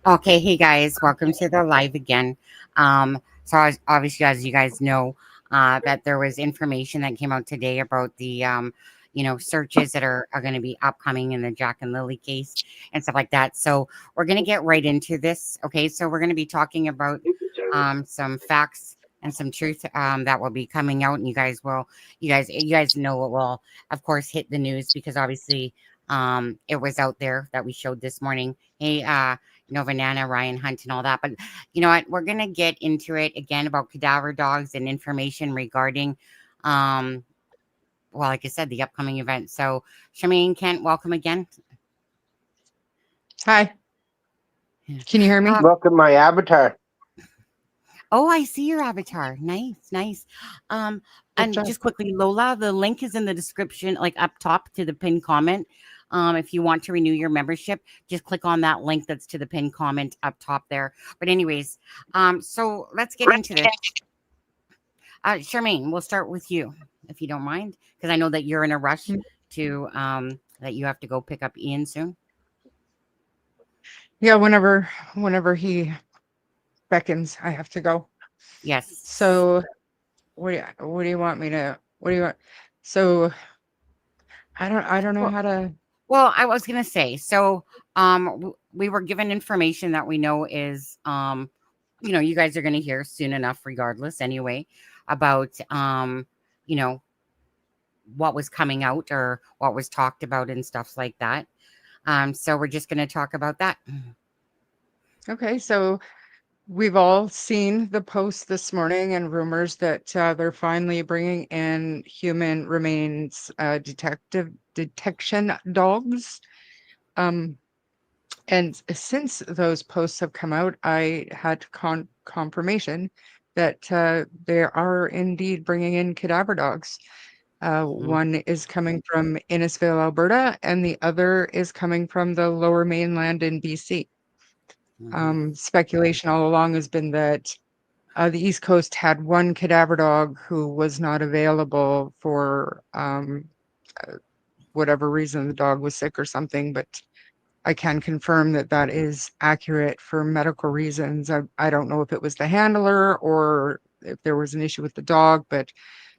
Okay, hey guys, welcome to the live again. Obviously, as you guys know, that there was information that came out today about the, searches that are going to be upcoming in the Jack and Lily case and stuff like that. So we're going to get right into this. Okay, so we're going to be talking about some facts and some truth that will be coming out, and you guys know it will, of course, hit the news because obviously, it was out there that we showed this morning. Hey, Nova Nana, Ryan Hunt, and all that. But you know what? We're gonna get into it again about cadaver dogs and information regarding, um, well, like I said, the upcoming event. So, Charmaine, Kent, welcome again. Hi, Yeah. can you hear me? Look at my avatar. Oh, I see your avatar. Nice, nice. Um, Good and job. just quickly, Lola, the link is in the description, like up top to the pinned comment. If you want to renew your membership, just click on that link that's to the pinned comment up top there. But anyways, so let's get into this. Charmaine, we'll start with you, if you don't mind, because I know that you're in a rush Mm. to that you have to go pick up Ian soon. Yeah, whenever he beckons, I have to go. Yes. So what do you want me to what do you want? So I don't know Well, how to. well, I was gonna say, so we were given information that we know is you guys are gonna hear soon enough, regardless, anyway, about you know, what was coming out or what was talked about and stuff like that. So we're just gonna talk about that. Okay, so we've all seen the post this morning and rumors that they're finally bringing in human remains detection dogs. Um, And since those posts have come out, I had confirmation that they are indeed bringing in cadaver dogs. Mm, One is coming from Innisfail, Alberta, and the other is coming from the Lower Mainland in BC. mhm, Speculation all along has been that the East Coast had one cadaver dog who was not available for uh, whatever reason. The dog was sick or something, but I can confirm that that is accurate for medical reasons. I don't know if it was the handler or if there was an issue with the dog, but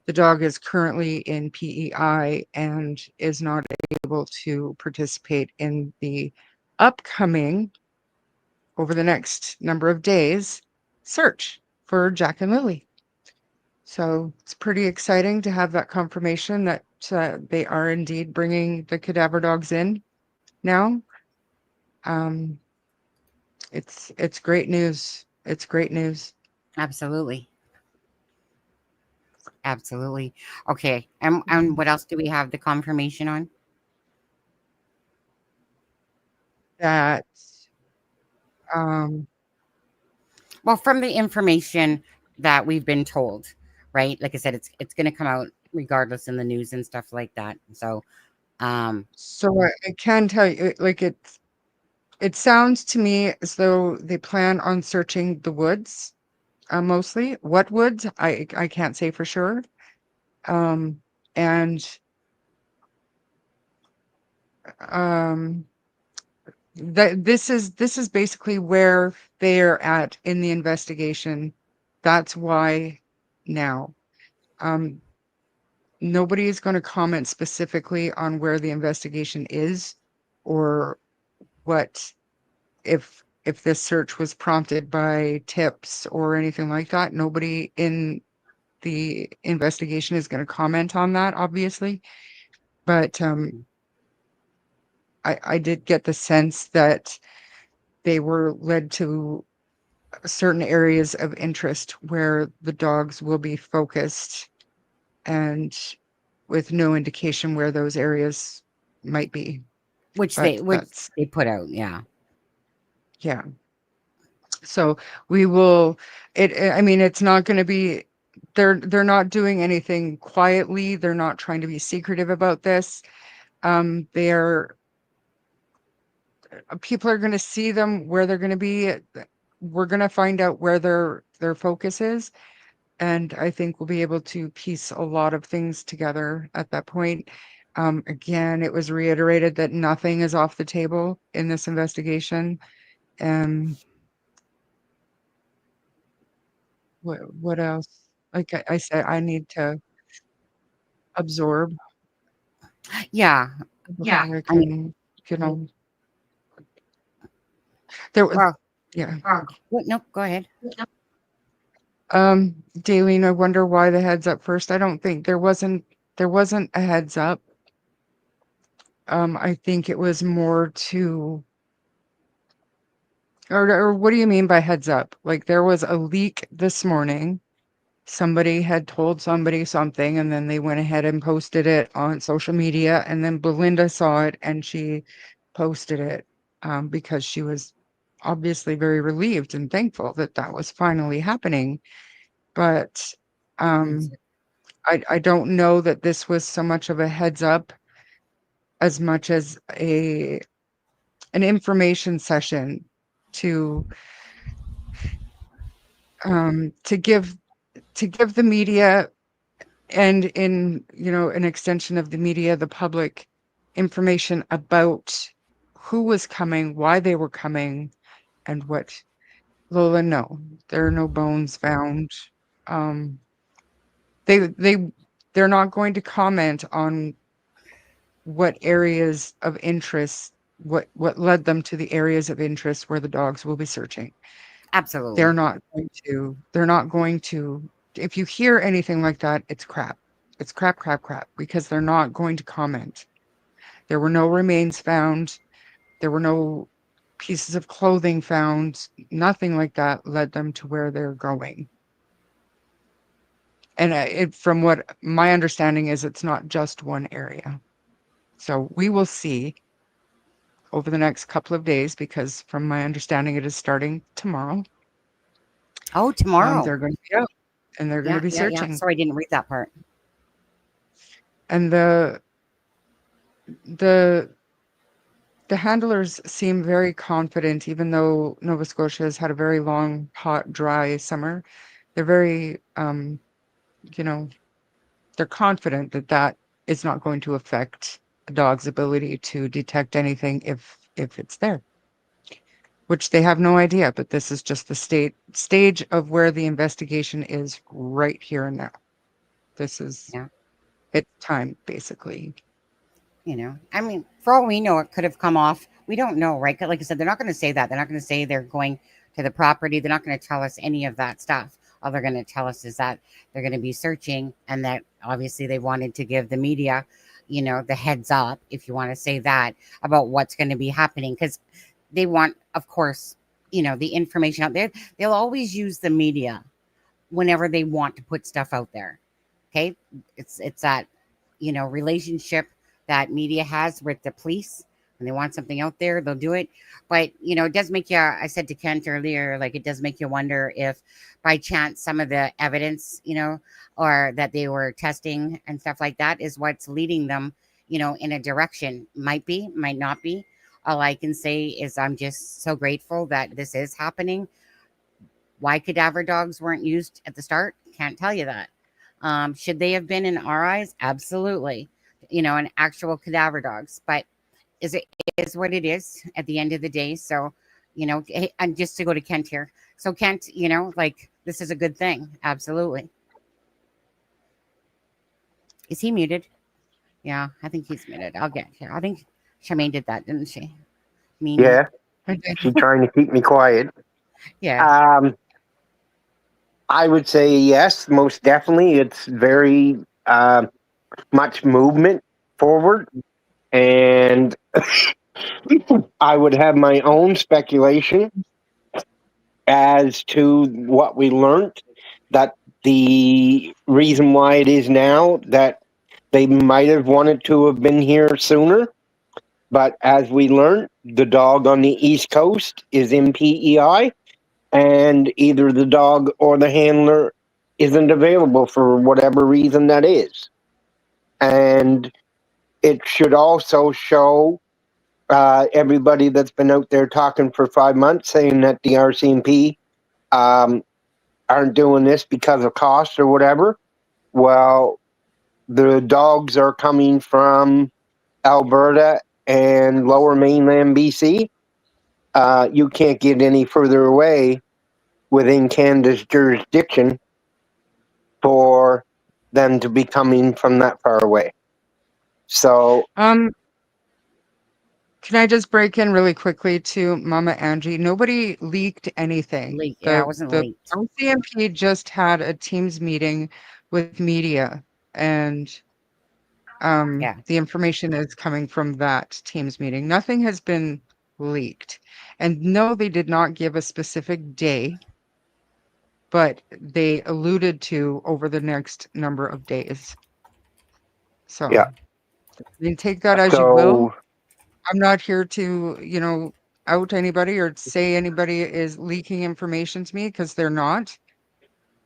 the dog is currently in PEI and is not able to participate in the upcoming, over the next number of days, search for Jack and Lily. So it's pretty exciting to have that confirmation that they are indeed bringing the cadaver dogs in now. Um, it's great news. It's great news. absolutely. Absolutely. Okay. And what else do we have the confirmation on? That um Well, from the information that we've been told, right? Like I said, it's going to come out regardless in the news and stuff like that. So, um, so I can tell you, like, it sounds to me as though they plan on searching the woods, mostly. What woods? I can't say for sure. Um and um that this is basically where they're at in the investigation. That's why now. Um Nobody is going to comment specifically on where the investigation is or what, if this search was prompted by tips or anything like that. Nobody in the investigation is going to comment on that, obviously. But I did get the sense that they were led to certain areas of interest where the dogs will be focused, and with no indication where those areas might be. But which that's, they put out, yeah. yeah. So we will, I mean, it's not going to be, they're not doing anything quietly. They're not trying to be secretive about this. They're People are going to see them where they're going to be. We're going to find out where their focus is, and I think we'll be able to piece a lot of things together at that point. Again, it was reiterated that nothing is off the table in this investigation. And what else? Like I said, I need to absorb Yeah. before I I mean, can, you know, there was, well, yeah. nope, go ahead. Daleen, I wonder why the heads up first. I don't think there wasn't a heads up. I think it was more to, or what do you mean by heads up? Like there was a leak this morning. Somebody had told somebody something, and then they went ahead and posted it on social media, and then Belinda saw it and she posted it, because she was obviously very relieved and thankful that that was finally happening. But um, I don't know that this was so much of a heads up as much as a an information session to to give the media, and in, an extension of the media, the public, information about who was coming, why they were coming, and what. Lola, no, there are no bones found. Um, they they they're not going to comment on what areas of interest, what led them to the areas of interest where the dogs will be searching. Absolutely. They're not going to, if you hear anything like that, it's crap. It's crap, crap, crap, because they're not going to comment. There were no remains found. There were no pieces of clothing found. Nothing like that led them to where they're going. And from what my understanding is, it's not just one area. So we will see over the next couple of days, because from my understanding, it is starting tomorrow. Oh, tomorrow. They're going to be out and they're going to Yeah, be yeah, yeah. searching. Sorry, I didn't read that part. And the handlers seem very confident, even though Nova Scotia has had a very long, hot, dry summer. They're very, you know, they're confident that that is not going to affect a dog's ability to detect anything if it's there, which they have no idea. But this is just the stage of where the investigation is right here and now. This is Yeah. it's time, basically. I mean, for all we know, it could have come off. We don't know, right? Like I said, they're not going to say that. They're not going to say they're going to the property. They're not going to tell us any of that stuff. All they're going to tell us is that they're going to be searching, and that obviously they wanted to give the media, the heads up, if you want to say that, about what's going to be happening. Because they want, of course, the information out there. They'll always use the media whenever they want to put stuff out there. Okay. It's that, relationship that media has with the police. When they want something out there, they'll do it. But, it does make you, I said to Kent earlier, like, it does make you wonder if by chance some of the evidence, or that they were testing and stuff like that is what's leading them, in a direction. Might be, might not be. All I can say is I'm just so grateful that this is happening. Why cadaver dogs weren't used at the start, can't tell you that. Should they have been in our eyes? Absolutely. An actual cadaver dogs. But it is what it is at the end of the day. So, and just to go to Kent here. So Kent, like, this is a good thing. Absolutely. Is he muted? Yeah, I think he's muted. I'll get here. I think Charmaine did that, didn't she? Meanie. Yeah, she's trying to keep me quiet. Yeah. I would say yes, most definitely. It's very much movement forward, and I would have my own speculation as to what we learned. That the reason why it is now that they might have wanted to have been here sooner. But as we learned, the dog on the East Coast is in PEI, and either the dog or the handler isn't available for whatever reason that is. And it should also show everybody that's been out there talking for 5 months saying that the RCMP aren't doing this because of cost or whatever. Well, the dogs are coming from Alberta and lower mainland BC. you can't get any further away within Canada's jurisdiction for them to be coming from that far away. So, Can I just break in really quickly to Mama Angie? Nobody leaked anything. Yeah, it wasn't The leaked. RCMP just had a Teams meeting with media, and Yeah. the information is coming from that Teams meeting. Nothing has been leaked. And no, they did not give a specific day, but they alluded to over the next number of days. So, yeah. you can take that as you will. So, I'm not here to, out anybody or say anybody is leaking information to me, because they're not.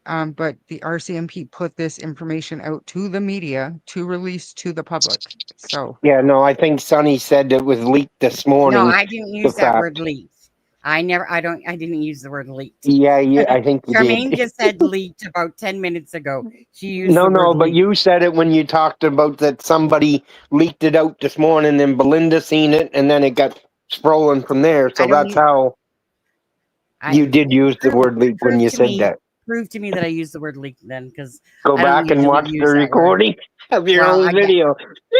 But the RCMP put this information out to the media to release to the public. So, yeah, no, I think Sonny said it was leaked this No, morning. I didn't use The that word fact. leaked. I didn't use the word leaked. Yeah, I think you Charmaine did. just said leaked about 10 minutes ago. She used No, the word but leaked. you said it when you talked about that somebody leaked it out this morning and Belinda seen it and then it got scrolling from there. I So don't that's use, how you did use the word leak when you said that. prove to me that I used the word leaked then, because Go I don't back and usually watch the use that word. recording of your Well, own video.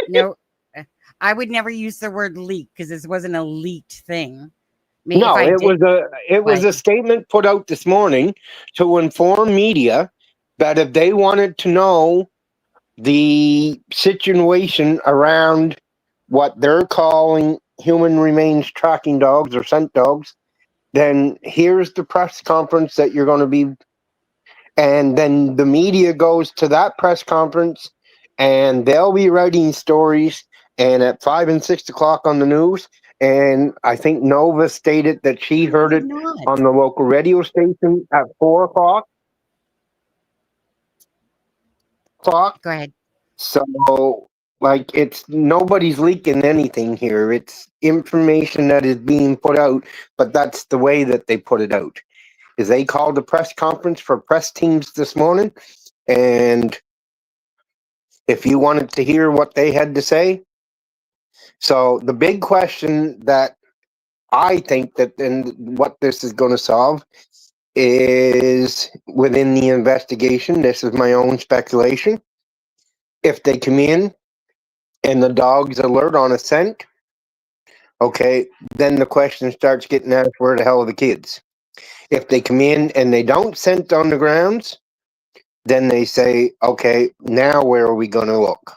No, I would never use the word leak because this wasn't a leaked thing. Maybe if No, I it did, was a statement put out this morning to inform media that if they wanted to know the situation around what they're calling human remains tracking dogs or scent dogs, then here's the press conference that you're going to be. And then the media goes to that press conference and they'll be writing stories. And at 5 and 6 o'clock on the news, and I think Nova stated that she heard it on the local radio station at 4 o'clock. Go ahead. So, like, it's nobody's leaking anything here. It's information that is being put out, but that's the way that they put it out. Is they called a press conference for press teams this morning, and if you wanted to hear what they had to say, so the big question that I think that and what this is going to solve is within the investigation. This is my own speculation. If they come in and the dogs alert on a scent, okay, then the question starts getting asked, where the hell are the kids? If they come in and they don't scent on the grounds, then they say, okay, now where are we going to look?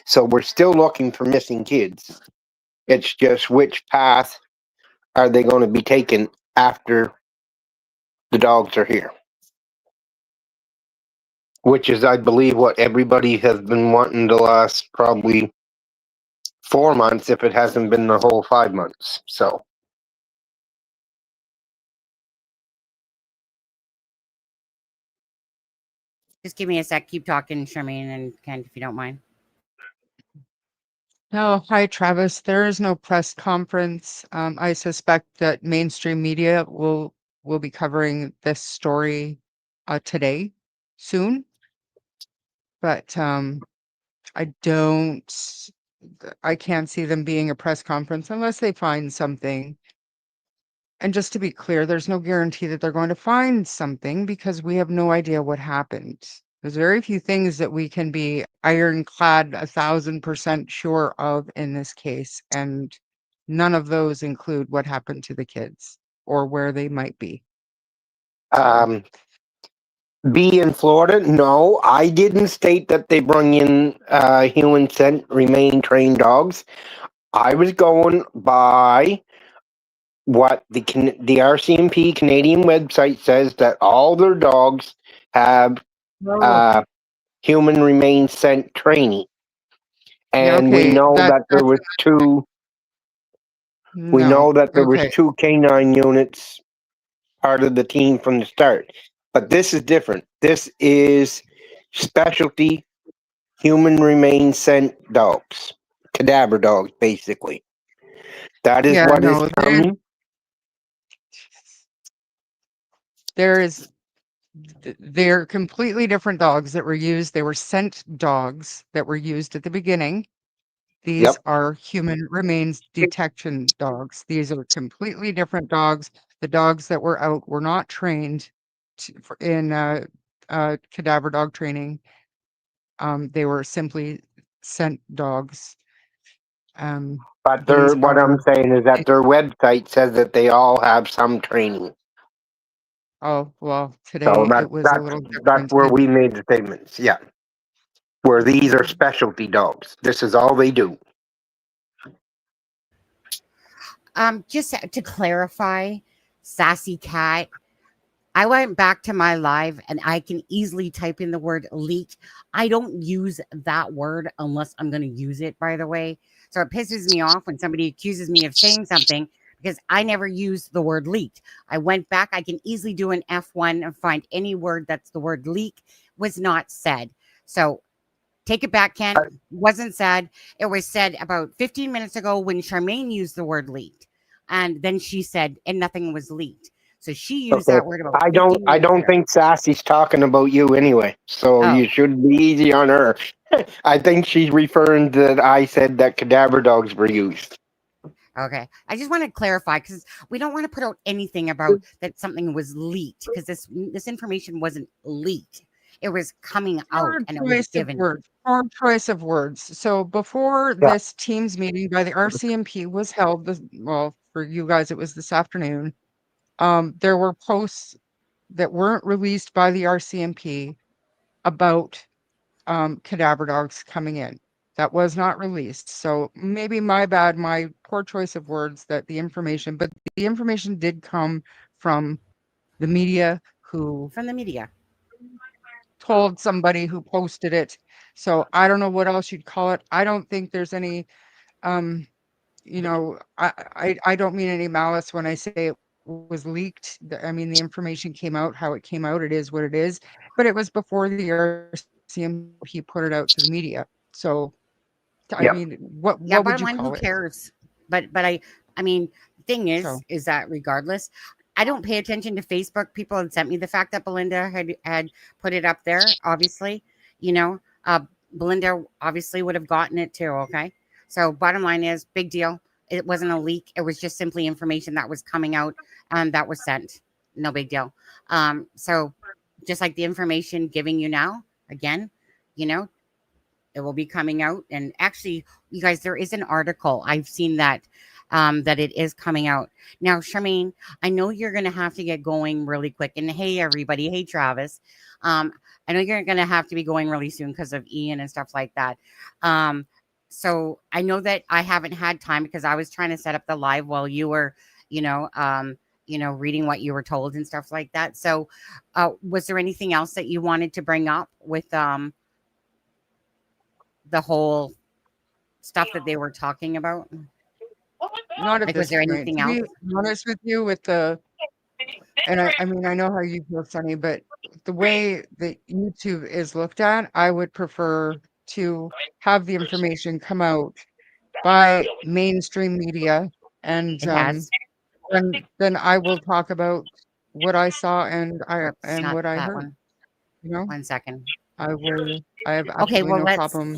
So we're still looking for missing kids. It's just which path are they going to be taken after the dogs are here? Which is, I believe, what everybody has been wanting the last probably 4 months, if it hasn't been the whole 5 months. So. Just give me a sec. Keep talking, Charmaine and Kent, if you don't mind. no, hi, Travis. There is no press conference. I suspect that mainstream media will be covering this story today, soon. But I can't see them being a press conference unless they find something. And just to be clear, there's no guarantee that they're going to find something because we have no idea what happened. There's very few things that we can be ironclad 1,000% sure of in this case, and none of those include what happened to the kids or where they might be. Be in Florida? No, I didn't state that they bring in human scent remain trained dogs. I was going by what the RCMP Canadian website says, that all their dogs have human remain scent training, and we know that there was two. We know that there was two canine units part of the team from the start, but this is different. This is specialty human remain scent dogs, cadaver dogs, basically. That is what is coming. They're completely different dogs that were used. They were scent dogs that were used at the beginning. These Yep. are human remains detection dogs. These are completely different dogs. The dogs that were out were not trained in cadaver dog training. They were simply scent dogs. But These what I'm are, saying is that their website says that they all have some training. oh, well, So today it was a little that's different. where we made the statements. Yeah. Where these are specialty dogs. This is all they do. Just to clarify, Sassy Cat, I went back to my live and I can easily type in the word leak. I don't use that word unless I'm going to use it, by the way. So it pisses me off when somebody accuses me of saying something because I never used the word leaked. I went back. I can easily do an F1 and find any word that's the word leak was not said. So take it back, Kent. Wasn't said. It was said about 15 minutes ago when Charmaine used the word leaked. And then she said, and nothing was leaked. So she used Okay. that word about I 15 minutes don't ago. think Sassy's talking about you anyway. So Oh, you should be easy on her. I think she's referring to that I said that cadaver dogs were used. okay. I just want to clarify because we don't want to put out anything about that something was leaked because this information wasn't leaked. It was coming out Poor and it was choice of given. words. Poor choice of words. So before Yeah. this Teams meeting by the RCMP was held, well, for you guys, it was this afternoon. There were posts that weren't released by the RCMP about cadaver dogs coming in. That was not released. So maybe my bad, my poor choice of words but the information did come from the media who From the media. told somebody who posted it. So I don't know what else you'd call it. I don't think there's any, um, I don't mean any malice when I say it was leaked. I mean, the information came out how it came out. It is what it is. But it was before the RCMP put it out to the media. So I Yeah. mean, Yeah, what would bottom you line, who call it? cares? But I mean, thing So is that regardless, I don't pay attention to Facebook. People had sent me the fact that Belinda had put it up there. Obviously, you know, Belinda obviously would have gotten it too. Okay, so bottom line is, big deal. It wasn't a leak. It was just simply information that was coming out and that was sent. No big deal. So just like the information giving you now, again, you know, it will be coming out. And actually, you guys, there is an article. I've seen that that it is coming out. Now, Charmaine, I know you're gonna have to get going really quick. And hey everybody, hey Travis. I know you're gonna have to be going really soon because of Ian and stuff like that. So I know that I haven't had time because I was trying to set up the live while you were, you know, reading what you were told and stuff like that. So was there anything else that you wanted to bring up with the whole stuff that they were talking about? not at Like, was this there point. anything To else? be honest with you, with the and I mean I know how you feel, Sunny, but the way that YouTube is looked at, I would prefer to have the information come out by mainstream media and It has. then I will talk about what I saw Oops, and not what I that heard. one. You know, 1 second. I have Okay, absolutely well, no problem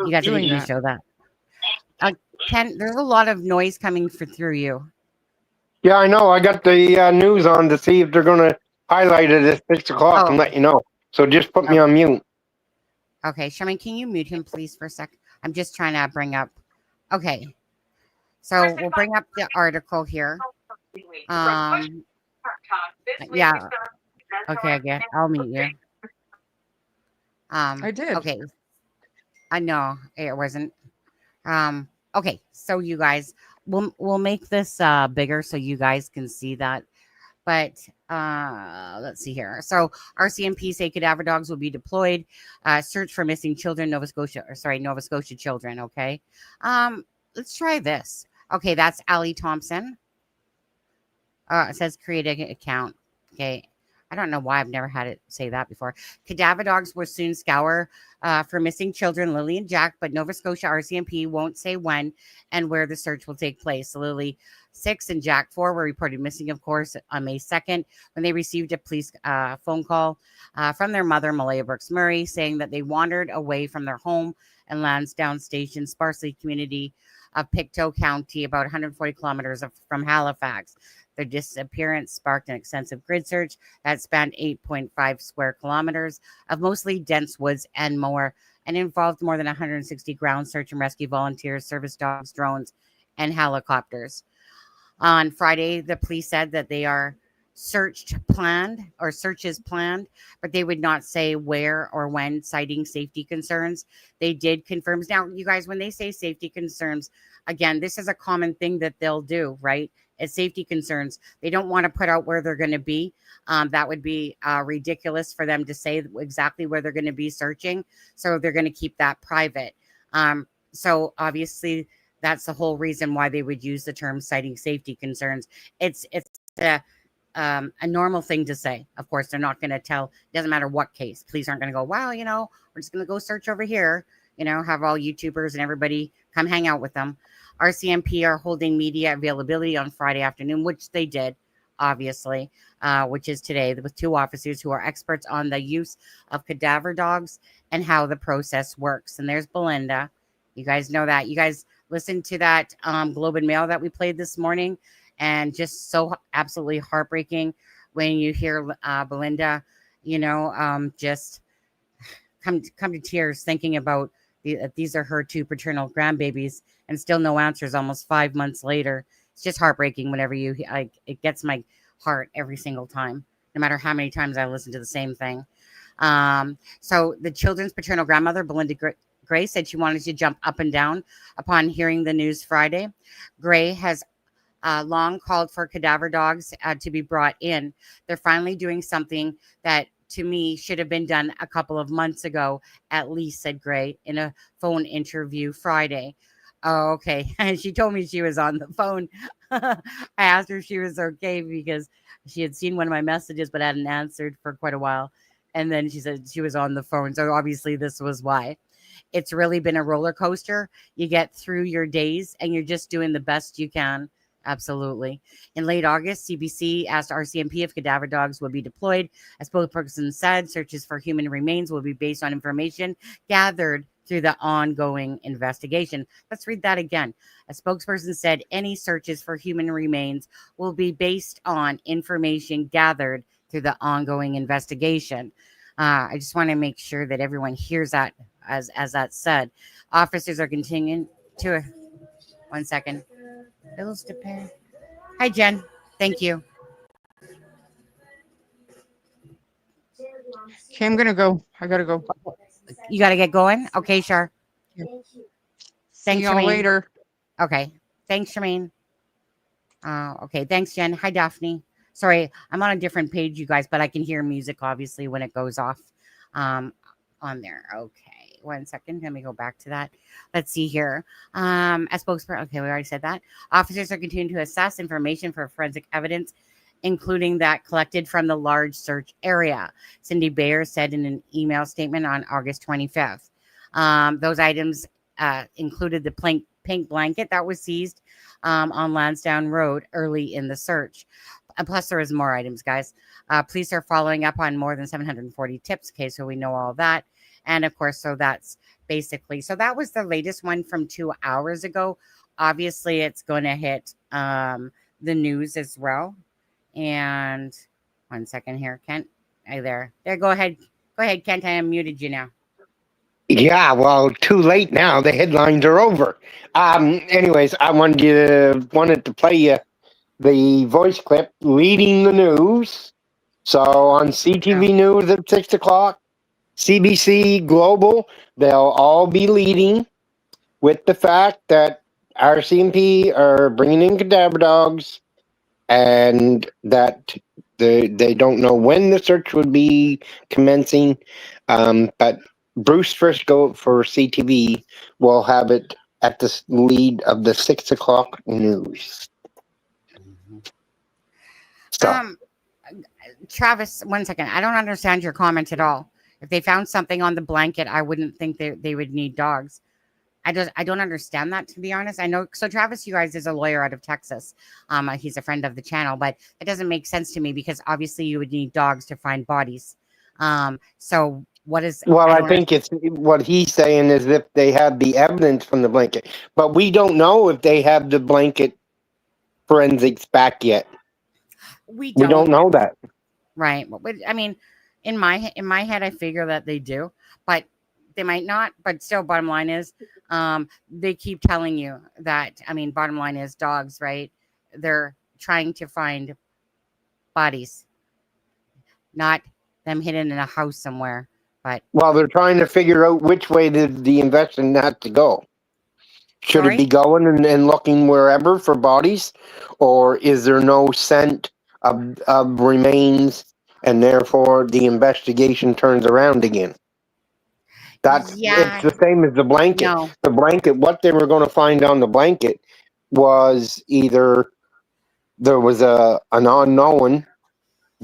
you guys are doing getting me that. show that. Ken, there's a lot of noise coming through you. Yeah, I know. I got the news on to see if they're going to highlight it at 6 o'clock and Oh, let you know. So just put me okay. on mute. Okay, Sherman, can you mute him, please, for a sec? I'm just trying to bring up. Okay, so we'll bring up the article here. Um, yeah. Okay, I get. I'll mute you. I did. Okay. I know it wasn't. Okay, so you guys, we'll make this bigger so you guys can see that. But let's see here. So RCMP say cadaver dogs will be deployed. Search for missing children, Nova Scotia children. Okay. Let's try this. Okay, that's Allie Thompson. It says create an account. Okay. I don't know why I've never had it say that before. Cadaver dogs will soon scour for missing children, Lily and Jack, but Nova Scotia RCMP won't say when and where the search will take place. So Lily 6 and Jack 4 were reported missing, of course, on May 2nd when they received a police phone call from their mother, Malaya Brooks Murray, saying that they wandered away from their home and Lansdowne Station, sparsely community of Pictou County, about 140 kilometers from Halifax. Their disappearance sparked an extensive grid search that spanned 8.5 square kilometers of mostly dense woods and more, and involved more than 160 ground search and rescue volunteers, service dogs, drones, and helicopters. On Friday, the police said that they are searches planned, but they would not say where or when, citing safety concerns. They did confirm. Now, you guys, when they say safety concerns, again, this is a common thing that they'll do, right? It's safety concerns. They don't want to put out where they're going to be. That would be ridiculous for them to say exactly where they're going to be searching. So they're going to keep that private. So obviously, that's the whole reason why they would use the term citing safety concerns. It's a normal thing to say. Of course, they're not going to tell, doesn't matter what case. Police aren't going to go, well, we're just going to go search over here, have all YouTubers and everybody come hang out with them. RCMP are holding media availability on Friday afternoon, which they did, obviously, which is today, with 2 officers who are experts on the use of cadaver dogs and how the process works. And there's Belinda. You guys know that. You guys listened to that Globe and Mail that we played this morning, and just so absolutely heartbreaking when you hear Belinda, just come to tears thinking about these are her 2 paternal grandbabies, and still no answers almost 5 months later. It's just heartbreaking whenever it gets my heart every single time, no matter how many times I listen to the same thing. So the children's paternal grandmother, Belinda Gray, said she wanted to jump up and down upon hearing the news Friday. Gray has long called for cadaver dogs to be brought in. They're finally doing something that, to me, should have been done a couple of months ago, at least, said Gray in a phone interview Friday. Oh, okay. And she told me she was on the phone. I asked her if she was okay because she had seen one of my messages but hadn't answered for quite a while. And then she said she was on the phone. So obviously this was why. It's really been a roller coaster. You get through your days and you're just doing the best you can. Absolutely. In late August, CBC asked RCMP if cadaver dogs would be deployed. A spokesperson said searches for human remains will be based on information gathered through the ongoing investigation. Let's read that again. A spokesperson said any searches for human remains will be based on information gathered through the ongoing investigation. I just want to make sure that everyone hears that as that said. Officers are continuing to... One second. Bills to pay. Hi, Jen. Thank you. Okay, I'm going to go. I got to go. You got to get going? Okay, sure. Yeah. Thanks, See y'all Charmaine. later. Okay. Thanks, Charmaine. Okay. Thanks, Jen. Hi, Daphne. Sorry, I'm on a different page, you guys, but I can hear music, obviously, when it goes off on there. Okay. 1 second. Let me go back to that. Let's see here. A spokesperson. Okay, we already said that. Officers are continuing to assess information for forensic evidence, including that collected from the large search area. Cindy Bayer said in an email statement on August 25th. Those items included the pink blanket that was seized on Lansdowne Road early in the search. Plus, there was more items, guys. Police are following up on more than 740 tips. Okay, so we know all that. And of course, so that's basically, so that was the latest one from 2 hours ago. Obviously, it's going to hit the news as well. And 1 second here, Kent. Hey there. There, go ahead. Go ahead, Kent. I unmuted you now. Yeah, well, too late now. The headlines are over. Anyways, I wanted to play you the voice clip leading the news. So on CTV News at 6 o'clock, CBC Global, they'll all be leading with the fact that RCMP are bringing in cadaver dogs and that they don't know when the search would be commencing. But Bruce Frisco for CTV will have it at the lead of the 6 o'clock news. So. Travis, 1 second. I don't understand your comment at all. If they found something on the blanket, I wouldn't think they would need dogs. I don't understand that, to be honest. I know. So Travis, you guys, is a lawyer out of Texas. He's a friend of the channel, but it doesn't make sense to me because obviously you would need dogs to find bodies. So What is, Well, I I don't think it's what he's saying is if they have the evidence from the blanket, but we don't know if they have the blanket forensics back yet. we We don't don't, know that. right? But I mean, in my head, I figure that they do, but they might not. But still, bottom line is, they keep telling you that. I mean, bottom line is dogs, right? They're trying to find bodies, not them hidden in a house somewhere. But Well, they're trying to figure out which way did the investigation have to go. Should it be sorry, going and looking wherever for bodies, or is there no scent of remains, and therefore the investigation turns around again? It's yeah, the same as the blanket. no, The blanket, what they were going to find on the blanket was either there was an unknown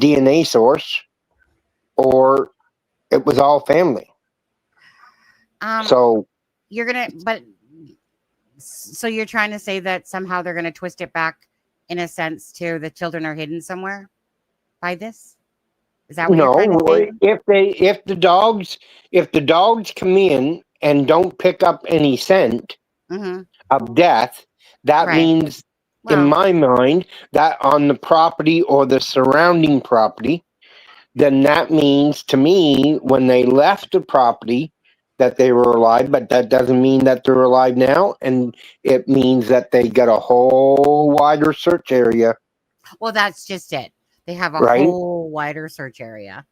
DNA source, or it was all family. um, So you're gonna, but so you're trying to say that somehow they're gonna twist it back, in a sense, to the children are hidden somewhere by this. Is that what you're trying to no, say? if the dogs come in and don't pick up any scent Mm-hmm. of death, that Right. means, in Well, my mind, that on the property or the surrounding property, then that means to me when they left the property that they were alive, but that doesn't mean that they're alive now, and it means that they got a whole wider search area, well, that's just it. They have a right? whole wider search area.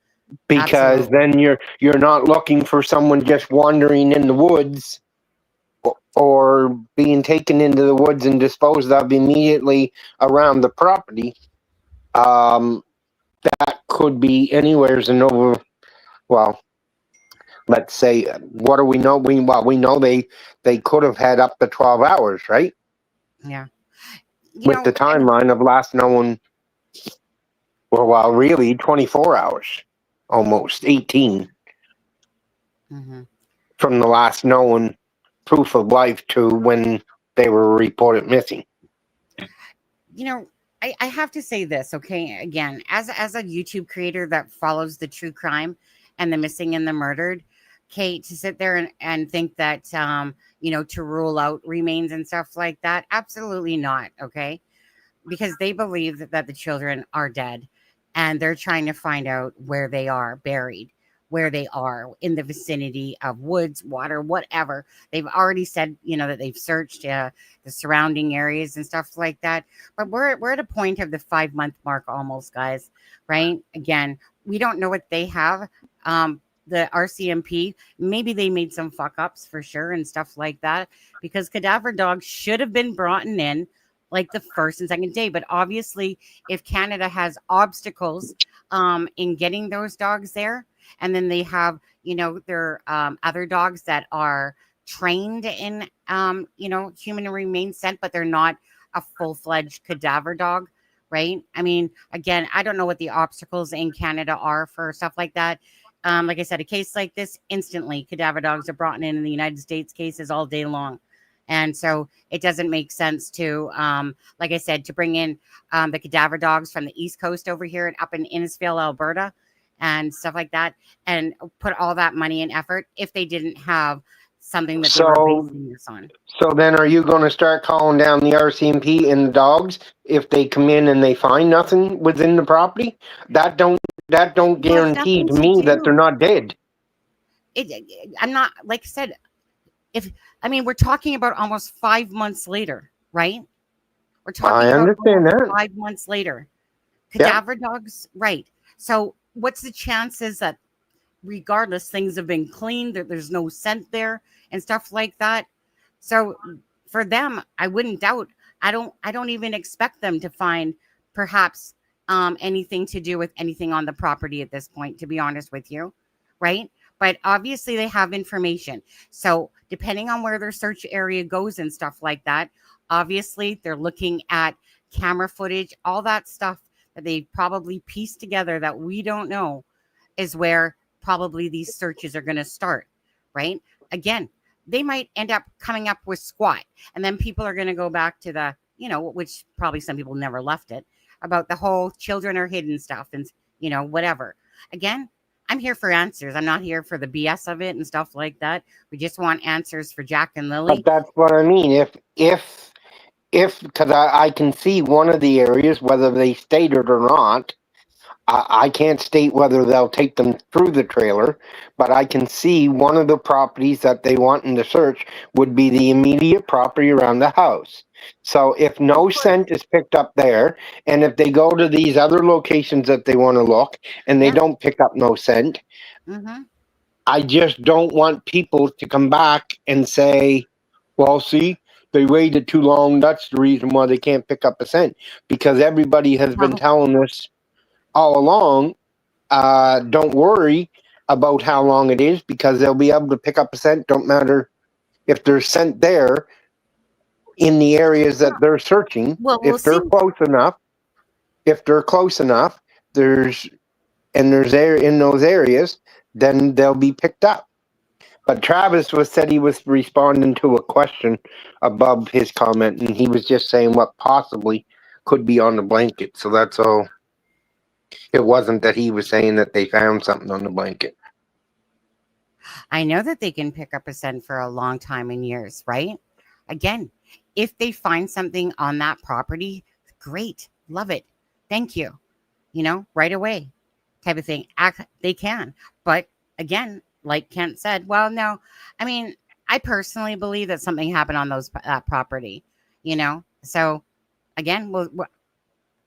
Because Absolutely. then you're not looking for someone just wandering in the woods, or being taken into the woods and disposed of immediately around the property. Um, that could be anywheres in over. Well, let's say, what do we know? We know they could have had up to 12 hours, right? Yeah. You With the know, I mean, timeline of last known, well, really 24 hours, almost 18 mhm. from the last known proof of life to when they were reported missing. You know, I have to say this, okay? Again, as a YouTube creator that follows the true crime and the missing and the murdered, Kate, to sit there and think that to rule out remains and stuff like that, absolutely not, okay? Because they believe that the children are dead, and they're trying to find out where they are buried, where they are in the vicinity of woods, water, whatever. They've already said, that they've searched the surrounding areas and stuff like that. But we're at a point of the 5 month mark almost, guys, right? Again, we don't know what they have. The RCMP, maybe they made some fuck ups for sure and stuff like that, because cadaver dogs should have been brought in like the first and second day. But obviously, if Canada has obstacles in getting those dogs there, and then they have, their other dogs that are trained in, human remain scent, but they're not a full-fledged cadaver dog, right? I mean, again, I don't know what the obstacles in Canada are for stuff like that. Like I said, a case like this, instantly, cadaver dogs are brought in the United States cases all day long. And so it doesn't make sense to, like I said, to bring in the cadaver dogs from the East Coast over here and up in Innisfail, Alberta, and stuff like that, and put all that money and effort if they didn't have something that they were So, basing this on. so then, are you going to start calling down the RCMP and the dogs if they come in and they find nothing within the property? That don't Well, it's guarantee nothing to to me that they're do. not dead. I'm not, like I said, if I mean, we're talking about almost 5 months later, right? We're I talking about understand almost that. 5 months later. Yeah. Cadaver dogs, right? So, what's the chances that, regardless, things have been cleaned, that there's no scent there and stuff like that? So, for them, I wouldn't doubt. I don't even expect them to find perhaps anything to do with anything on the property at this point, to be honest with you, right? But obviously, they have information. So, depending on where their search area goes and stuff like that, obviously, they're looking at camera footage, all that stuff that they probably pieced together that we don't know, is where probably these searches are going to start, right? Again, they might end up coming up with squat, and then people are going to go back to the, which probably some people never left it, about the whole children are hidden stuff and, whatever. Again, I'm here for answers. I'm not here for the BS of it and stuff like that. We just want answers for Jack and But Lily. that's what I mean. If because I can see one of the areas, whether they state it or not. I can't state whether they'll take them through the trailer, but I can see one of the properties that they want in the search would be the immediate property around the house. So if no scent is picked up there, and if they go to these other locations that they want to look, and they Yeah. don't pick up no scent, Mm-hmm. I just don't want people to come back and say, well, see, they waited too long. That's the reason why they can't pick up a scent. Because everybody has been Well, telling us all along, don't worry about how long it is, because they'll be able to pick up a scent. Don't matter if there's scent there in the areas that they're searching. well, we'll If they're see. close enough, there's air in those areas, then they'll be picked up. But Travis said he was responding to a question above his comment, and he was just saying what possibly could be on the blanket. So that's all. It wasn't that he was saying that they found something on the blanket. I know that they can pick up a scent for a long time in years, right? Again, if they find something on that property, great, love it, thank you, right away, type of thing. They can, but again, like Kent said, well, no, I mean, I personally believe that something happened on that property, So again,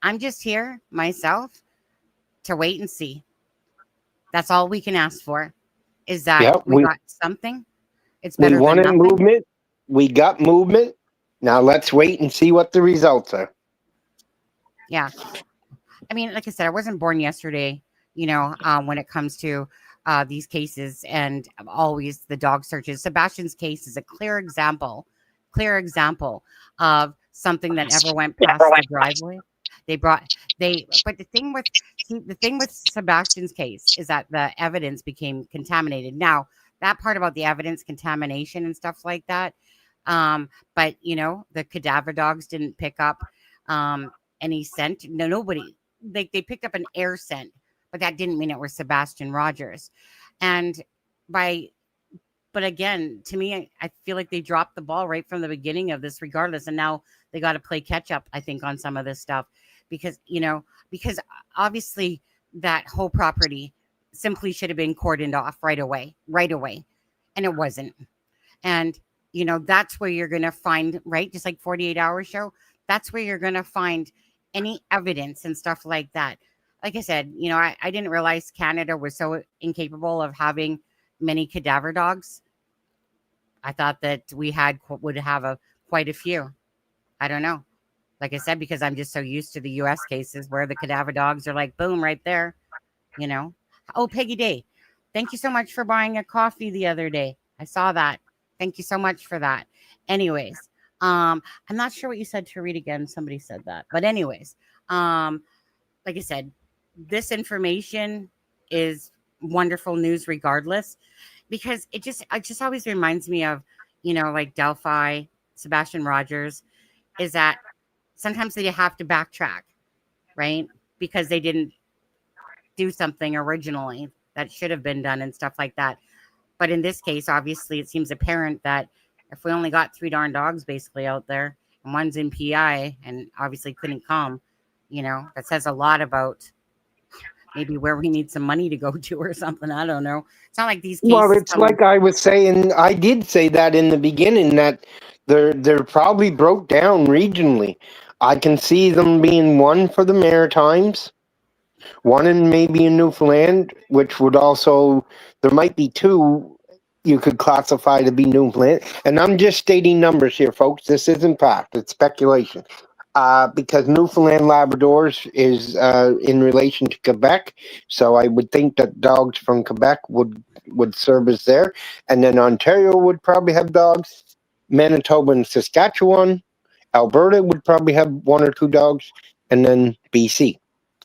I'm just here myself to wait and see. That's all we can ask for. Is that Yeah, we got something? It's we better than wanted nothing. movement. We got movement. Now let's wait and see what the results are. Yeah. I mean, like I said, I wasn't born yesterday, when it comes to these cases and always the dog searches. Sebastian's case is a clear example of something that never went past the driveway. But the thing with Sebastian's case is that the evidence became contaminated. Now, that part about the evidence contamination and stuff like that. But the cadaver dogs didn't pick up any scent. No, nobody. They picked up an air scent, but that didn't mean it was Sebastian Rogers. But again, to me, I feel like they dropped the ball right from the beginning of this, regardless. And now they got to play catch up, I think, on some of this stuff because obviously that whole property simply should have been cordoned off right away. And it wasn't. And, that's where you're going to find, right? Just like 48 Hour Show, that's where you're going to find any evidence and stuff like that. Like I said, I didn't realize Canada was so incapable of having many cadaver dogs. I thought that we would have quite a few. I don't know. Like I said, because I'm just so used to the U.S. cases where the cadaver dogs are like, boom, right there. Oh, Peggy Day, thank you so much for buying a coffee the other day. I saw that. Thank you so much for that. Anyways, I'm not sure what you said to read again. Somebody said that. But anyways, like I said, this information is wonderful news regardless, because it just always reminds me of, like Delphi, Sebastian Rogers, is that sometimes they have to backtrack, right? Because they didn't do something originally that should have been done and stuff like that. But in this case, obviously, it seems apparent that if we only got 3 darn dogs basically out there and one's in PI and obviously couldn't come, that says a lot about maybe where we need some money to go to or something. I don't know. It's not like these cases. Well, it's like I was saying. I did say that in the beginning that they're probably broke down regionally. I can see them being one for the Maritimes, one in maybe in Newfoundland, which would also, there might be 2 you could classify to be Newfoundland. And I'm just stating numbers here, folks. This isn't fact. It's speculation. Because Newfoundland Labradors is in relation to Quebec. So I would think that dogs from Quebec would service there. And then Ontario would probably have dogs. Manitoba and Saskatchewan. Alberta would probably have 1 or 2 dogs. And then BC.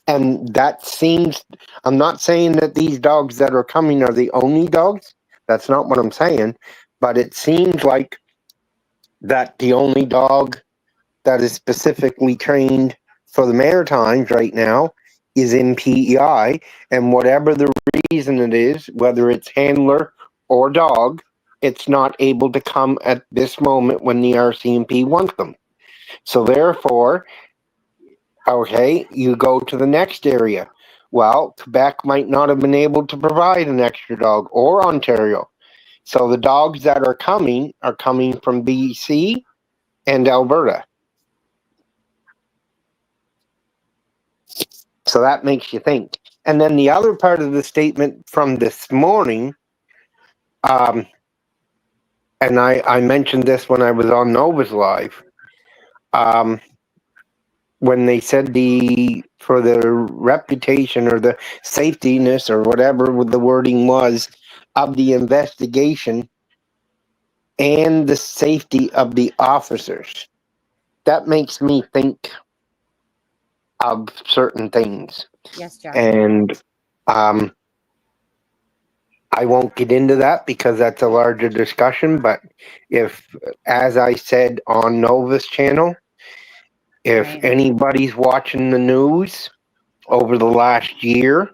And that seems, I'm not saying that these dogs that are coming are the only dogs. That's not what I'm saying. But it seems like that the only dog that is specifically trained for the Maritimes right now is in PEI. And whatever the reason it is, whether it's handler or dog, it's not able to come at this moment when the RCMP wants them. So therefore, okay, you go to the next area. Well, Quebec might not have been able to provide an extra dog, or Ontario. So the dogs that are coming from BC and Alberta. So that makes you think. And then the other part of the statement from this morning, and I mentioned this when I was on Nova's Live, when they said for the reputation or the safetyness or whatever the wording was of the investigation and the safety of the officers. That makes me think of certain things. Yes, Jack. And I won't get into that because that's a larger discussion, but if, as I said on Nova's channel, if Right. anybody's watching the news over the last year,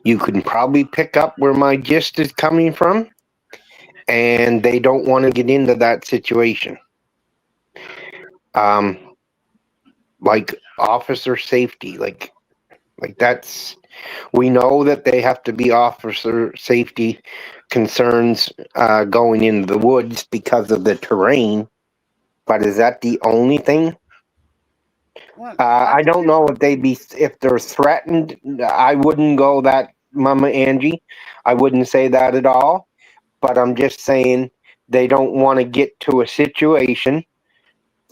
you can probably pick up where my gist is coming from, and they don't want to get into that situation. Like officer safety, like that's, we know that they have to be officer safety concerns going into the woods because of the terrain, but is that the only thing? Well, I don't know if they're threatened. I wouldn't go that, Mama Angie. I wouldn't say that at all. But I'm just saying they don't want to get to a situation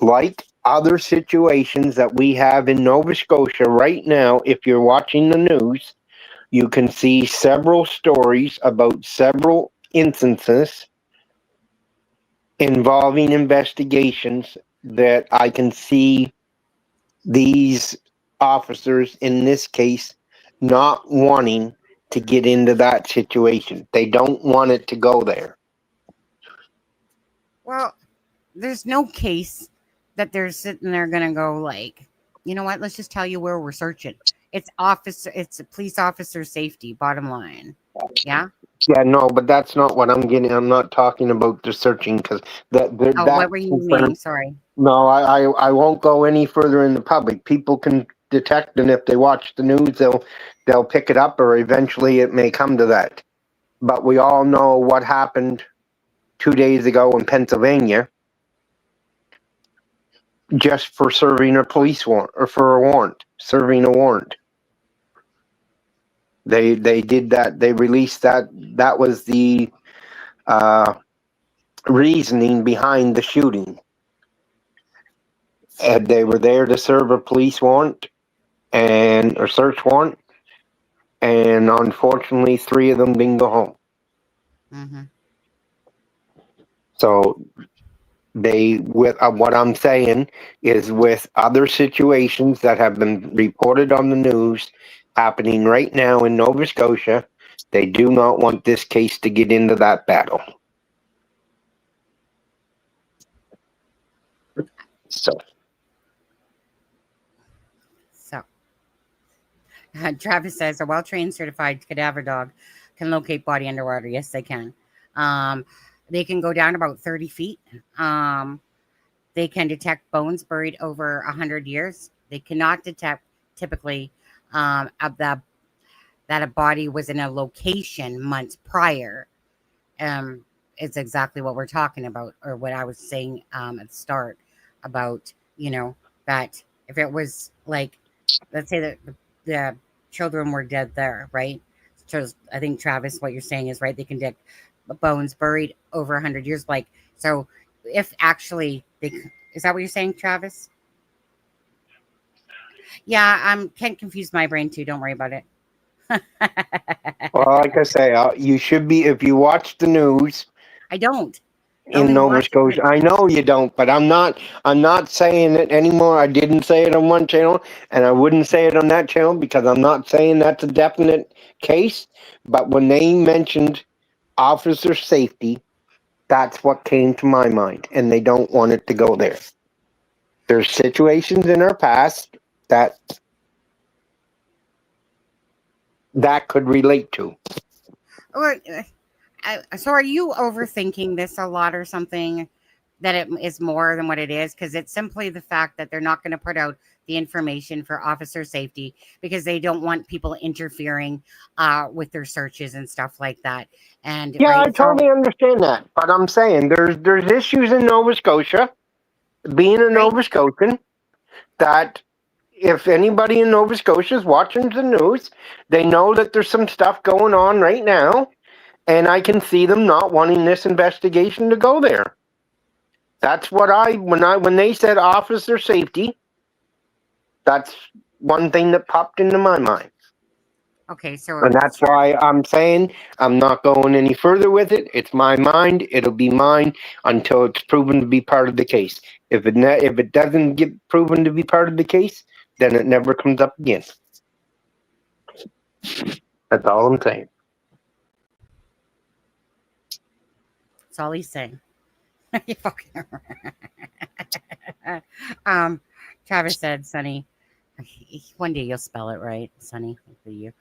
like other situations that we have in Nova Scotia right now. If you're watching the news, you can see several stories about several instances involving investigations that I can see these officers in this case not wanting to get into that situation. They don't want it to go there. well, there's no case that they're sitting there going to go like, you know what? Let's just tell you where we're searching. It's police officer safety. Bottom line. Yeah. Yeah, no, but that's not what I'm getting. I'm not talking about the searching because Oh, that what were you meaning? Sorry. No, I won't go any further in the public. People can detect, and if they watch the news, they'll pick it up, or eventually it may come to that. But we all know what happened 2 days ago in Pennsylvania, just for serving a police warrant or for a warrant, serving a warrant. They did that. They released that. That was the reasoning behind the shooting. And they were there to serve a police warrant or search warrant, and unfortunately 3 of them didn't go home. Mm-hmm. So with what I'm saying is, with other situations that have been reported on the news happening right now in Nova Scotia, they do not want this case to get into that battle. So Travis says a well-trained, certified cadaver dog can locate body underwater. Yes, they can. They can go down about 30 feet. They can detect bones buried over 100 years. They cannot detect typically that a body was in a location months prior. It's exactly what we're talking about, or what I was saying at the start about, that if it was like, let's say that the children were dead there, right? So I think, Travis, what you're saying is right. They can detect bones buried over 100 years. Like, so if actually is that what you're saying, Travis? Yeah, can't confuse my brain too. Don't worry about it. well, like I say, you should be, if you watch the news. I don't. In Nova Scotia, I know you don't, but I'm not saying it anymore. I didn't say it on one channel, and I wouldn't say it on that channel because I'm not saying that's a definite case. But when they mentioned officer safety, that's what came to my mind, and they don't want it to go there. There's situations in our past that that could relate to. Or, so are you overthinking this a lot or something? That it is more than what it is, because it's simply the fact that they're not going to put out the information for officer safety because they don't want people interfering with their searches and stuff like that. And Yeah, I right, so totally understand that, but I'm saying there's issues in Nova Scotia. Being a right, Nova Scotian, that if anybody in Nova Scotia is watching the news, they know that there's some stuff going on right now, and I can see them not wanting this investigation to go there. That's what when they said officer safety, that's one thing that popped into my mind. okay, so And that's why I'm saying I'm not going any further with it. It's my mind. It'll be mine until it's proven to be part of the case. If it doesn't get proven to be part of the case, then it never comes up again. That's all I'm saying. that's all he's saying. You fucking- um, Travis said, "Sonny, one day you'll spell it right, Sonny. Hopefully you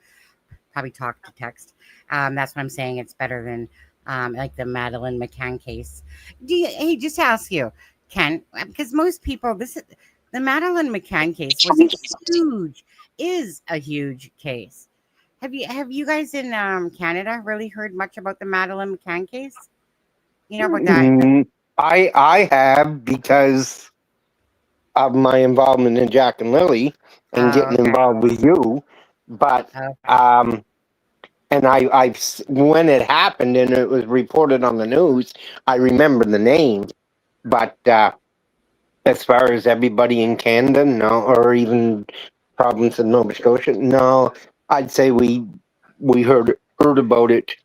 probably talk to text. That's what I'm saying. It's better than like the Madeline McCann case. Hey, just to ask you, Ken, because most people, this is the Madeline McCann case is a huge case. Have you guys in Canada really heard much about the Madeline McCann case? You know about that? I have, because of my involvement in Jack and Lily and getting Okay. involved with you, but Okay. and I've when it happened and it was reported on the news, I remember the name, but as far as everybody in Canada, no, or even province of Nova Scotia, no, I'd say we heard about it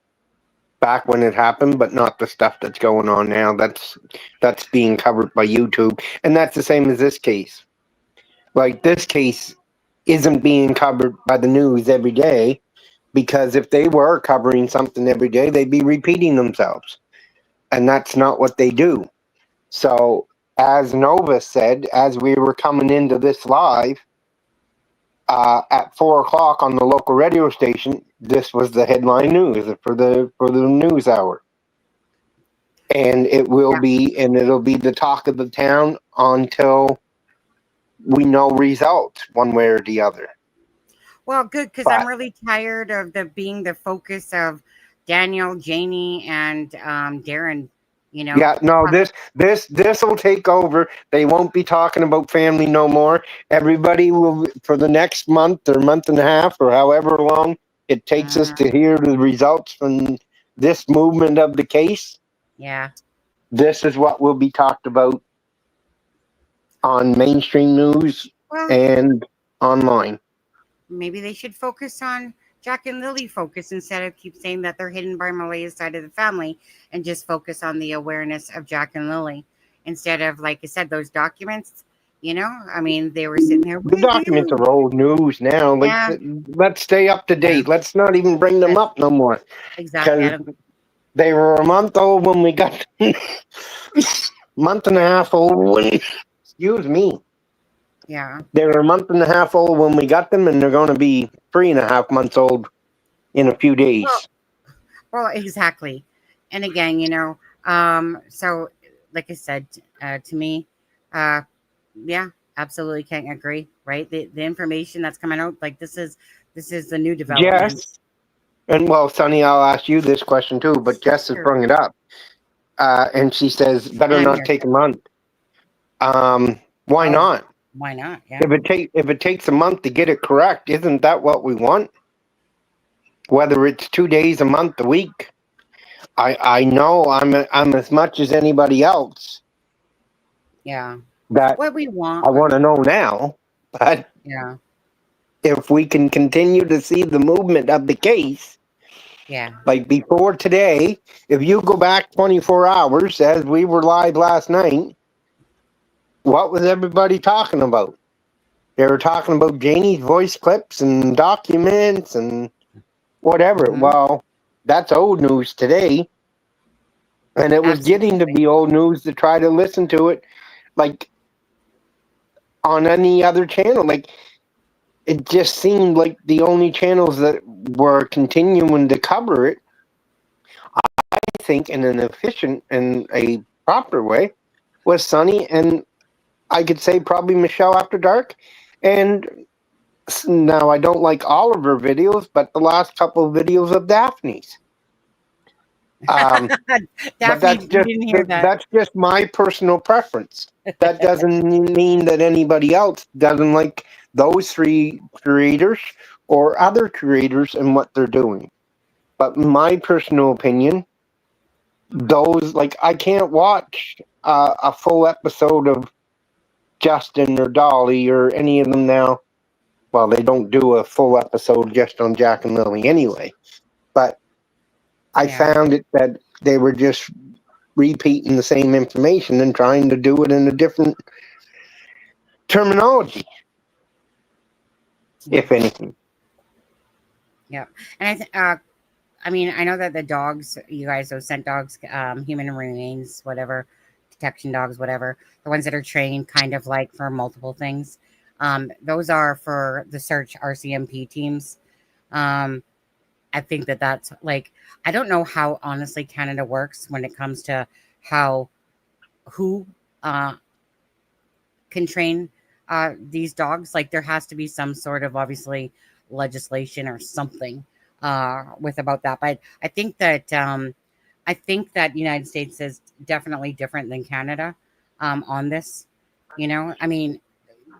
back when it happened, but not the stuff that's going on now. That's being covered by YouTube, and that's the same as this case. Like, this case isn't being covered by the news every day, because if they were covering something every day, they'd be repeating themselves, and that's not what they do. So, as Nova said, as we were coming into this live, at 4 o'clock on the local radio station, this was the headline news for the news hour, and it'll be the talk of the town until we know results one way or the other. Well, good, because I'm really tired of being the focus of Daniel, Janie, and Darren. You know. Yeah, no, this will take over. They won't be talking about family no more. Everybody will, for the next month or month and a half or however long it takes us to hear the results from this movement of the case. Yeah. This is what will be talked about on mainstream news and online. Maybe they should focus on Jack and Lily focus instead of keep saying that they're hidden by Malaya's side of the family, and just focus on the awareness of Jack and Lily instead of, like I said, those documents. You know, I mean, they were sitting there. The documents are old news now. Like, let's stay up to date. Yeah. Let's not even bring them up no more. Exactly. They were a month old when we got them. Month and a half old when, excuse me. Yeah. They were a month and a half old when we got them, and they're going to be 3.5 months old in a few days. Well, exactly. And again, you know, so like I said, to me, yeah, absolutely can't agree. Right, the information that's coming out, like this is the new development. Yes, and well, Sonny, I'll ask you this question too, but Jess has brought it up, and she says, "Better not take a month." Why not? Why not? Yeah. If it takes a month to get it correct, isn't that what we want? Whether it's 2 days, a month, a week. I know I'm as much as anybody else. Yeah. That what we want. I want to know now, but yeah, if we can continue to see the movement of the case, yeah, like before today, if you go back 24 hours as we were live last night, what was everybody talking about? They were talking about Janie's voice clips and documents and whatever. Mm-hmm. Well, that's old news today. And it was getting to be old news to try to listen to it like on any other channel. Like, it just seemed like the only channels that were continuing to cover it, I think, in an efficient and a proper way, was Sunny, and I could say probably Michelle After Dark. And now I don't like all of her videos, but the last couple of videos of Daphne's. But Daphne, you didn't hear that. that's just my personal preference. That doesn't mean that anybody else doesn't like those three creators or other creators and what they're doing. But my personal opinion, those, like, I can't watch a full episode of Justin or Dolly or any of them now. Well, they don't do a full episode just on Jack and Lily anyway. But I found it that they were just repeating the same information and trying to do it in a different terminology, if anything. Yeah. And I mean, I know that the dogs, you guys, those scent dogs, human remains, whatever, detection dogs, whatever, the ones that are trained kind of like for multiple things, those are for the search RCMP teams. I think that that's like, I don't know how honestly Canada works when it comes to who can train these dogs. Like there has to be some sort of obviously legislation or something with about that. But I think that United States is definitely different than Canada on this. You know, I mean,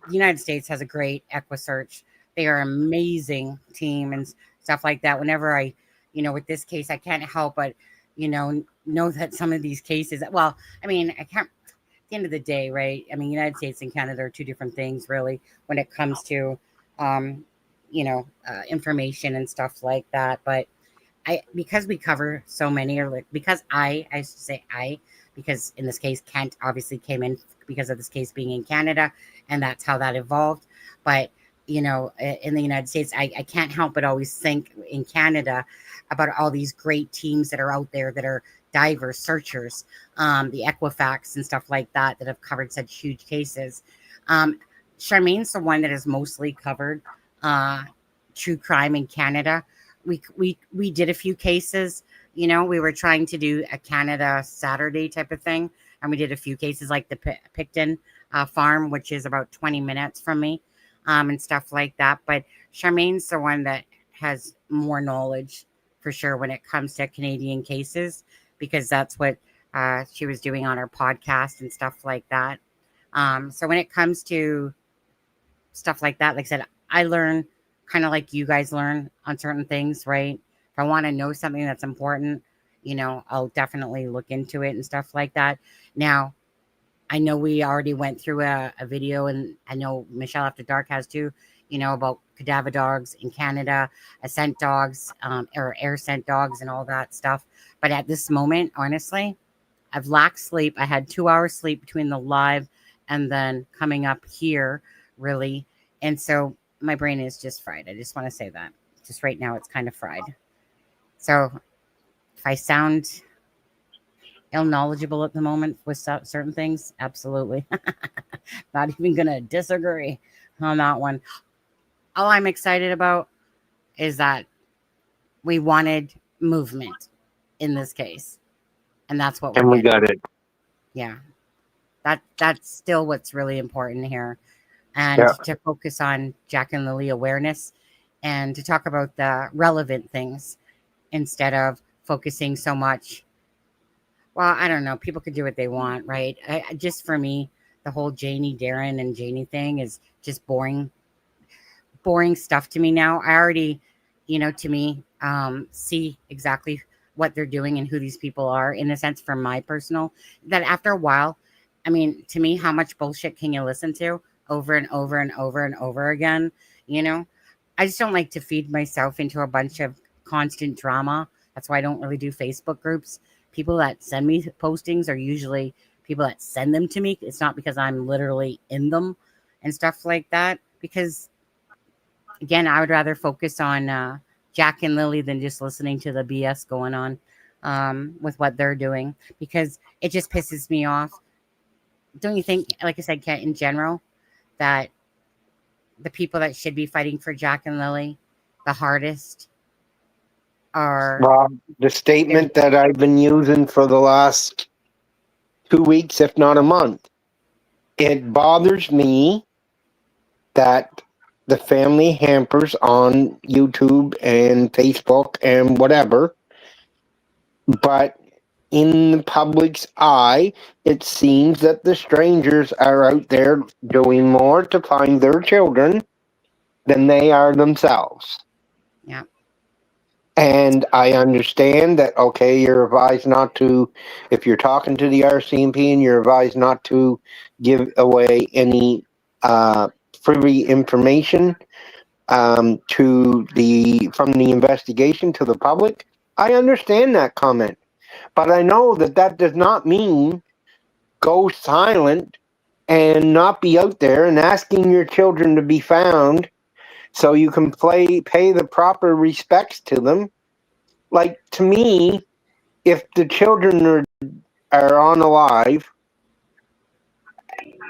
the United States has a great EquiSearch. They are an amazing team and stuff like that. Whenever I, with this case, I can't help but, know that some of these cases, well, I mean, I can't, at the end of the day, right? I mean, United States and Canada are two different things, really, when it comes to, information and stuff like that. But because we cover so many, or like, because I should say because in this case, Kent obviously came in because of this case being in Canada, and that's how that evolved. But in the United States, I can't help but always think in Canada about all these great teams that are out there that are divers, searchers, the Equifax and stuff like that have covered such huge cases. Charmaine's the one that has mostly covered true crime in Canada. We did a few cases. We were trying to do a Canada Saturday type of thing, and we did a few cases like the Pictou farm, which is about 20 minutes from me. And stuff like that. But Charmaine's the one that has more knowledge for sure when it comes to Canadian cases, because that's what she was doing on her podcast and stuff like that. So when it comes to stuff like that, like I said, I learn kind of like you guys learn on certain things, right? If I want to know something that's important, I'll definitely look into it and stuff like that. Now, I know we already went through a video, and I know Michelle After Dark has too, about cadaver dogs in Canada, scent dogs, or air scent dogs and all that stuff. But at this moment, honestly, I've lacked sleep. I had 2 hours sleep between the live and then coming up here, really. And so my brain is just fried. I just want to say that. Just right now, it's kind of fried. So if I sound knowledgeable at the moment with certain things, absolutely. Not even gonna disagree on that one. All I'm excited about is that we wanted movement in this case, and that's what we got it. Yeah, that's still what's really important here, and to focus on Jack and Lily awareness, and to talk about the relevant things instead of focusing so much. Well, I don't know. People could do what they want, right? Just for me, the whole Darren and Janie thing is just boring stuff to me now. I already, to me, see exactly what they're doing and who these people are, in a sense, from my personal, that after a while, I mean, to me, how much bullshit can you listen to over and over and over and over again? I just don't like to feed myself into a bunch of constant drama. That's why I don't really do Facebook groups. People that send me postings are usually people that send them to me. It's not because I'm literally in them and stuff like that. Because, again, I would rather focus on Jack and Lily than just listening to the BS going on with what they're doing. Because it just pisses me off. Don't you think, like I said, Kent, in general, that the people that should be fighting for Jack and Lily the hardest are Well, the statement that I've been using for the last 2 weeks, if not a month, it bothers me that the family hampers on YouTube and Facebook and whatever, but in the public's eye, it seems that the strangers are out there doing more to find their children than they are themselves. Yeah. And I understand that, okay, you're advised not to, if you're talking to the RCMP and you're advised not to give away any privy information from the investigation to the public. I understand that comment. But I know that that does not mean go silent and not be out there and asking your children to be found so you can pay the proper respects to them. Like, to me, if the children are on alive,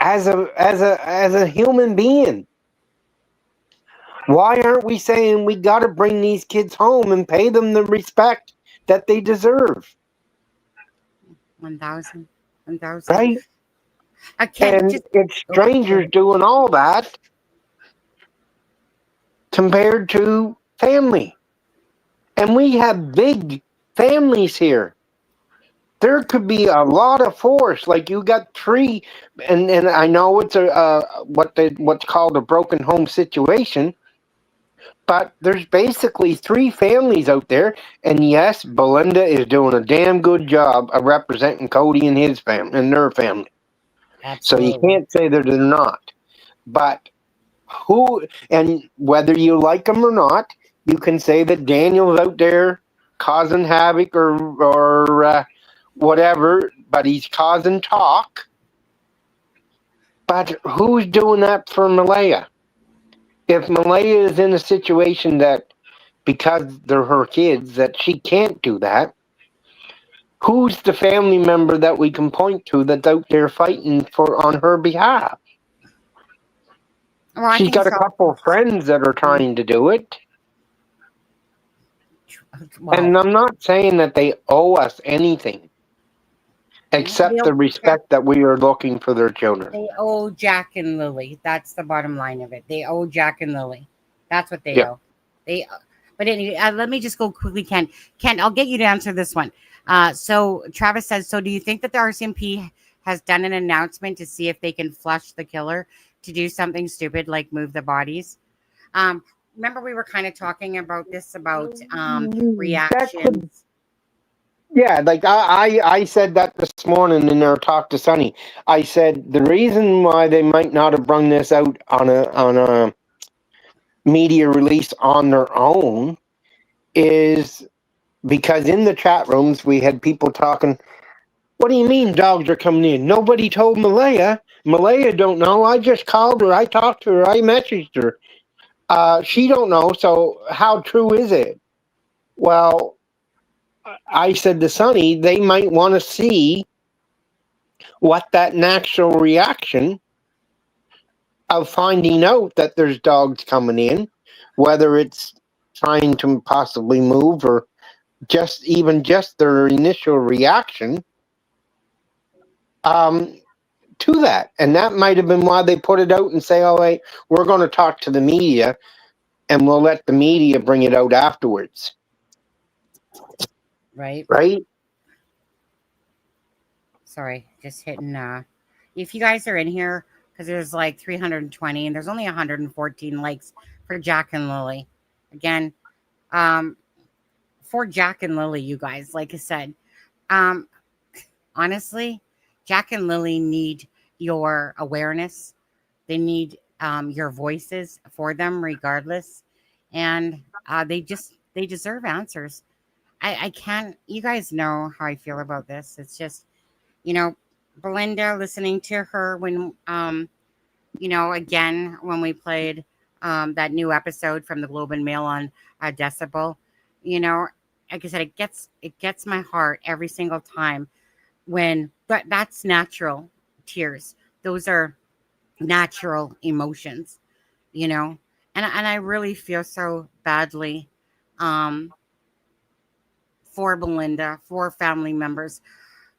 as a human being, why aren't we saying we got to bring these kids home and pay them the respect that they deserve? 1,000. 1,000. Right? I can't And just. it's strangers doing all that compared to family. And we have big families here. There could be a lot of force. Like, you got three, and I know it's what's called a broken home situation, but there's basically three families out there. And yes, Belinda is doing a damn good job of representing Cody and his family and their family. Absolutely. So you can't say that they're not. But who, and whether you like them or not, you can say that Daniel's out there causing havoc or whatever, but he's causing talk. But who's doing that for Malaya? If Malaya is in a situation that, because they're her kids, that she can't do that, who's the family member that we can point to that's out there fighting on her behalf? Well, She's got a couple of friends that are trying to do it. Well, And I'm not saying that they owe us anything except the respect that we are looking for their children. They owe Jack and Lily. That's the bottom line of it. They owe Jack and Lily. That's what they Yeah. owe. But anyway, let me just go quickly, Ken. Ken, I'll get you to answer this one. So Travis says, so do you think that the RCMP has done an announcement to see if they can flush the killer to do something stupid like move the bodies? Remember we were kind of talking about this, about reactions. Yeah, like I said that this morning in our talk to Sonny. I said the reason why they might not have brung this out on a media release on their own is because in the chat rooms we had people talking, what do you mean dogs are coming in? Nobody told Malaya. Malaya don't know. I just called her. I talked to her. I messaged her. She don't know. So how true is it? Well, I said to Sonny, they might want to see what that natural reaction of finding out that there's dogs coming in, whether it's trying to possibly move or just their initial reaction to that. And that might have been why they put it out and say, oh, wait, we're going to talk to the media and we'll let the media bring it out afterwards. Right. Sorry, just hitting. If you guys are in here, because there's like 320 and there's only 114 likes for Jack and Lily. Again, for Jack and Lily, you guys, like I said, honestly, Jack and Lily need your awareness. They need your voices for them, regardless, and they deserve answers. I can't. You guys know how I feel about this. It's just, Belinda, listening to her when, again, when we played that new episode from the Globe and Mail on Decibel, like I said, it gets my heart every single time but that's natural tears. Those are natural emotions. you know, and I really feel so badly um, for Belinda, for family members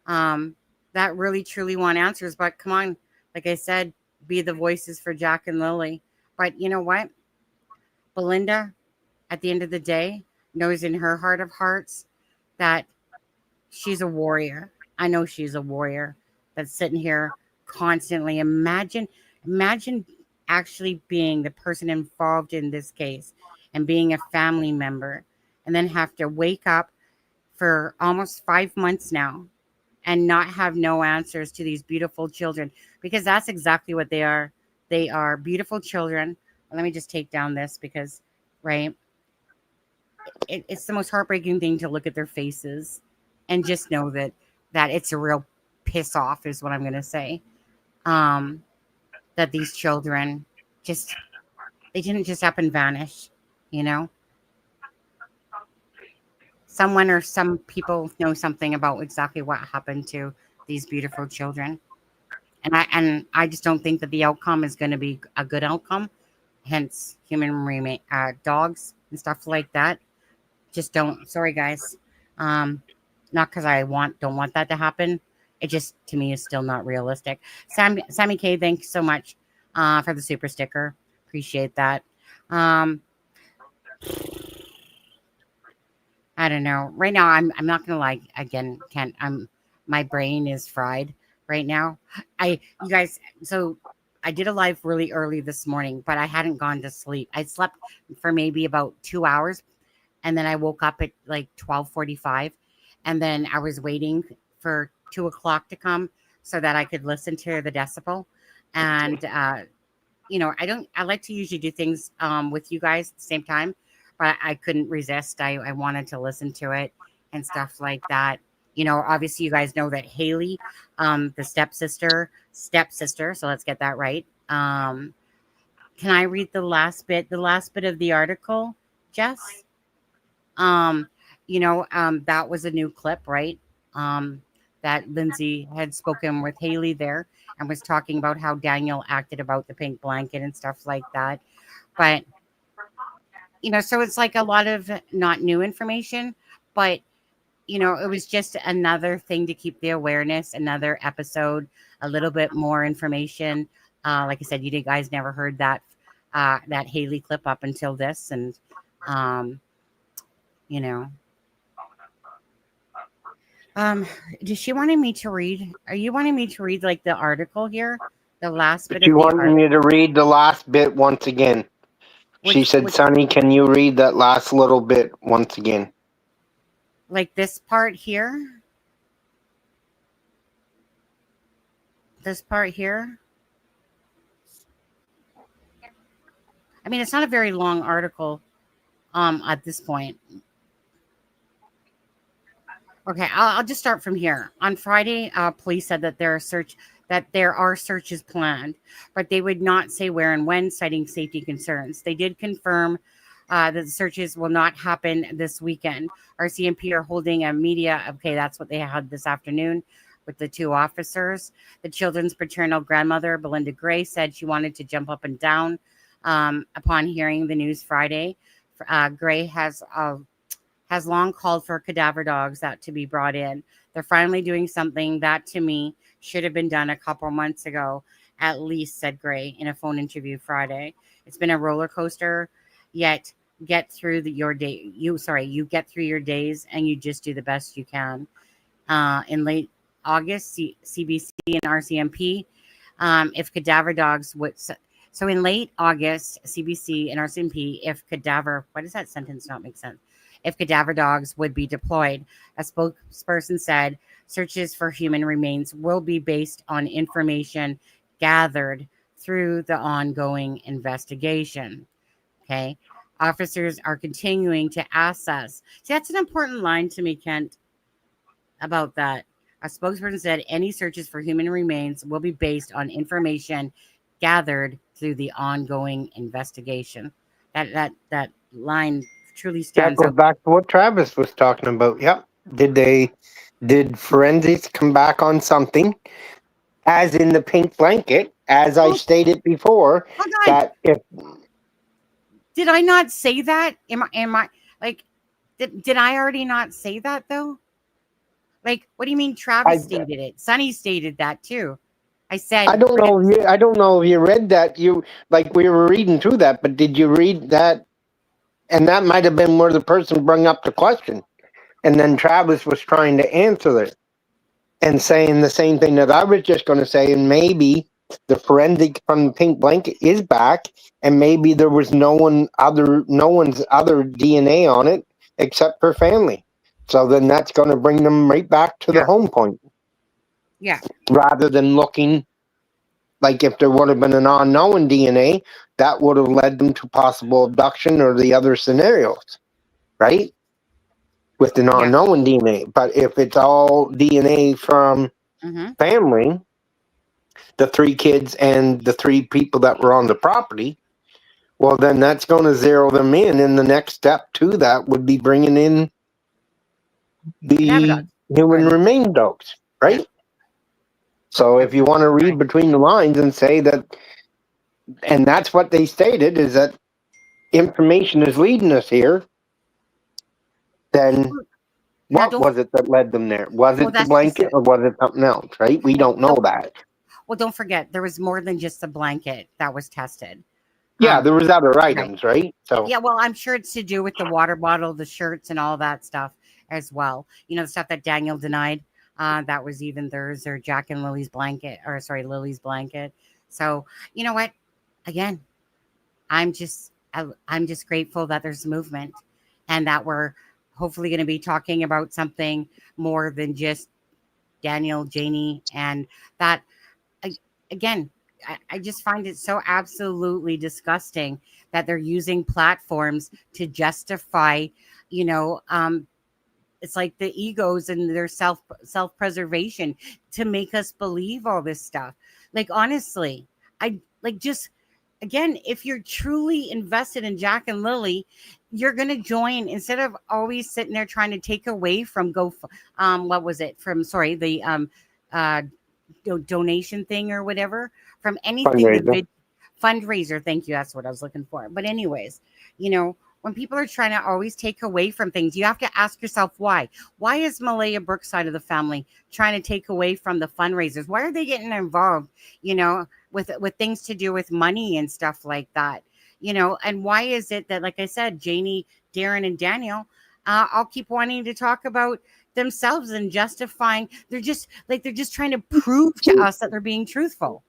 um, that really truly want answers. But come on, like I said, be the voices for Jack and Lily. But you know what? Belinda, at the end of the day, knows in her heart of hearts that she's a warrior. I know she's a warrior that's sitting here constantly. Imagine actually being the person involved in this case and being a family member and then have to wake up for almost 5 months now and not have no answers to these beautiful children because that's exactly what they are. They are beautiful children. Let me just take down this because, right, it's the most heartbreaking thing to look at their faces and just know that it's a real piss off is what I'm going to say. Um, that these children just they didn't just up and vanish, you know. Someone or some people know something about exactly what happened to these beautiful children. And I just don't think that the outcome is going to be a good outcome. Hence, dogs and stuff like that. Just don't. Sorry, guys. Um, Not because don't want that to happen. It just to me is still not realistic. Sammy K, thanks so much for the super sticker. Appreciate that. Um, I don't know. Right now, I'm not gonna lie. Again, Kent, my brain is fried right now. You guys. So I did a live really early this morning, but I hadn't gone to sleep. I slept for maybe about 2 hours, and then I woke up at like 12:45, and then I was waiting for 2 o'clock to come so that I could listen to the decibel, and I like to usually do things with you guys at the same time, but I couldn't resist. I wanted to listen to it and stuff like that. Obviously you guys know that Haley, the stepsister, so let's get that right. Can I read the last bit of the article, Jess? Um, that was a new clip, right? That Lindsay had spoken with Haley there and was talking about how Daniel acted about the pink blanket and stuff like that. But, so it's like a lot of not new information, but, it was just another thing to keep the awareness, another episode, a little bit more information. Like I said, you guys never heard that Haley clip up until this. And, um, you know, does she wanted me to read? Are you wanting me to read like the article here, the last bit She of the wanted me to read the last bit once again. She said, which Sonny, can you read that last little bit once again? like this part here, this part here. I mean, it's not a very long article. At this point. Okay, I'll just start from here. On Friday, police said that there are searches planned, but they would not say where and when, citing safety concerns. They did confirm that the searches will not happen this weekend. RCMP are holding a media. Okay, that's what they had this afternoon with the two officers. The children's paternal grandmother, Belinda Gray, said she wanted to jump up and down upon hearing the news Friday. Gray has long called for cadaver dogs that to be brought in. They're finally doing something that to me should have been done a couple months ago, at least, said Gray in a phone interview Friday. It's been a roller coaster, yet get through your day. You get through your days and you just do the best you can. In late August, CBC and RCMP, if cadaver dogs would. So in late August, CBC and RCMP, if cadaver, why does that sentence not make sense? If cadaver dogs would be deployed. A spokesperson said searches for human remains will be based on information gathered through the ongoing investigation. Okay. Officers are continuing to assess. See, that's an important line to me, Kent, about that. A spokesperson said any searches for human remains will be based on information gathered through the ongoing investigation. That line truly That stands goes out. back to what Travis was talking about. Yep. Did forensics come back on something? as in the pink blanket, as I Oh, stated before, hold on. that if Did I not say that? Am I like did I already not say that though? Like, what do you mean I Travis stated it? Sonny stated that too. I I said don't know if you I don't know if you read that. You like we were reading through that, but did you read that? And that might have been where the person brought up the question, and then Travis was trying to answer it and saying the same thing that I was just going to say, and maybe the forensic from the pink blanket is back, and maybe there was no one's other DNA on it except for family. So then that's going to bring them right back to the yeah, home point, yeah, rather than looking like if there would have been an unknown DNA, that would have led them to possible abduction or the other scenarios, right? With the yeah. unknown DNA. But if it's all DNA from Mm-hmm. family, the three kids and the three people that were on the property, well, then that's going to zero them in. And the next step to that would be bringing in Cadaver the dogs. human Or, remain dogs, yeah. right? So if you want to read Right. between the lines and say that, and that's what they stated, is that information is leading us here, then Now what don't. was it that led them there? Was Well, it the that's just blanket it. or was it something else, right? We Well, don't know that. don't forget there was more than just the blanket that was tested. Yeah, there was other Right. items, right? So Yeah, well, I'm sure it's to do with the water bottle, the shirts, and all that stuff as well. You know, the stuff that Daniel denied. That was even theirs or Jack and Lily's blanket, or sorry, Lily's blanket. So you know what? Again, I'm just grateful that there's movement, and that we're hopefully going to be talking about something more than just Daniel, Janie, and that again, I just find it so absolutely disgusting that they're using platforms to justify, you know, it's like the egos and their self preservation to make us believe all this stuff. Like honestly, I like just again, if you're truly invested in Jack and Lily, you're gonna join instead of always sitting there trying to take away from what was it from sorry the uh donation thing or whatever from anything fundraiser. fundraiser, thank you, that's what I was looking for. But anyways, you know, when people are trying to always take away from things, you have to ask yourself why is Malaya Brooks side of the family trying to take away from the fundraisers? Why are they getting involved, you know, with things to do with money and stuff like that, you know? And why is it that, like I said, Janie, Darren, and Daniel I'll keep wanting to talk about themselves and justifying, they're just trying to prove to us that they're being truthful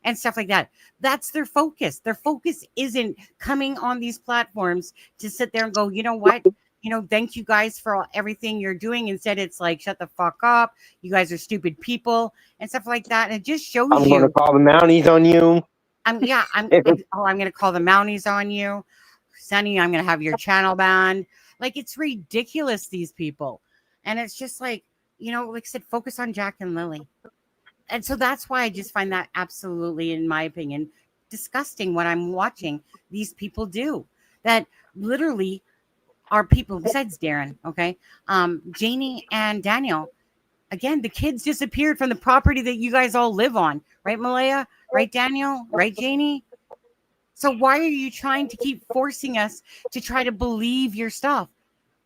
and stuff like that. That's their focus. Their focus isn't coming on these platforms to sit there and go, you know what, you know, thank you guys for everything you're doing. Instead it's like, shut the fuck up, you guys are stupid people and stuff like that. And it just shows I'm going to you call the Mounties on you. I'm gonna call the Mounties on you, Sonny. I'm gonna have your channel banned. Like it's ridiculous, these people. And it's just like, you know, like I said, focus on Jack and Lily. And so that's why I just find that absolutely, in my opinion, disgusting what I'm watching these people do. That literally are people besides Darren, okay? Janie and Daniel. Again, the kids disappeared from the property that you guys all live on, right, Malaya? Right, Daniel? Right, Janie? So why are you trying to keep forcing us to try to believe your stuff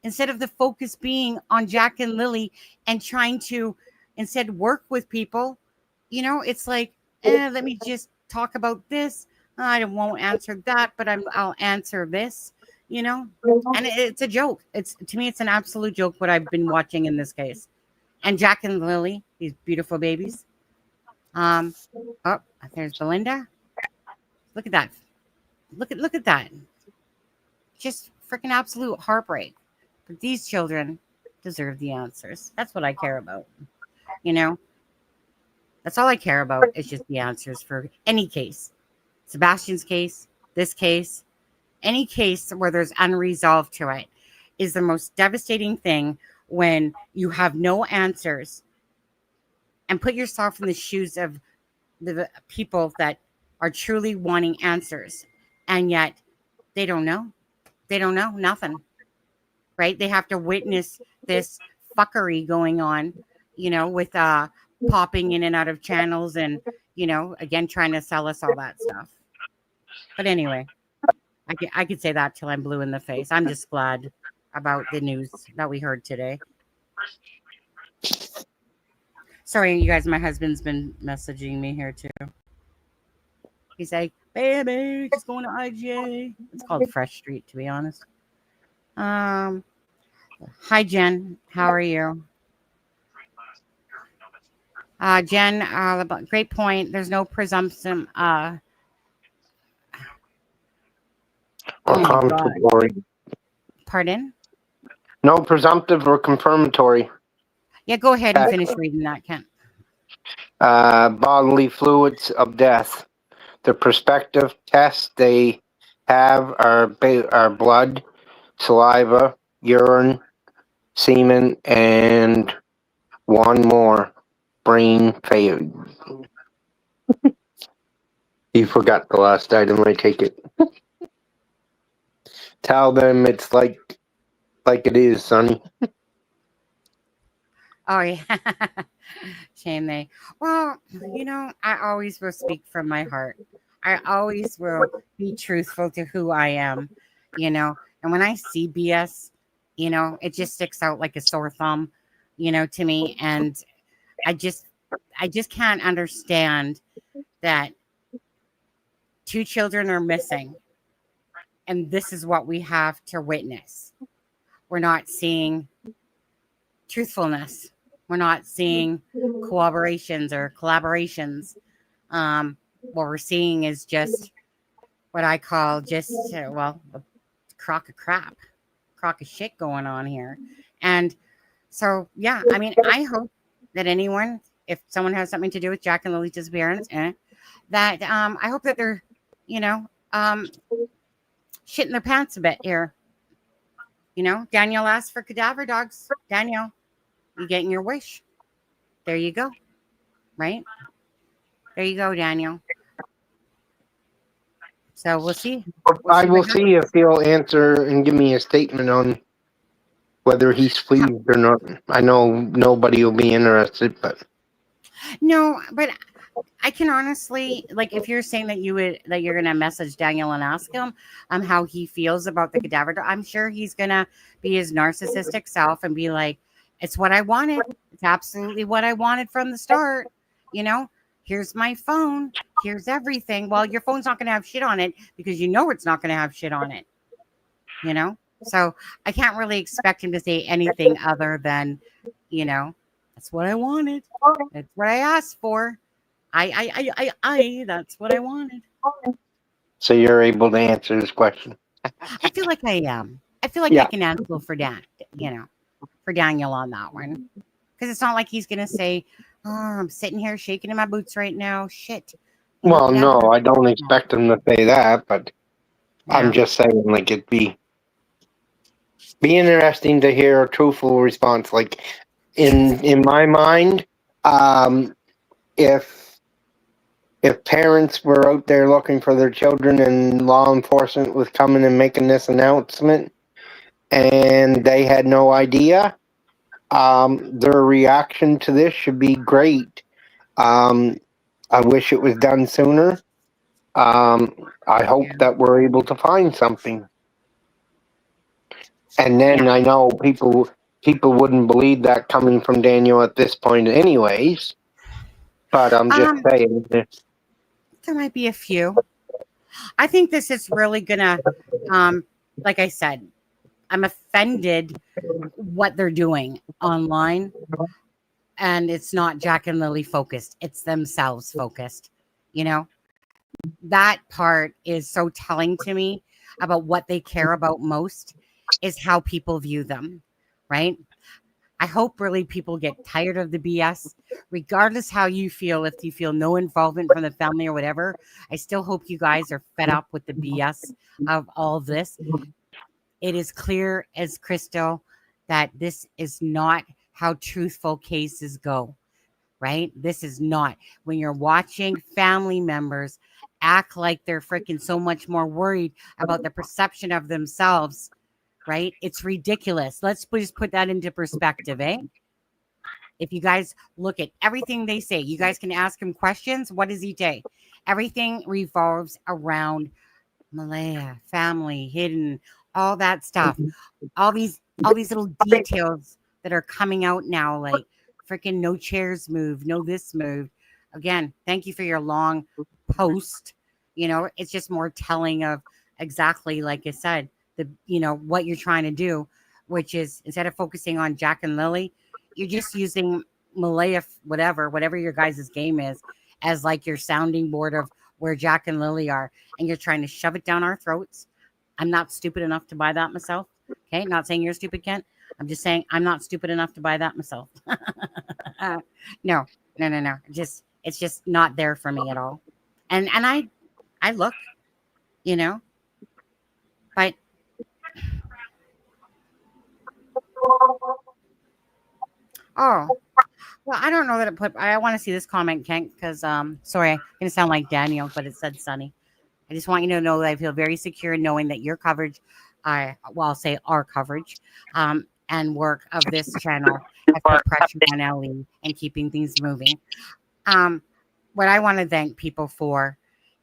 instead of the focus being on Jack and Lily and trying to instead work with people? You know, it's like, let me just talk about this. I won't answer that, but I'll answer this. You know, and it's a joke. It's to me, it's an absolute joke what I've been watching in this case. And Jack and Lily, these beautiful babies. Um, oh, there's Belinda. Look at that. Look at that. Just freaking absolute heartbreak. But these children deserve the answers. That's what I care about. You know, that's all I care about is just the answers for any case. Sebastian's case, this case, any case where there's unresolved to it is the most devastating thing when you have no answers. And put yourself in the shoes of the people that are truly wanting answers. And yet they don't know. They don't know nothing, right? They have to witness this fuckery going on, you know, with popping in and out of channels and, again, trying to sell us all that stuff. But anyway, I could say that till I'm blue in the face. I'm just glad about the news that we heard today. Sorry, you guys, my husband's been messaging me here too. He's like, baby, just going to IGA. It's called Fresh Street, to be honest. Hi, Jen. How are you? Jen, great point. There's no presumption. Or confirmatory. Pardon? No presumptive or confirmatory. Yeah, go ahead and finish reading that, Kent. Bodily fluids of death. The prospective tests they have are blood, saliva, urine, semen, and one more, brain failure. You forgot the last item, I take it. Tell them it's like it is, Sonny. Oh, yeah. Shame they. Well, I always will speak from my heart. I always will be truthful to who I am, And when I see BS, it just sticks out like a sore thumb, to me. And I just can't understand that 2 children are missing. And this is what we have to witness. We're not seeing truthfulness. We're not seeing collaborations. What we're seeing is just what I call just, a crock of shit going on here. And so, yeah, I mean, I hope that anyone, if someone has something to do with Jack and Lily's disappearance, that I hope that they're, shitting their pants a bit here. Daniel asked for cadaver dogs. Daniel, you're getting your wish. There you go. Right? There you go, Daniel. So we'll see. I will see if he'll answer and give me a statement on whether he's pleased or not. I know nobody will be interested, but no, but I can honestly, like, if you're saying that you're gonna message Daniel and ask him how he feels about the cadaver dog, I'm sure he's gonna be his narcissistic self and be like, it's what I wanted. It's absolutely what I wanted from the start. Here's my phone. Here's everything. Well, your phone's not going to have shit on it because it's not going to have shit on it. So I can't really expect him to say anything other than, that's what I wanted. That's what I asked for. That's what I wanted. So you're able to answer this question. I feel like I am. I feel like I can answer for Daniel on that one. Because it's not like he's going to say, oh, I'm sitting here shaking in my boots right now. Shit. Well, no, I don't expect him to say that, but I'm just saying, like, it'd be interesting to hear a truthful response. Like, in my mind, if parents were out there looking for their children and law enforcement was coming and making this announcement and they had no idea, their reaction to this should be great. I wish it was done sooner. I hope that we're able to find something. And then I know people wouldn't believe that coming from Daniel at this point anyways. But I'm just saying. There might be a few. I think this is really gonna, like I said, I'm offended what they're doing online. And it's not Jack and Lily focused. It's themselves focused. That part is so telling to me about what they care about most is how people view them, right? I hope really people get tired of the BS, regardless how you feel. If you feel no involvement from the family or whatever, I still hope you guys are fed up with the BS of all this. It is clear as crystal that this is not how truthful cases go, right? This is not. When you're watching family members act like they're freaking so much more worried about the perception of themselves, right? It's ridiculous. Let's just put that into perspective, eh? If you guys look at everything they say, you guys can ask him questions. What does he say? Everything revolves around Malaya, family, hidden, all that stuff. All these little details that are coming out now, like freaking no chairs moved, no this moved. Again, thank you for your long post. It's just more telling of exactly, like I said, what you're trying to do, which is instead of focusing on Jack and Lily, you're just using Malaya, whatever your guys' game is, as like your sounding board of where Jack and Lily are, and you're trying to shove it down our throats. I'm not stupid enough to buy that myself. Okay, not saying you're stupid, Kent. I'm just saying I'm not stupid enough to buy that myself. No. It's just not there for me at all. And I look, but oh, well, I don't know that it put. I want to see this comment, Kent, because sorry, I'm gonna sound like Daniel, but it said Sunny. I just want you to know that I feel very secure knowing that your coverage, I'll say our coverage, and work of this channel has put pressure on Ellie and keeping things moving. What I want to thank people for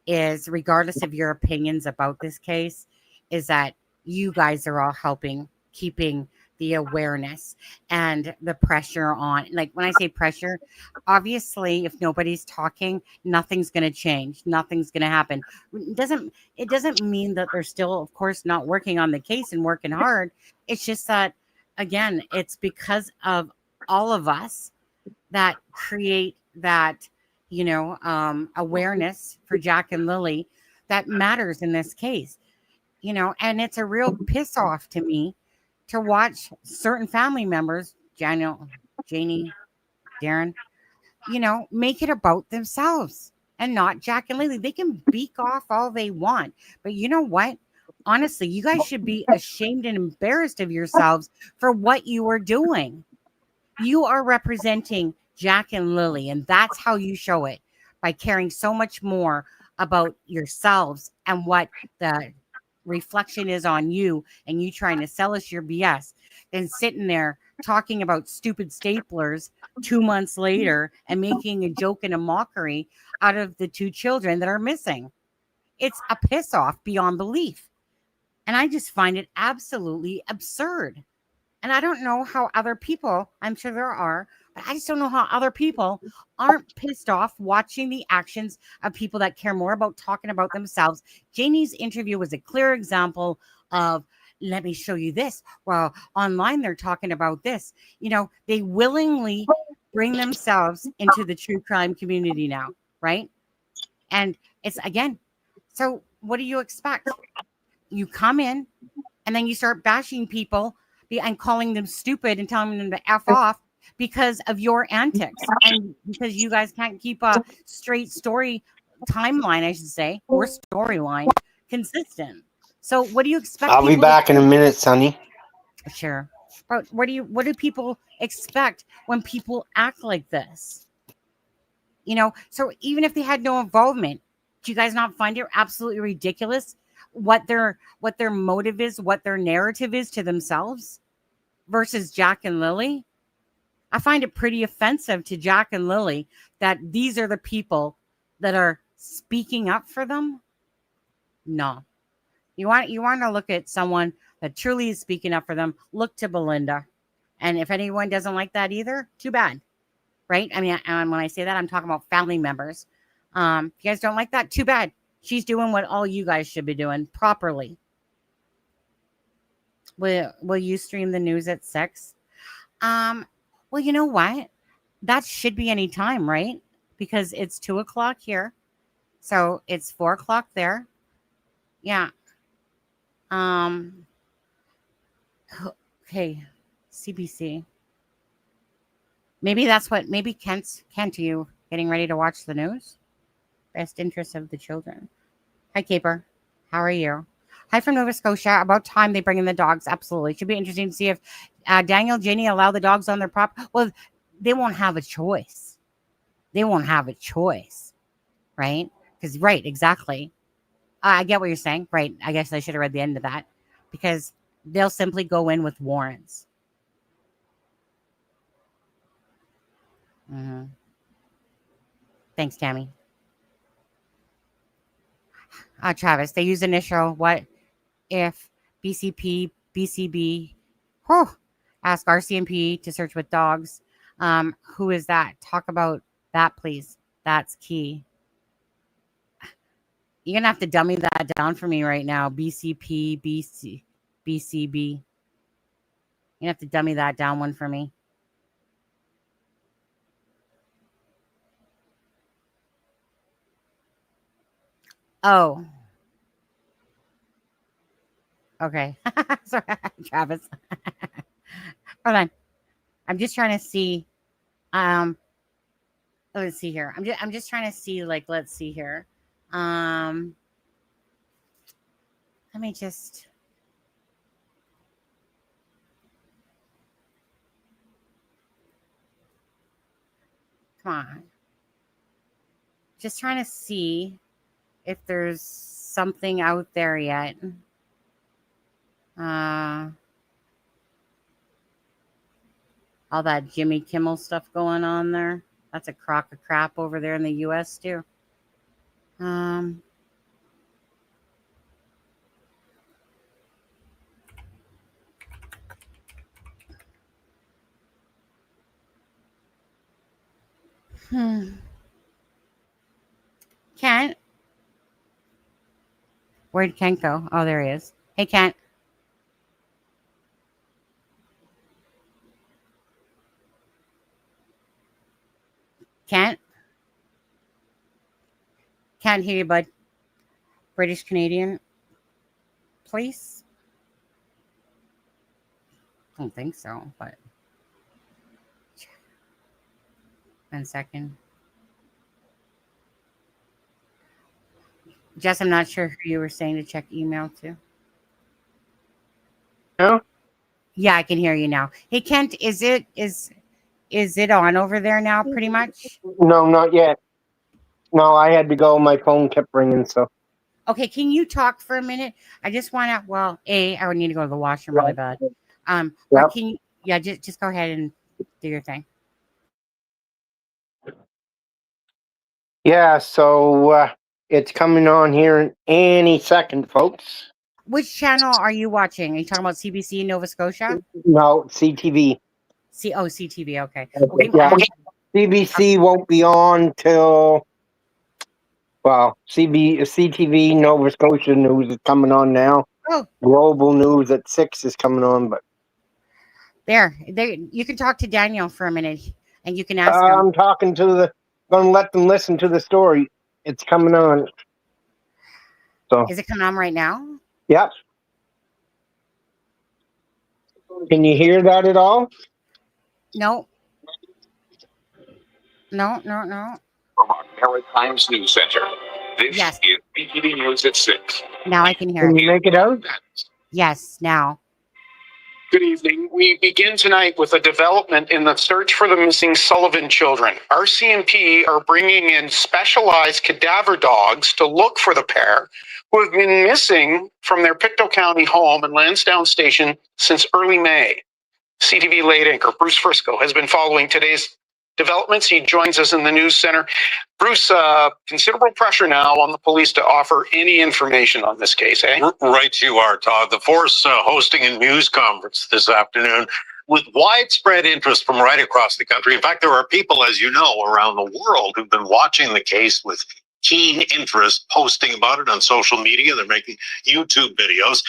is, regardless of your opinions about this case, is that you guys are all helping keeping the awareness and the pressure on. Like when I say pressure, obviously, if nobody's talking, nothing's going to change. Nothing's going to happen. It doesn't mean that they're still, of course, not working on the case and working hard. It's just that, again, it's because of all of us that create that, awareness for Jack and Lily that matters in this case, and it's a real piss off to me to watch certain family members, Janie, Darren, make it about themselves and not Jack and Lily. They can beak off all they want, but you know what? Honestly, you guys should be ashamed and embarrassed of yourselves for what you are doing. You are representing Jack and Lily, and that's how you show it, by caring so much more about yourselves and what the reflection is on you, and you trying to sell us your BS, than sitting there talking about stupid staplers 2 months later and making a joke and a mockery out of the 2 children that are missing. It's a piss off beyond belief. And I just find it absolutely absurd. And I don't know how other people, I'm sure there are, but I just don't know how other people aren't pissed off watching the actions of people that care more about talking about themselves. Janie's interview was a clear example of, let me show you this. Well, online they're talking about this. They willingly bring themselves into the true crime community now, right? And it's, again, so what do you expect? You come in and then you start bashing people and calling them stupid and telling them to F off because of your antics, and because you guys can't keep a straight story timeline, I should say, or storyline consistent. So what do you expect? I'll be back in a minute, Sonny. Sure. But what do people expect when people act like this? So even if they had no involvement, do you guys not find it absolutely ridiculous what their motive is, what their narrative is to themselves versus Jack and Lily? I find it pretty offensive to Jack and Lily that these are the people that are speaking up for them. No. You want to look at someone that truly is speaking up for them, look to Belinda. And if anyone doesn't like that either, too bad. Right? I mean, when I say that, I'm talking about family members. If you guys don't like that, too bad. She's doing what all you guys should be doing properly. Will you stream the news at 6? Well, you know what? That should be any time, right? Because it's 2:00 here. So it's 4:00 there. Yeah. Okay. CBC. Maybe Kent, are you getting ready to watch the news? Best interest of the children. Hi, Caper. How are you? Hi from Nova Scotia. About time they bring in the dogs. Absolutely. Should be interesting to see if Daniel, Janie allow the dogs on their property. Well, they won't have a choice. Right? Because, right, exactly. I get what you're saying. Right. I guess I should have read the end of that. Because they'll simply go in with warrants. Mm-hmm. Thanks, Tammy. Travis, they use initial. What if BCP, BCB, whew, ask RCMP to search with dogs? Who is that? Talk about that, please. That's key. You're going to have to dummy that down for me right now. BCP, BCB. You have to dummy that down one for me. Oh. Okay. Sorry, Travis. Hold on. I'm just trying to see. Let's see here. I'm just trying to see, like, let's see here. Let me just. Come on. Just trying to see if there's something out there yet. All that Jimmy Kimmel stuff going on there. That's a crock of crap over there in the US too. Kent? Where'd Kent go? Oh, there he is. Hey, Kent. Kent? Can't hear you, bud. British Canadian, please? I don't think so, but 1 second. Jess, I'm not sure who you were saying to check email to. No? Yeah, I can hear you now. Hey, Kent, is it on over there now, pretty much? No, not yet. No, I had to go. My phone kept ringing, so. Okay, can you talk for a minute? I just want to. Well, I would need to go to the washroom really bad. But can you? Yeah, just go ahead and do your thing. Yeah, so it's coming on here any second, folks. Which channel are you watching? Are you talking about CBC Nova Scotia? No, CTV. CTV. Okay. Yeah, CBC won't be on till, well, CTV Nova Scotia News is coming on now. Oh, Global News at 6 is coming on, but there. You can talk to Daniel for a minute, and you can ask him. I'm talking to gonna let them listen to the story. It's coming on. So Is it coming on right now? Yep. Can you hear that at all? No. No. From our Maritimes News Center, this is BTV News at 6. Now I can hear Can it. you make it out? Yes, now. Good evening. We begin tonight with a development in the search for the missing Sullivan children. RCMP are bringing in specialized cadaver dogs to look for the pair who have been missing from their Pictou County home in Lansdowne Station since early May. CTV late anchor Bruce Frisco has been following today's developments. He joins us in the news center. Bruce, considerable pressure now on the police to offer any information on this case, eh? Right you are, Todd. The force hosting a news conference this afternoon with widespread interest from right across the country. In fact, there are people, as you know, around the world who've been watching the case with keen interest, posting about it on social media. They're making YouTube videos.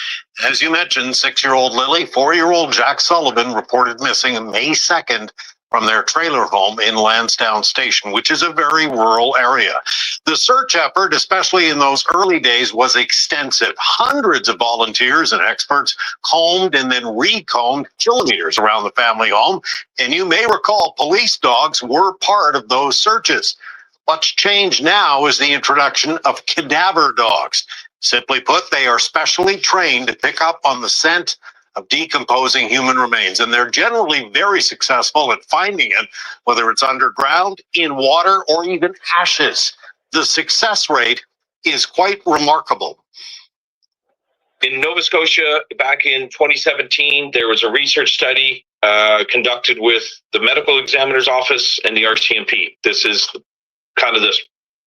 As you mentioned, 6-year-old Lily, 4-year-old Jack Sullivan reported missing May 2nd from their trailer home in Lansdowne Station, which is a very rural area. The search effort, especially in those early days, was extensive. Hundreds of volunteers and experts combed and then recombed kilometers around the family home. And you may recall police dogs were part of those searches. What's changed now is the introduction of cadaver dogs. Simply put, they are specially trained to pick up on the scent of decomposing human remains, and they're generally very successful at finding it, whether it's underground, in water, or even ashes. The success rate is quite remarkable. In Nova Scotia, back in 2017, there was a research study conducted with the medical examiner's office and the RCMP. This is kind of the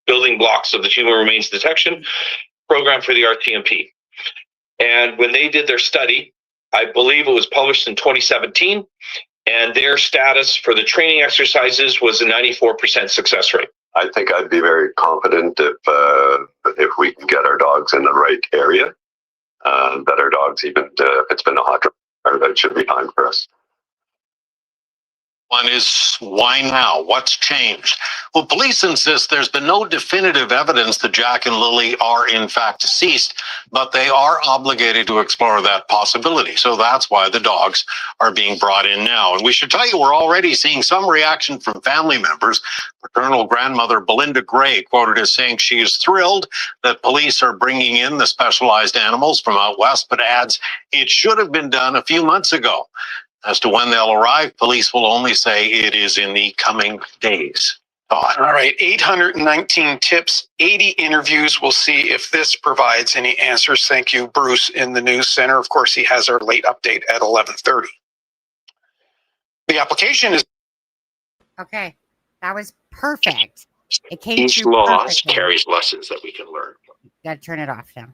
building blocks of the human remains detection program for the RCMP. And when they did their study, I believe it was published in 2017, and their status for the training exercises was a 94% success rate. I think I'd be very confident if we can get our dogs in the right area, that our dogs, even if it's been a hot drop, that should be fine for us. One is, why now? What's changed? Well, police insist there's been no definitive evidence that Jack and Lily are in fact deceased, but they are obligated to explore that possibility. So that's why the dogs are being brought in now. And we should tell you, we're already seeing some reaction from family members. Paternal grandmother Belinda Gray quoted as saying she is thrilled that police are bringing in the specialized animals from out west, but adds it should have been done a few months ago. As to when they'll arrive, police will only say it is in the coming days. All right, 819 tips, 80 interviews. We'll see if this provides any answers. Thank you, Bruce, in the news center. Of course, he has our late update at 11:30. The application is... Okay, that was perfect. It came Each through loss perfectly. carries lessons that we can learn. Gotta turn it off now.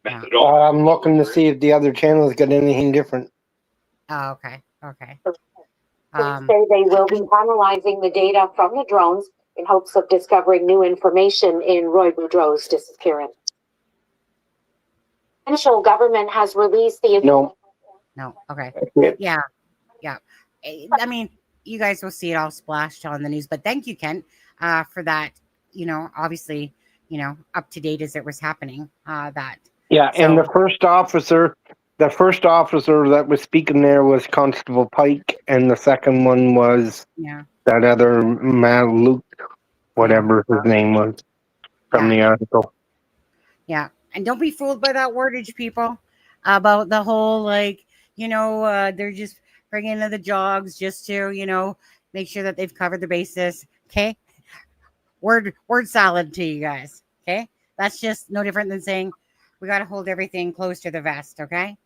I'm looking to see if the other channels got anything different. Oh, okay. Okay. They say they will be analyzing the data from the drones in hopes of discovering new information in Roy Boudreau's disappearance. The provincial government has released the... No. Okay. Yeah. Yeah. I mean, you guys will see it all splashed on the news, but thank you, Kent, for that. You know, obviously, you know, up to date as it was happening. Yeah, and the first officer that was speaking there was Constable Pike, and the second one was that other man, Luke, whatever his name was, from the article. Yeah, and don't be fooled by that wordage, people, about the whole, like, you know, they're just bringing in the dogs just to, you know, make sure that they've covered the bases. Okay, word salad to you guys. Okay, that's just no different than saying we got to hold everything close to the vest. Okay.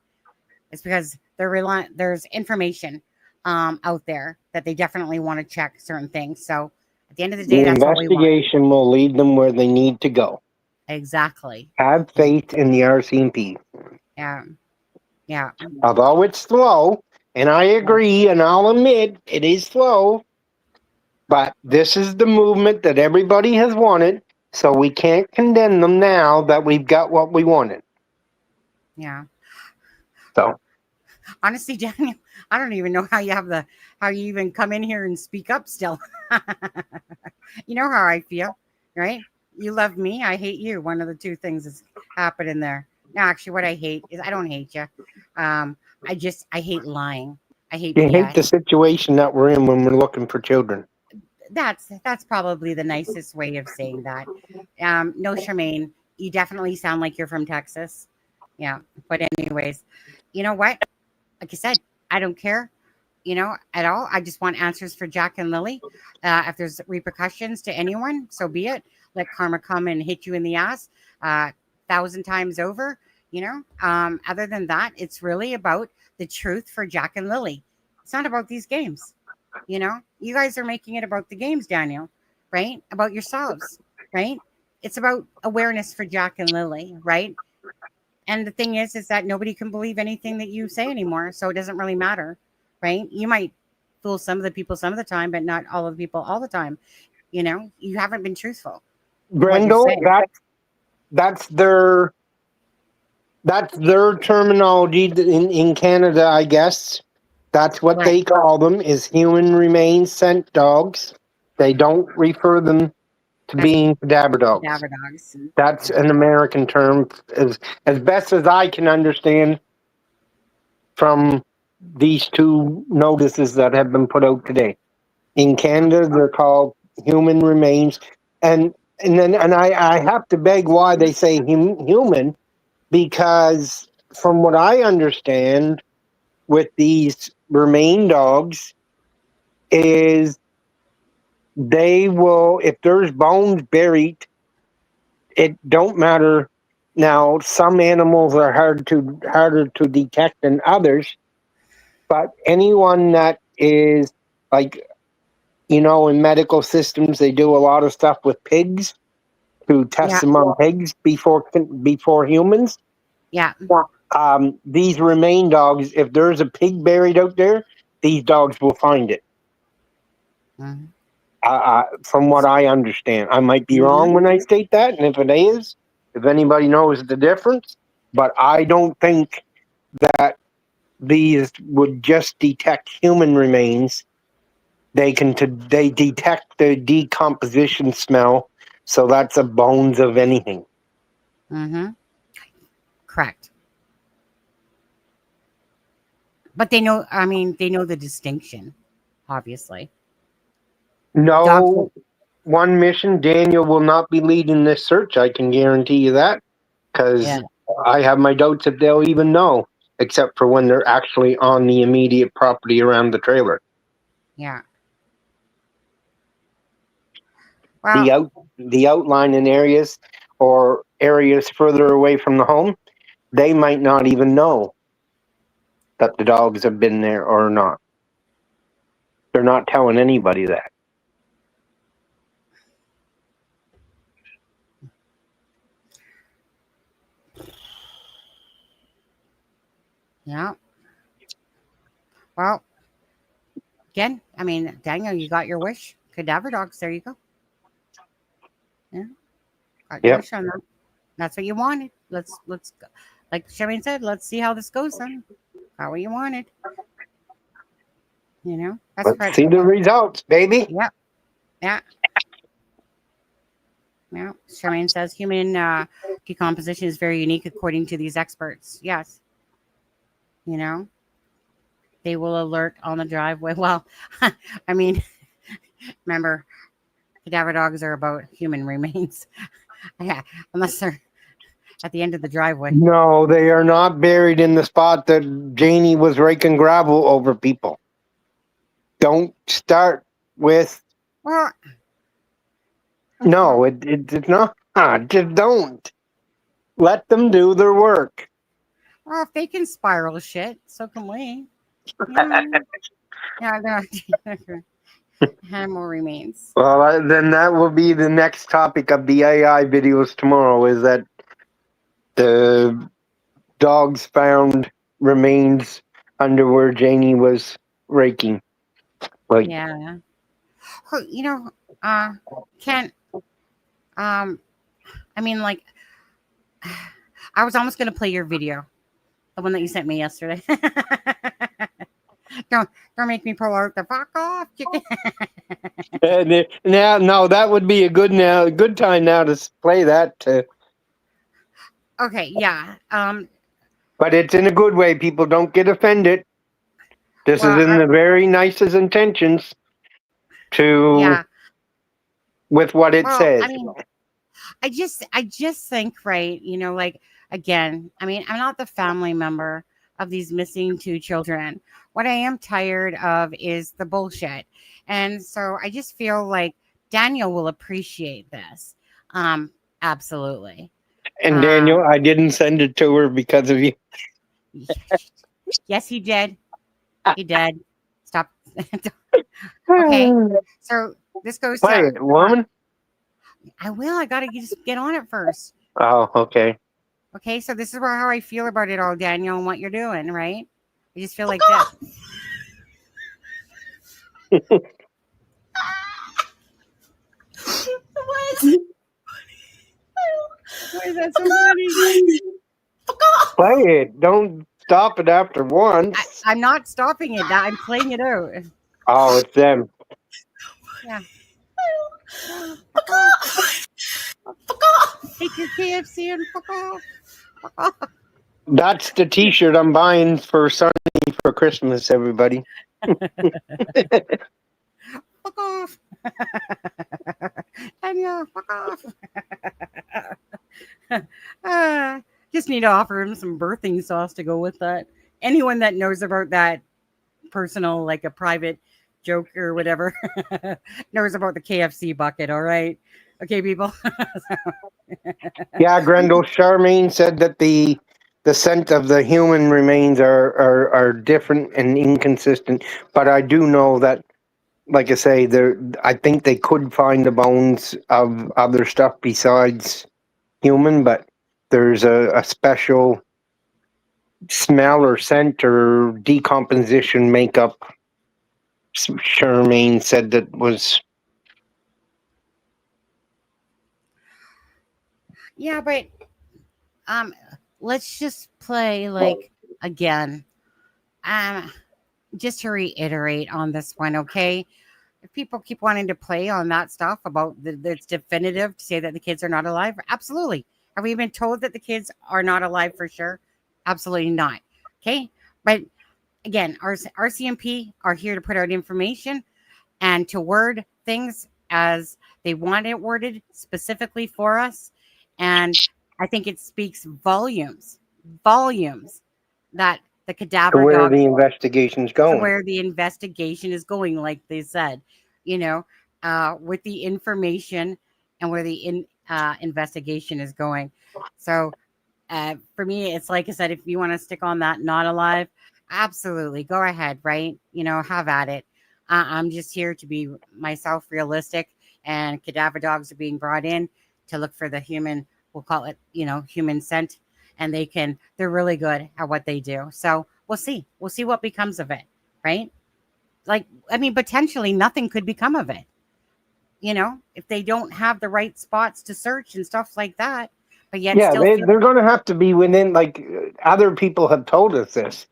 It's because there's information out there that they definitely want to check certain things. So at the end of the day, that's what we want. Investigation will lead them where they need to go. Exactly. Have faith in the RCMP. Yeah. Yeah. Although it's slow, and I agree, and I'll admit it is slow, but this is the movement that everybody has wanted, so we can't condemn them now that we've got what we wanted. Yeah. So, honestly, Daniel, I don't even know how you even come in here and speak up still. You know how I feel, right? You love me, I hate you. One of the two things that's happening there. No, actually, what I hate is I don't hate you. I hate lying. I hate. You hate the situation that we're in when we're looking for children. That's probably the nicest way of saying that. No, Charmaine, you definitely sound like you're from Texas. Yeah, but anyways, you know what? Like I said, I don't care, you know, at all. I just want answers for Jack and Lily. If there's repercussions to anyone, so be it. Let karma come and hit you in the ass 1,000 times over, you know. Other than that, it's really about the truth for Jack and Lily. It's not about these games, you know. You guys are making it about the games, Daniel, right? About yourselves, right? It's about awareness for Jack and Lily, right? And the thing is that nobody can believe anything that you say anymore. So it doesn't really matter, right? You might fool some of the people some of the time, but not all of the people all the time. You know, you haven't been truthful. Brendel, that's their terminology in Canada, I guess. That's what they call them, is human remains scent dogs. They don't refer them to being cadaver dogs. Cadaver dogs. That's an American term, as best as I can understand from these two notices that have been put out today. In Canada, they're called human remains, and I have to beg why they say human, because from what I understand with these remain dogs is they will, if there's bones buried, it don't matter. Now, some animals are harder to detect than others, But anyone that is like, you know, in medical systems, they do a lot of stuff with pigs to test Yeah. them on pigs before humans. Yeah. These remain dogs, if there's a pig buried out there, these dogs will find it. Mhm. From what I understand, I might be wrong when I state that, and if it is, if anybody knows the difference, but I don't think that these would just detect human remains. They detect the decomposition smell, so that's the bones of anything. Mm-hmm. Correct. But they know. I mean, they know the distinction. Obviously. No, one mission. Daniel will not be leading this search. I can guarantee you that, because Yeah. I have my doubts if they'll even know, except for when they're actually on the immediate property around the trailer. Yeah. Wow. The outlying areas or areas further away from the home, they might not even know that the dogs have been there or not. They're not telling anybody that. Yeah. Well, again, I mean, Daniel, you got your wish. Cadaver dogs. There you go. Yeah. Got your wish on that. That's what you wanted. Let's go. Like Charmaine said, let's see how this goes then. Got what you wanted. You know, that's Let's see the results, baby. Yep. Yeah. Yeah. Charmaine says human decomposition is very unique according to these experts. Yes. You know, they will alert on the driveway. Well, I mean, remember, cadaver dogs are about human remains. Yeah, unless they're at the end of the driveway. No, they are not buried in the spot that Janie was raking gravel over people. Don't start with. Well, no, it's not. Just don't. Let them do their work. well, if they can spiral shit, so can we. Yeah, yeah, no. Animal remains. Well, then that will be the next topic of the AI videos tomorrow, is that the dogs found remains under where Janie was raking. Like, Yeah. You know, Kent, I mean, like, I was almost going to play your video, the one that you sent me yesterday. Don't make me pull out the fuck off. now, no, that would be a good time now to play that. Okay, yeah. But it's in a good way. People don't get offended. This is in the very nicest intentions with what it says. I mean, I just think, right, you know, like, again, I mean, I'm not the family member of these missing 2 children. What I am tired of is the bullshit. And so I just feel like Daniel will appreciate this. Absolutely. And Daniel, I didn't send it to her because of you. Yes, he did. He did. Stop. Okay. So this goes Play it, woman. I will. I got to just get on it first. Oh, okay. Okay, so this is how I feel about it all, Daniel, and what you're doing, right? I just feel like this. Why is that so funny? Play it. Don't stop it after once. I'm not stopping it. I'm playing it out. Oh, it's them. Yeah. Take your KFC and fuck off. Fuck off. That's the T-shirt I'm buying for Sunny for Christmas, everybody. Fuck off. Tanya, fuck off. Just need to offer him some birthing sauce to go with that. Anyone that knows about that personal, like a private joke or whatever, knows about the KFC bucket, all right? Okay, people. Yeah, Grendel, Charmaine said that the the scent of the human remains are different and inconsistent. But I do know that, like I say, I think they could find the bones of other stuff besides human, but there's a special smell or scent or decomposition makeup. Charmaine said that was. Yeah, but let's just play like again. Just to reiterate on this one, okay? If people keep wanting to play on that stuff about it's definitive to say that the kids are not alive, absolutely. Have we been told that the kids are not alive for sure? Absolutely not. Okay, but again, our RCMP are here to put out information and to word things as they want it worded specifically for us. And I think it speaks volumes that the cadaver Where dogs the investigation's to going. where the investigation is going, like they said, with the information and where the investigation is going. So for me, it's like I said, if you want to stick on that not alive, absolutely go ahead, right? Have at it. I'm just here to be myself realistic, and cadaver dogs are being brought in to look for the human, we'll call it, human scent, and they're really good at what they do. So we'll see what becomes of it, right? Like, I mean, potentially nothing could become of it, if they don't have the right spots to search and stuff like that. But yet Yeah, still they're going to have to be within, like other people have told us this.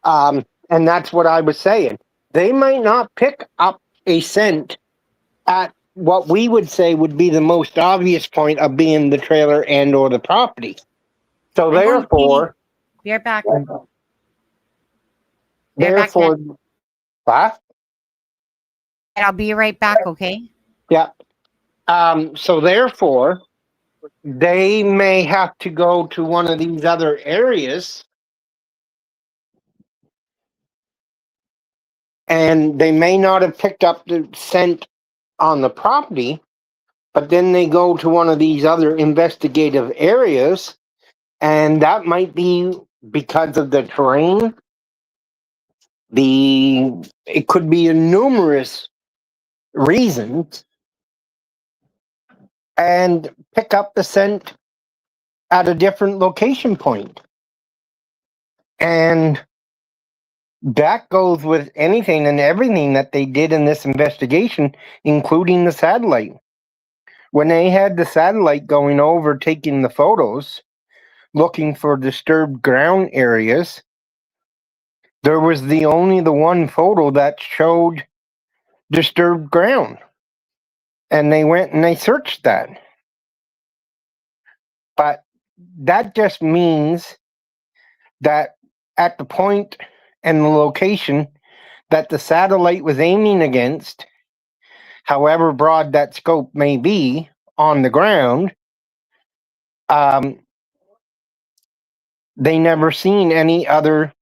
And that's what I was saying. They might not pick up a scent at what we would say would be the most obvious point of being the trailer and or the property. So I'm going to therefore, be right back. therefore, what? And I'll be right back, okay? Yeah. So therefore, they may have to go to one of these other areas, and they may not have picked up the scent on the property, but then they go to one of these other investigative areas, and that might be because of the terrain. It could be a numerous reasons, and pick up the scent at a different location point. And that goes with anything and everything that they did in this investigation, including the satellite. When they had the satellite going over, taking the photos, looking for disturbed ground areas, there was only the one photo that showed disturbed ground. And they went and they searched that. But that just means that at the point and the location that the satellite was aiming against, however broad that scope may be on the ground, they never seen any other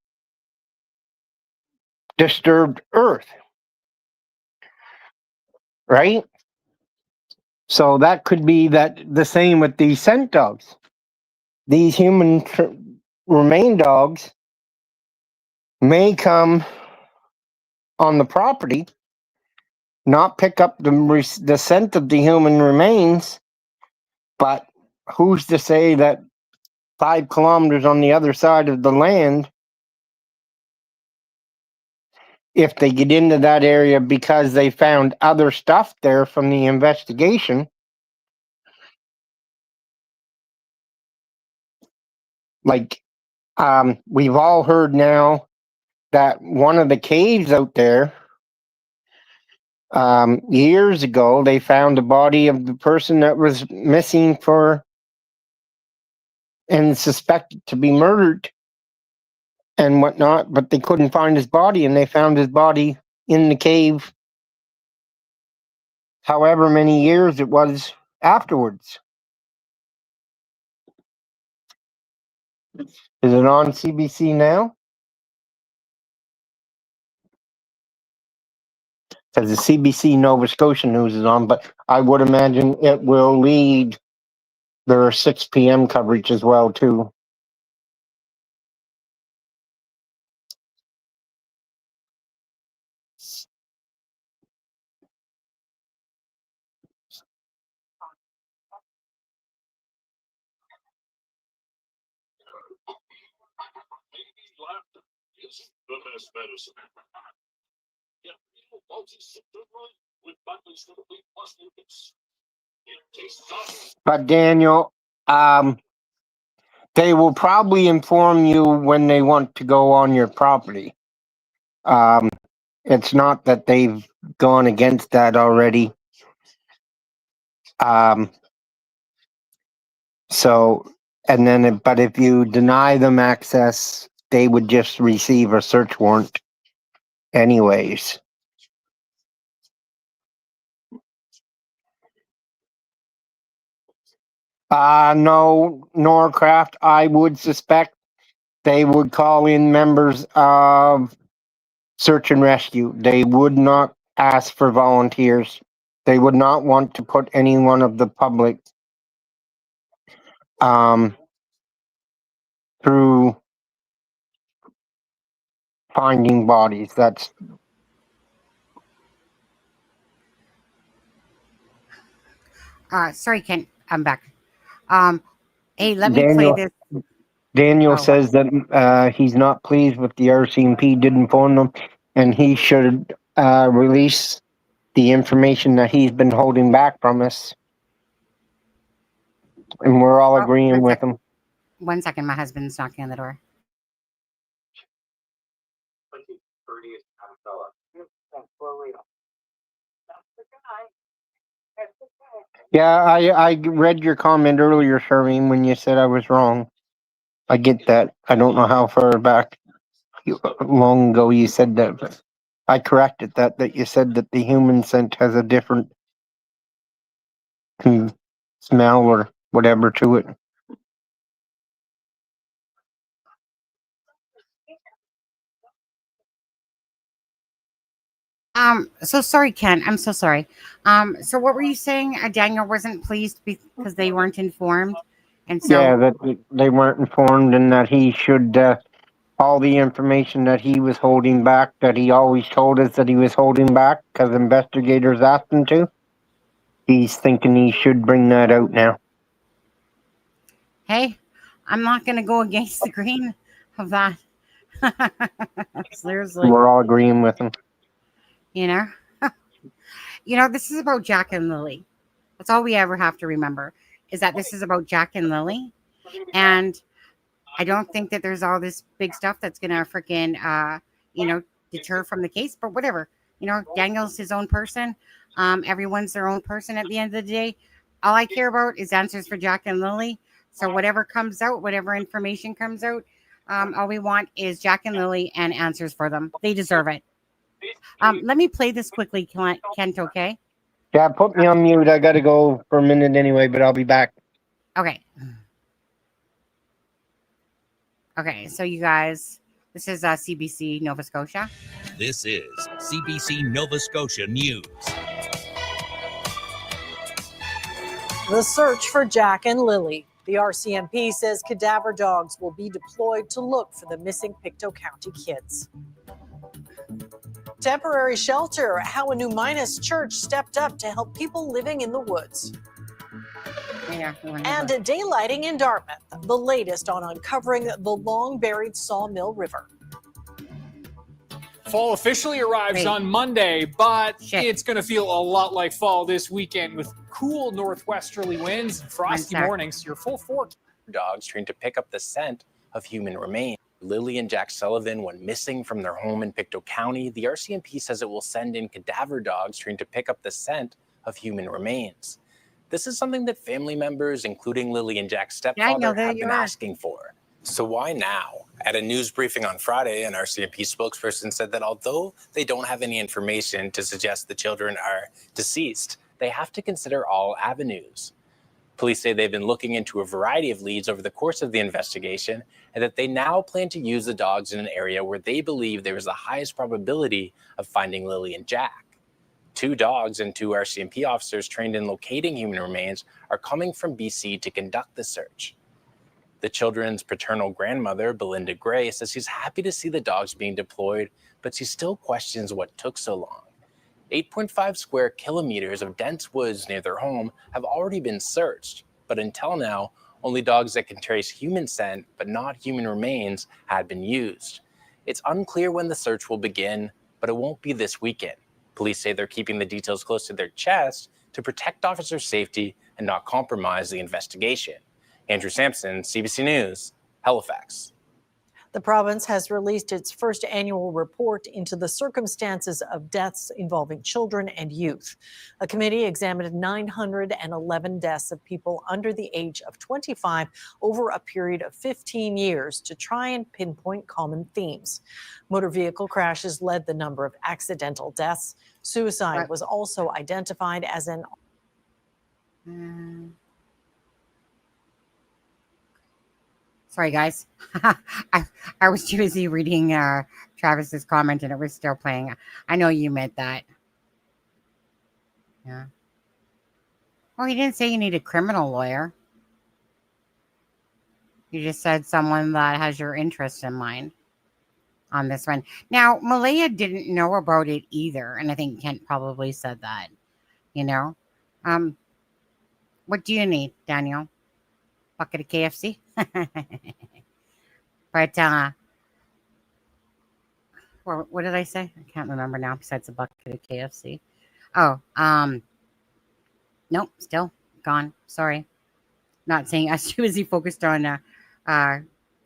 disturbed earth, right? So that could be the same with these scent dogs. These human remain dogs may come on the property, not pick up the scent of the human remains, but who's to say that 5 kilometers on the other side of the land, if they get into that area because they found other stuff there from the investigation, like we've all heard now that one of the caves out there, years ago, they found the body of the person that was missing and suspected to be murdered and whatnot, but they couldn't find his body, and they found his body in the cave however many years it was afterwards. Is it on CBC now? Because the CBC Nova Scotia News is on, but I would imagine it will lead their 6 p.m. coverage as well, too. laughter is the best medicine. Get real multi-citrulloid with Buckley's Complete Plus Mucus. It tastes awesome. But Daniel, they will probably inform you when they want to go on your property. It's not that they've gone against that already. But if you deny them access, they would just receive a search warrant anyways. No, Norcraft, I would suspect they would call in members of search and rescue. They would not ask for volunteers. They would not want to put anyone of the public through finding bodies. That's sorry, Ken, I'm back. Hey, let me play this. Daniel says that he's not pleased with the RCMP did inform them, and he should release the information that he's been holding back from us. And we're all agreeing with him. 1 second, my husband's knocking on the door. Yeah, I read your comment earlier, Charmaine, when you said I was wrong. I get that. I don't know how far back long ago you said that, but I corrected that you said that the human scent has a different smell or whatever to it. So sorry, Ken. I'm so sorry. So what were you saying? Daniel wasn't pleased because they weren't informed, and so yeah, that they weren't informed, and that he should all the information that he was holding back, that he always told us that he was holding back because investigators asked him to. He's thinking he should bring that out now. Hey, I'm not going to go against the grain of that. Seriously, we're all agreeing with him. You know, this is about Jack and Lily. That's all we ever have to remember, is that this is about Jack and Lily. And I don't think that there's all this big stuff that's going to freaking, deter from the case. But whatever. Daniel's his own person. Everyone's their own person at the end of the day. All I care about is answers for Jack and Lily. So whatever comes out, whatever information comes out, all we want is Jack and Lily and answers for them. They deserve it. Let me play this quickly, Kent, okay? Yeah, put me on mute. I got to go for a minute anyway, but I'll be back. Okay. Okay, so you guys, this is CBC Nova Scotia. This is CBC Nova Scotia News. The search for Jack and Lily. The RCMP says cadaver dogs will be deployed to look for the missing Pictou County kids. Temporary shelter, how a New Minas church stepped up to help people living in the woods. And daylighting in Dartmouth, the latest on uncovering the long-buried Sawmill River. Fall officially arrives on Monday, but it's going to feel a lot like fall this weekend with cool northwesterly winds and frosty mornings. Your full forecast. Dogs trained to pick up the scent of human remains. Lily and Jack Sullivan went missing from their home in Pictou County. The RCMP says it will send in cadaver dogs trained to pick up the scent of human remains. This is something that family members, including Lily and Jack's stepfather, have been asking for. So why now? At a news briefing on Friday, an RCMP spokesperson said that although they don't have any information to suggest the children are deceased, they have to consider all avenues. Police say they've been looking into a variety of leads over the course of the investigation, and that they now plan to use the dogs in an area where they believe there is the highest probability of finding Lily and Jack. 2 dogs and 2 RCMP officers trained in locating human remains are coming from BC to conduct the search. The children's paternal grandmother, Belinda Gray, says she's happy to see the dogs being deployed, but she still questions what took so long. 8.5 square kilometers of dense woods near their home have already been searched, but until now, Only dogs that can trace human scent but not human remains had been used. It's unclear when the search will begin, but it won't be this weekend. Police say they're keeping the details close to their chest to protect officers' safety and not compromise the investigation. Andrew Sampson, CBC News, Halifax. The province has released its first annual report into the circumstances of deaths involving children and youth. A committee examined 911 deaths of people under the age of 25 over a period of 15 years to try and pinpoint common themes. Motor vehicle crashes led the number of accidental deaths. Suicide was also identified as an Sorry, guys. I was too busy reading Travis's comment and it was still playing. I know you meant that. Yeah. Well, he didn't say you need a criminal lawyer. You just said someone that has your interest in mind on this one. Now, Malaya didn't know about it either, and I think Kent probably said that. You know? What do you need, Daniel? Bucket of KFC? But what did I say? I can't remember now besides a bucket of KFC. Oh, nope, still gone. Sorry. Not saying I was too busy focused on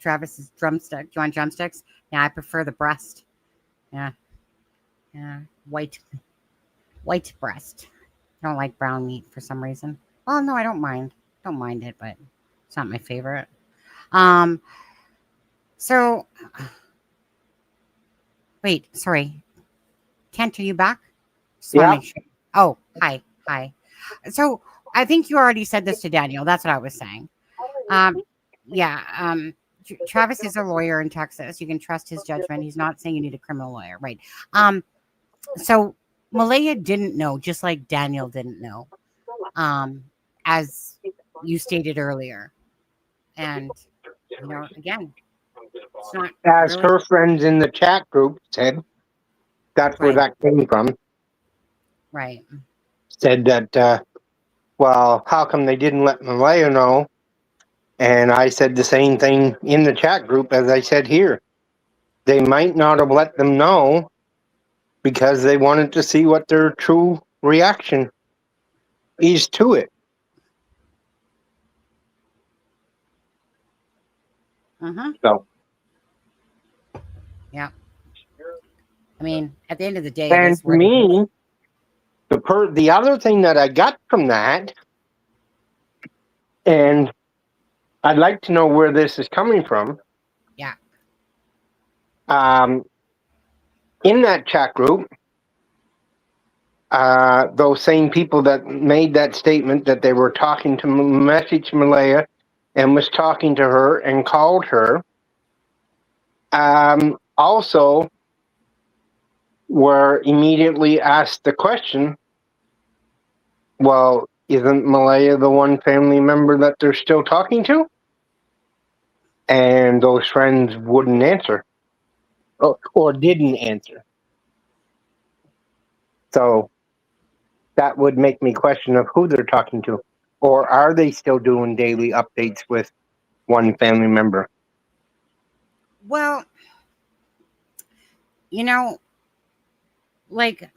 Travis's drumstick. Do you want drumsticks? Yeah, I prefer the breast. Yeah. White breast. I don't like brown meat for some reason. Well, no, I don't mind. Don't mind it, but it's not my favorite. So wait, sorry. Kent, are you back? Just wanna make sure. Oh, hi. So I think you already said this to Daniel. That's what I was saying. Travis is a lawyer in Texas. You can trust his judgment. He's not saying you need a criminal lawyer, right? So Malaya didn't know, just like Daniel didn't know, as you stated earlier. And, you know, again, it's not as really... her friends in the chat group said, that's where that came from. Right. Said that, well, how come they didn't let Malaya know? And I said the same thing in the chat group as I said here. They might not have let them know because they wanted to see what their true reaction is to it. So. Yeah. I mean, at the end of the day, and for me, the other thing that I got from that, and I'd like to know where this is coming from. Yeah. In that chat group, those same people that made that statement that they were talking to message Malaya and was talking to her and called her, also were immediately asked the question, well, isn't Malaya the one family member that they're still talking to? And those friends wouldn't answer or didn't answer. So that would make me question of who they're talking to. Or are they still doing daily updates with one family member? Well, you know, like,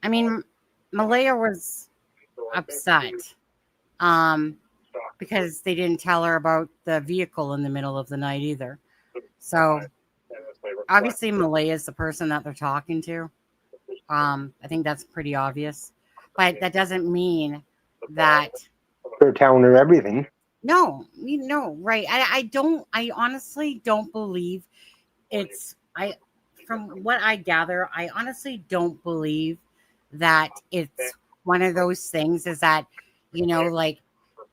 I mean, Malaya was upset because they didn't tell her about the vehicle in the middle of the night either. So obviously Malaya is the person that they're talking to. I think that's pretty obvious, but that doesn't mean that they're telling her everything. No, right. I honestly don't believe from what I gather, I honestly don't believe that it's one of those things is that, you know, like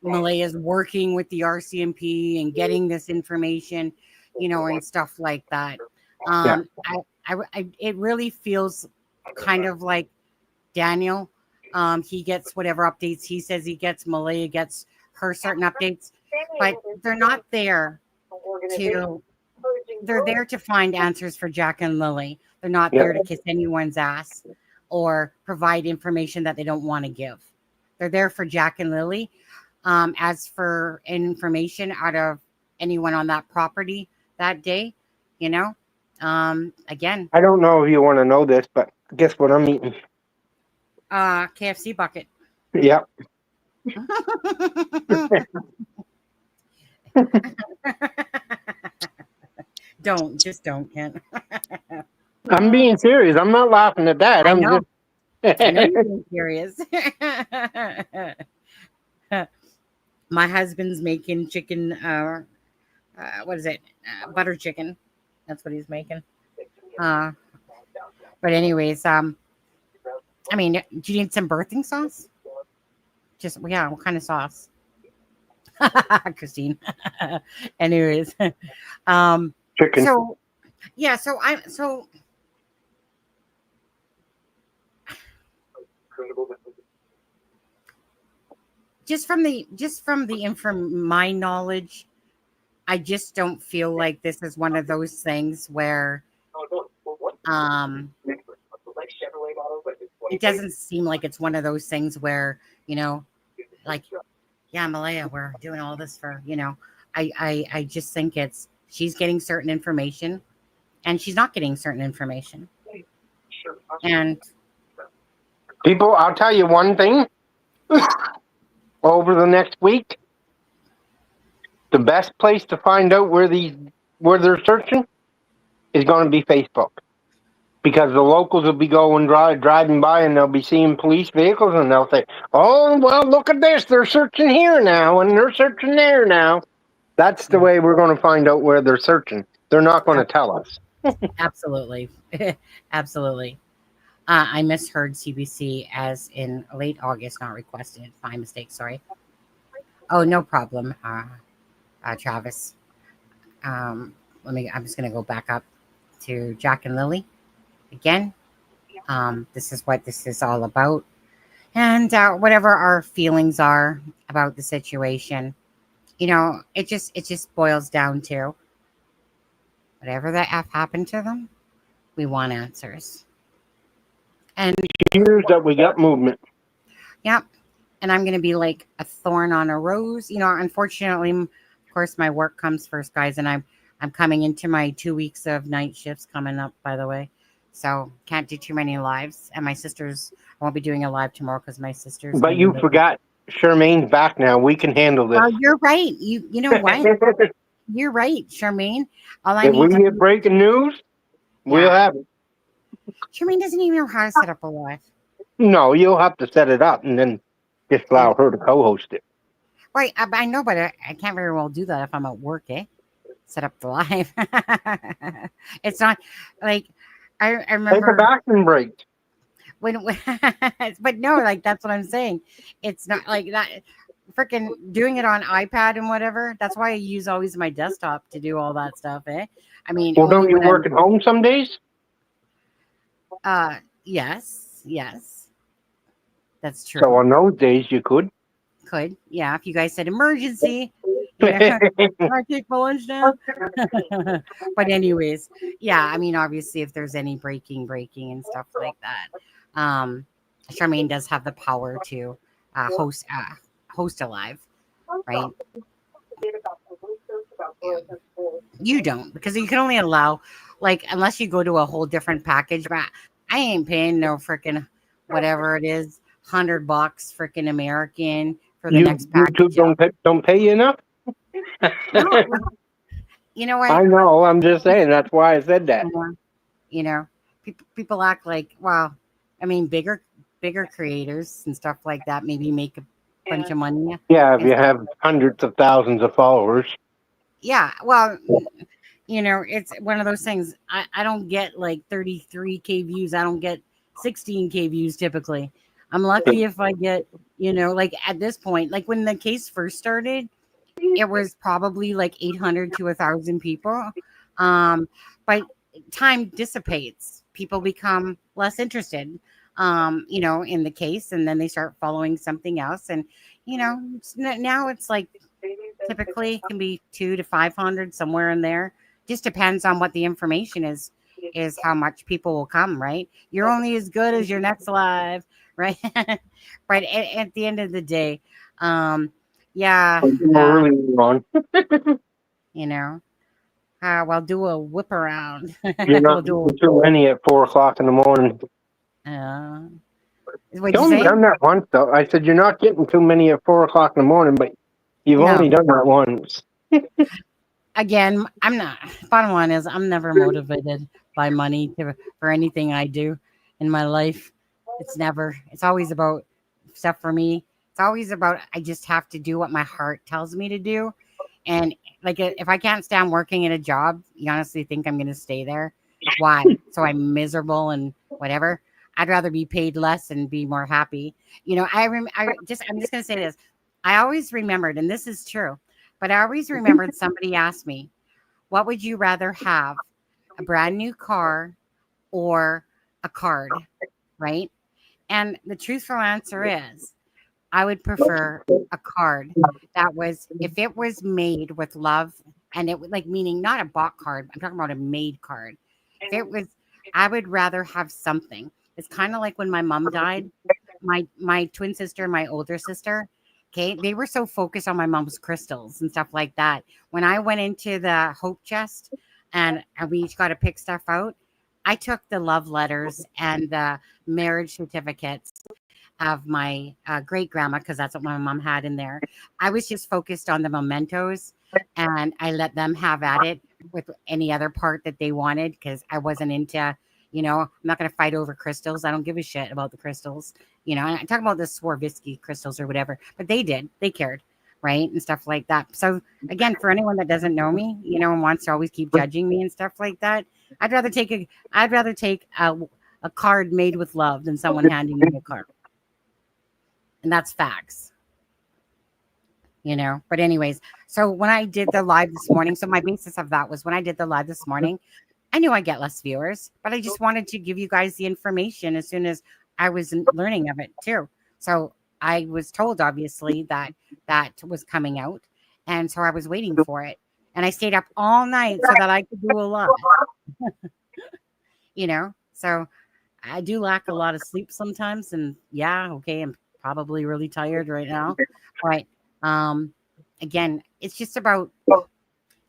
Malaya's working with the RCMP and getting this information, you know, and stuff like that. It really feels kind of like Daniel. He gets whatever updates he says he gets. Malaya gets her certain updates, but they're not there they're there to find answers for Jack and Lily. They're not there to kiss anyone's ass or provide information that they don't want to give. They're there for Jack and Lily. As for information out of anyone on that property that day, again, I don't know if you want to know this, but guess what I'm eating? KFC bucket. Yep. Just don't, Ken. I'm being serious. I'm not laughing at that. I I'm know. just. I know you're being serious. My husband's making chicken. What is it? Butter chicken. That's what he's making. But anyways, I mean, do you need some birthing sauce? Yeah. What kind of sauce? Christine. Anyways, Chicken. So yeah. So just from my knowledge, I just don't feel like this is one of those things where it doesn't seem like it's one of those things where, like, yeah, Malaya, we're doing all this for, I just think she's getting certain information and she's not getting certain information. And people, I'll tell you one thing. Over the next week, the best place to find out where they're searching is going to be Facebook, because the locals will be driving by and they'll be seeing police vehicles and they'll say, "Oh, well, look at this! They're searching here now and they're searching there now." That's the way we're going to find out where they're searching. They're not going to tell us. Absolutely, absolutely. I misheard CBC as in late August, not requested. My mistake, sorry. Oh, no problem, Travis. I'm just going to go back up to Jack and Lily again. This is what this is all about. And whatever our feelings are about the situation, it just boils down to whatever the F happened to them, we want answers. And here's that we got movement. Yep. And I'm going to be like a thorn on a rose. Unfortunately, of course, my work comes first, guys. And I'm coming into my 2 weeks of night shifts coming up, by the way. So can't do too many lives. And my sisters, I won't be doing a live tomorrow because my sisters. But you forgot Charmaine's back now. We can handle this. Oh, you're right. You know what? You're right, Charmaine. If we get breaking news, we'll have it. Charmaine doesn't even know how to set up a live. No, you'll have to set it up and then just allow her to co-host it. Right, I know, but I can't very well do that if I'm at work, set up the live. It's not like I remember. Take a bathroom break. But no, like that's what I'm saying. It's not like that. Freaking doing it on iPad and whatever. That's why I use always my desktop to do all that stuff. I mean, well, don't you work at home some days? Yes, that's true. So on those days, you could. Yeah. If you guys said emergency, I take my lunch now. But anyways, yeah. I mean, obviously, if there's any breaking and stuff like that, Charmaine does have the power to host a live, right? You don't, because you can only allow, like, unless you go to a whole different package. But I ain't paying no freaking whatever it is, $100 freaking American for the next package. YouTube don't pay you enough. You know what? I know. I'm just saying. That's why I said that. People act like, well, I mean, bigger creators and stuff like that maybe make a bunch of money. Yeah, if you have hundreds of thousands of followers. Yeah, well, it's one of those things. I don't get like 33K views. I don't get 16K views typically. I'm lucky if I get, like at this point, like when the case first started, it was probably like 800 to 1,000 people. But time dissipates. People become less interested, in the case, and then they start following something else. And, now it's like typically it can be 200 to 500, somewhere in there. Just depends on what the information is how much people will come, right? You're only as good as your next live, right? But at the end of the day, Yeah. Early on. You know, we'll do a whip around. You're We'll not do getting too many at 4 o'clock in the morning. What'd You you only say? done that once, though. I said you're not getting too many at 4 o'clock in the morning, but you've No. only done that once. Again, I'm not. Bottom line is, I'm never motivated by money for anything I do in my life. It's never. It's always about stuff for me. It's always about I just have to do what my heart tells me to do. And like if I can't stand working at a job, you honestly think I'm going to stay there? Why? So I'm miserable and whatever. I'd rather be paid less and be more happy. You know, I'm just going to say this. I always remembered, and this is true, but I always remembered somebody asked me, what would you rather have? A brand new car or a card, right? And the truthful answer is I would prefer a card that was, if it was made with love, and it would, like, meaning not a bought card, I'm talking about a made card. If it was, I would rather have something. It's kind of like when my mom died, my twin sister and my older sister, okay, they were so focused on my mom's crystals and stuff like that. When I went into the hope chest and we each got to pick stuff out, I took the love letters and the marriage certificates of my great grandma, because that's what my mom had in there. I was just focused on the mementos, and I let them have at it with any other part that they wanted, because I wasn't into, you know, I'm not going to fight over crystals. I don't give a shit about the crystals, you know. And I'm talking about the Swarovski crystals or whatever, but they cared, right, and stuff like that. So again, for anyone that doesn't know me, you know, and wants to always keep judging me and stuff like that, I'd rather take a card made with love than someone handing me a card. And that's facts, you know. But anyways, so when I did the live this morning, so my basis of that was when I did the live this morning, I knew I'd get less viewers, but I just wanted to give you guys the information as soon as I was learning of it too. So I was told, obviously, that was coming out, and so I was waiting for it, and I stayed up all night so that I could do a live. You know, so I do lack a lot of sleep sometimes, and yeah, okay, I'm probably really tired right now, but again, it's just about,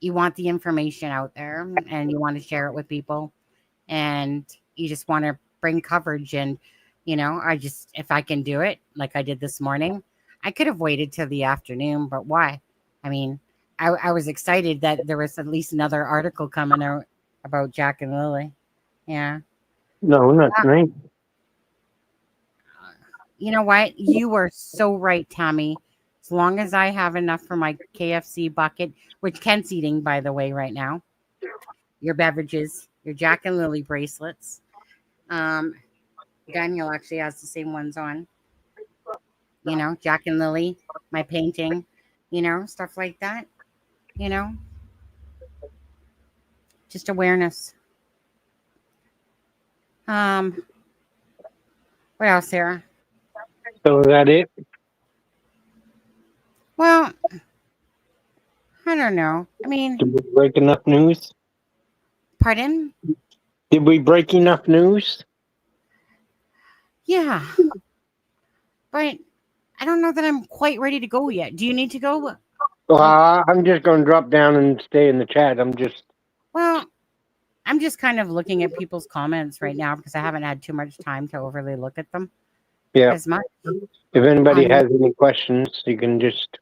you want the information out there and you want to share it with people, and you just want to bring coverage. And you know, if I can do it like I did this morning, I could have waited till the afternoon, but why? I mean, I was excited that there was at least another article coming out about Jack and Lily. Yeah. No, not tonight. You know what? You were so right, Tammy. As long as I have enough for my KFC bucket, which Kent's eating, by the way, right now, your beverages, your Jack and Lily bracelets. Daniel actually has the same ones on. You know, Jack and Lily, my painting, you know, stuff like that. You know, just awareness. What else, Sarah? So is that it? Well, I don't know. I mean, Did we break enough news? Pardon? Did we break enough news? Yeah. But I don't know that I'm quite ready to go yet. Do you need to go? I'm just going to drop down and stay in the chat. Well, I'm just kind of looking at people's comments right now because I haven't had too much time to overly look at them. Yeah. As much. If anybody has any questions, you can just,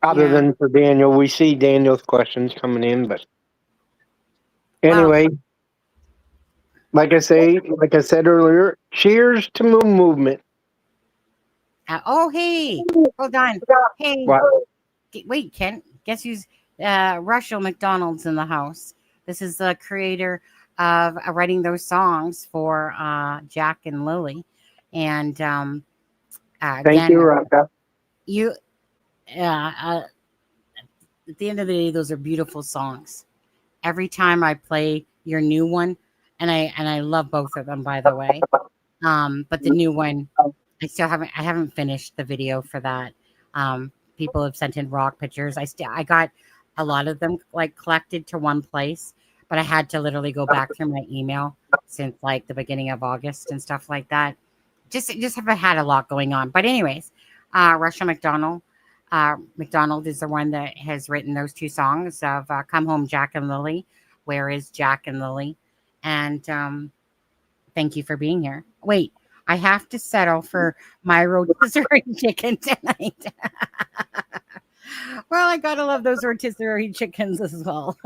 other than for Daniel, we see Daniel's questions coming in, but anyway, like I said earlier, cheers to Moon Movement. Hey, hold on. Hey, wait, Kent, guess who's Russell McDonald's in the house? This is the creator of writing those songs for Jack and Lily. And thank you, Raka. At the end of the day, those are beautiful songs. Every time I play your new one, and I love both of them, by the way. But the new one, I haven't finished the video for that. People have sent in rock pictures. I got a lot of them like collected to one place, but I had to literally go back through my email since like the beginning of August and stuff like that. Just have had a lot going on. But anyways, Russia McDonald, McDonald is the one that has written those two songs of Come Home, Jack and Lily. Where is Jack and Lily? And thank you for being here. Wait, I have to settle for my rotisserie chicken tonight. Well, I gotta love those rotisserie chickens as well.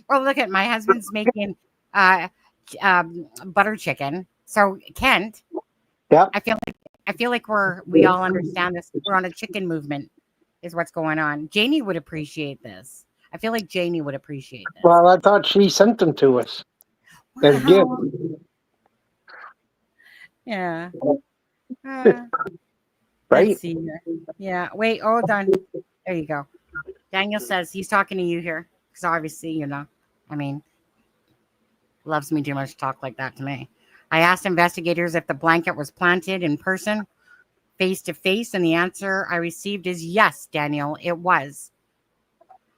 Well, look at my husband's making butter chicken. So Kent, Yep. I feel like we all understand this. We're on a chicken movement, is what's going on. Janie would appreciate this. I feel like Janie would appreciate this. Well, I thought she sent them to us as Well, gifts. yeah. Right? Let's see here. Yeah. Wait, hold on. There you go. Daniel says he's talking to you here because obviously, you know, I mean, loves me too much to talk like that to me. I asked investigators if the blanket was planted in person, face to face, and the answer I received is yes, Daniel, it was.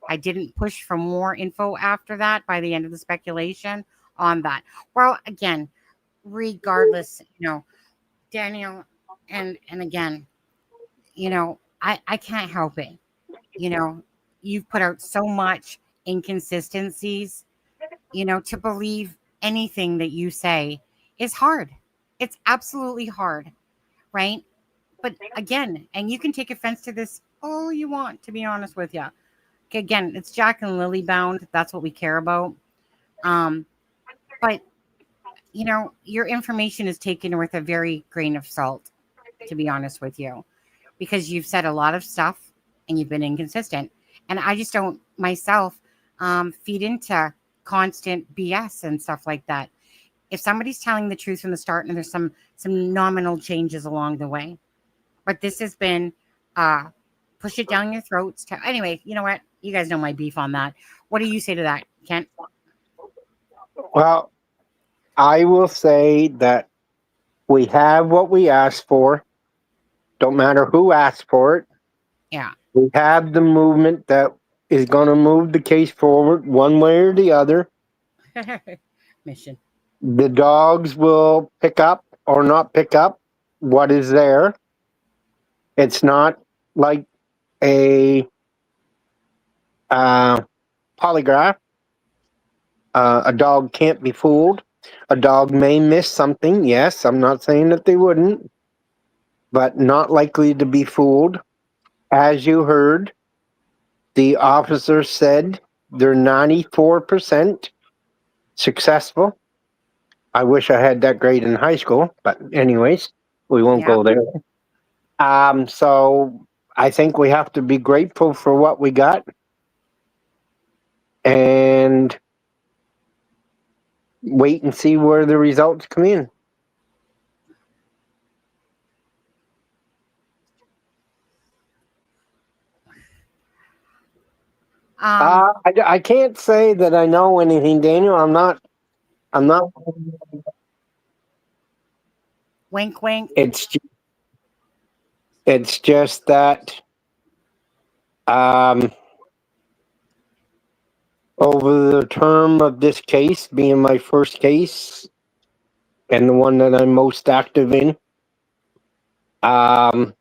I didn't push for more info after that by the end of the speculation on that. Well, again, regardless, you know, Daniel, and again, you know, I can't help it. You know, you've put out so much inconsistencies, you know, to believe anything that you say is hard. It's absolutely hard, right? But again, and you can take offense to this all you want, to be honest with you. Again, it's Jack and Lily bound. That's what we care about. But, you know, your information is taken with a very grain of salt, to be honest with you, because you've said a lot of stuff and you've been inconsistent. And I just don't myself feed into constant BS and stuff like that. If somebody's telling the truth from the start and there's some nominal changes along the way, but this has been push it down your throats. Anyway, you know what? You guys know my beef on that. What do you say to that, Kent? Well, I will say that we have what we asked for. Don't matter who asked for it. Yeah. We have the movement that is going to move the case forward one way or the other. Mission. The dogs will pick up or not pick up what is there. It's not like a polygraph. A dog can't be fooled. A dog may miss something. Yes, I'm not saying that they wouldn't, but not likely to be fooled. As you heard, the officer said they're 94% successful. I wish I had that grade in high school, but anyways, we won't go there. So I think we have to be grateful for what we got and wait and see where the results come in. I can't say that I know anything, Daniel. I'm not. Wink, wink. It's just that over the term of this case being my first case and the one that I'm most active in, I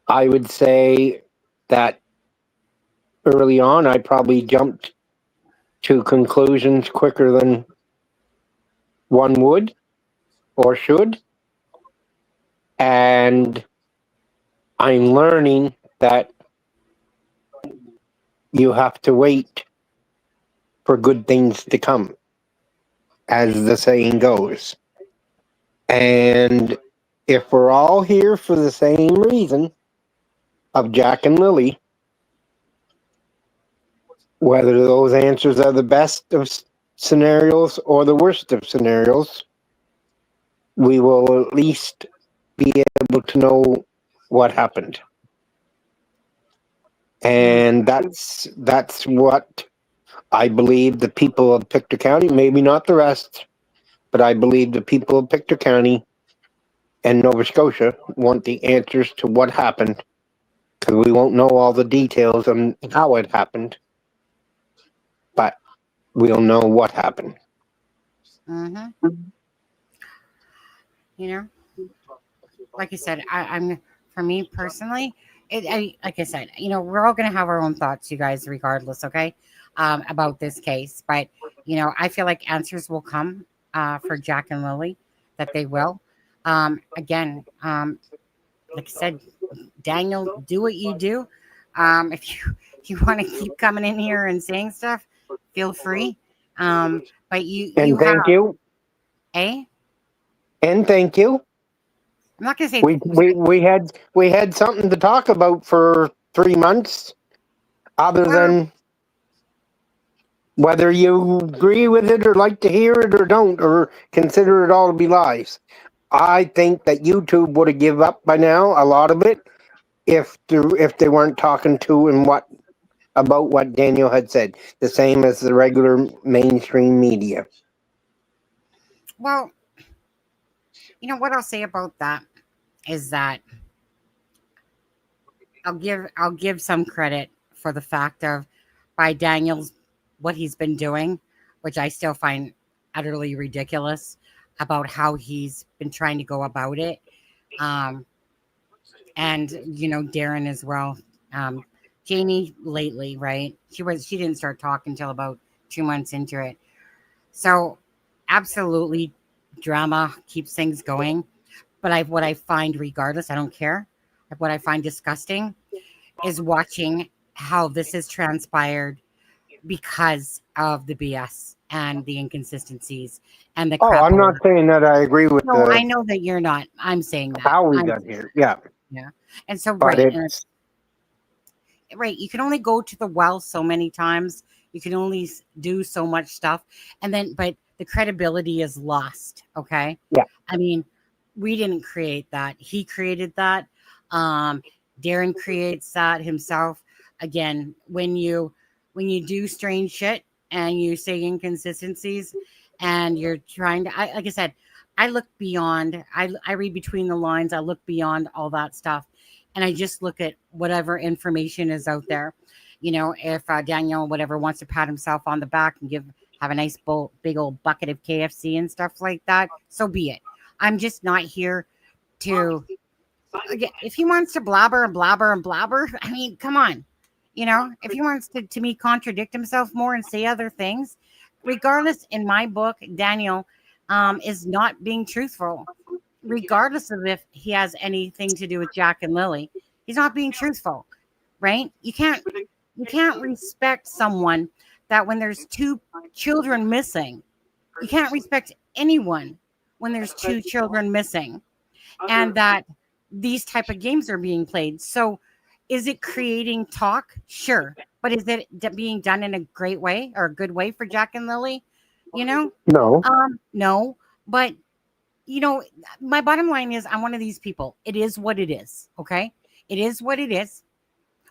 would say that early on I probably jumped to conclusions quicker than one would or should. And I'm learning that you have to wait for good things to come, as the saying goes. And if we're all here for the same reason of Jack and Lily, whether those answers are the best of scenarios or the worst of scenarios, we will at least be able to know what happened. And that's what I believe the people of Pictou County, maybe not the rest, but I believe the people of Pictou County and Nova Scotia want the answers to what happened, because we won't know all the details on how it happened, but we'll know what happened. You know, like I said, I'm for me personally, like I said, we're all going to have our own thoughts, you guys, regardless, okay, about this case. But, I feel like answers will come for Jack and Lily, that they will. Again, like I said, Daniel, do what you do. If you want to keep coming in here and saying stuff, feel free. But you thank you. Eh? And thank you. I'm not gonna say we had something to talk about for 3 months, other than whether you agree with it or like to hear it or don't, or consider it all to be lies. I think that YouTube would have give up by now, a lot of it, if they weren't talking to him about what Daniel had said, the same as the regular mainstream media. Well, what I'll say about that is that I'll give some credit for the fact of, by Daniel's, what he's been doing, which I still find utterly ridiculous, about how he's been trying to go about it. And Darren as well. Janie lately, right? She didn't start talking until about 2 months into it. So absolutely, drama keeps things going. But what I find, regardless, I don't care. What I find disgusting is watching how this has transpired because of the BS and the inconsistencies and the crap. I'm not saying that I agree with. No, I know that you're not. I'm saying that how we got here. Yeah. And so but right, you can only go to the well so many times. You can only do so much stuff, but the credibility is lost. Okay. Yeah. I mean, we didn't create that. He created that. Darren creates that himself. Again, when you do strange shit and you say inconsistencies and you're trying to, like I said, I look beyond, I read between the lines. I look beyond all that stuff. And I just look at whatever information is out there. If Daniel, whatever, wants to pat himself on the back and have a nice big old bucket of KFC and stuff like that, so be it. I'm just not here to, if he wants to blabber and blabber and blabber, I mean, come on. If he wants to me contradict himself more and say other things, regardless, in my book, Daniel is not being truthful. Regardless of if he has anything to do with Jack and Lily, he's not being truthful, right? You can't respect someone that when there's 2 children missing, you can't respect anyone when there's 2 children missing, and that these type of games are being played. So is it creating talk? Sure. But is it being done in a great way or a good way for Jack and Lily? No. No. But, my bottom line is, I'm one of these people. It is what it is. Okay. It is what it is.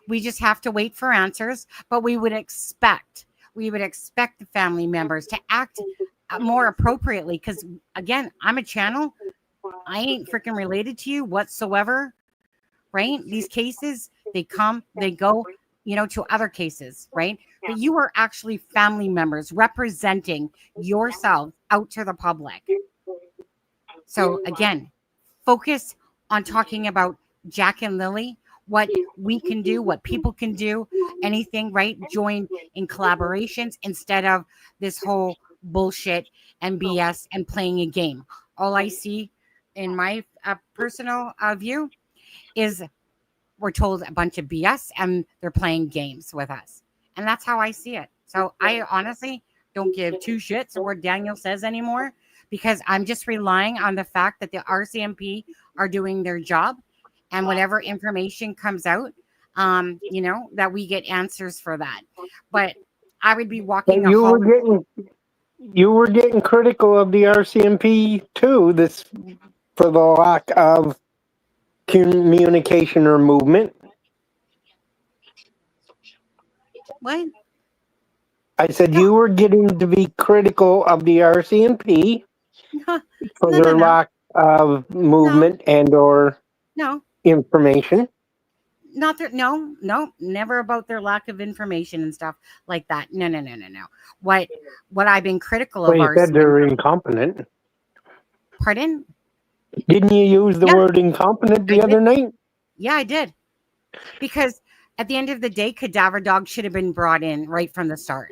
We just have to wait for answers, but we would expect the family members to act more appropriately. Because again, I'm a channel. I ain't freaking related to you whatsoever. Right? These cases, they come, they go, to other cases, right? But you are actually family members representing yourselves out to the public. So again, focus on talking about Jack and Lily, what we can do, what people can do, anything, right? Join in collaborations instead of this whole bullshit and BS and playing a game. All I see in my personal view is we're told a bunch of BS and they're playing games with us. And that's how I see it. So I honestly don't give 2 shits what Daniel says anymore, because I'm just relying on the fact that the RCMP are doing their job, and whatever information comes out, that we get answers for that. But I would be walking. You were getting critical of the RCMP too, for the lack of communication or movement. What? I said you were getting to be critical of the RCMP for their lack of movement and or information. Not that, no, never about their lack of information and stuff like that. No. What I've been critical of. You said they're incompetent. Pardon? Didn't you use the word incompetent the other night? Yeah, I did. Because at the end of the day, cadaver dogs should have been brought in right from the start.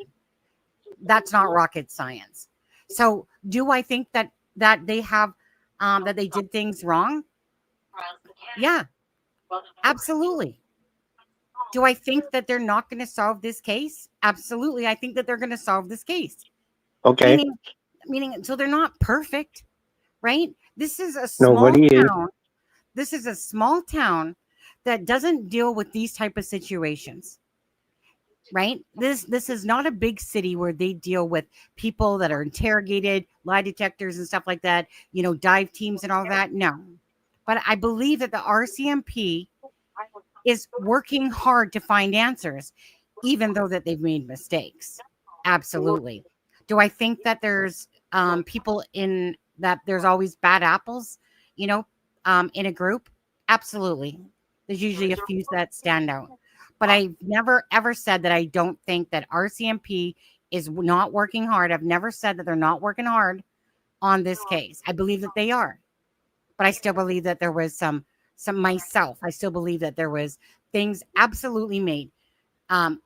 That's not rocket science. So do I think that they have that they did things wrong? Yeah, absolutely. Do I think that they're not going to solve this case? Absolutely. I think that they're going to solve this case. Okay. Meaning, so they're not perfect, right? This is a small Nobody is. town. This is a small town that doesn't deal with these type of situations, right? This is not a big city where they deal with people that are interrogated, lie detectors and stuff like that, you know, dive teams and all that. No. But I believe that the RCMP is working hard to find answers, even though that they've made mistakes. Absolutely. Do I think that there's people in that there's always bad apples, you know, in a group? Absolutely. There's usually a few that stand out. But I've never ever said that I don't think that RCMP is not working hard. I've never said that they're not working hard on this case. I believe that they are. But I still believe that there was some myself. I still believe that there was things absolutely made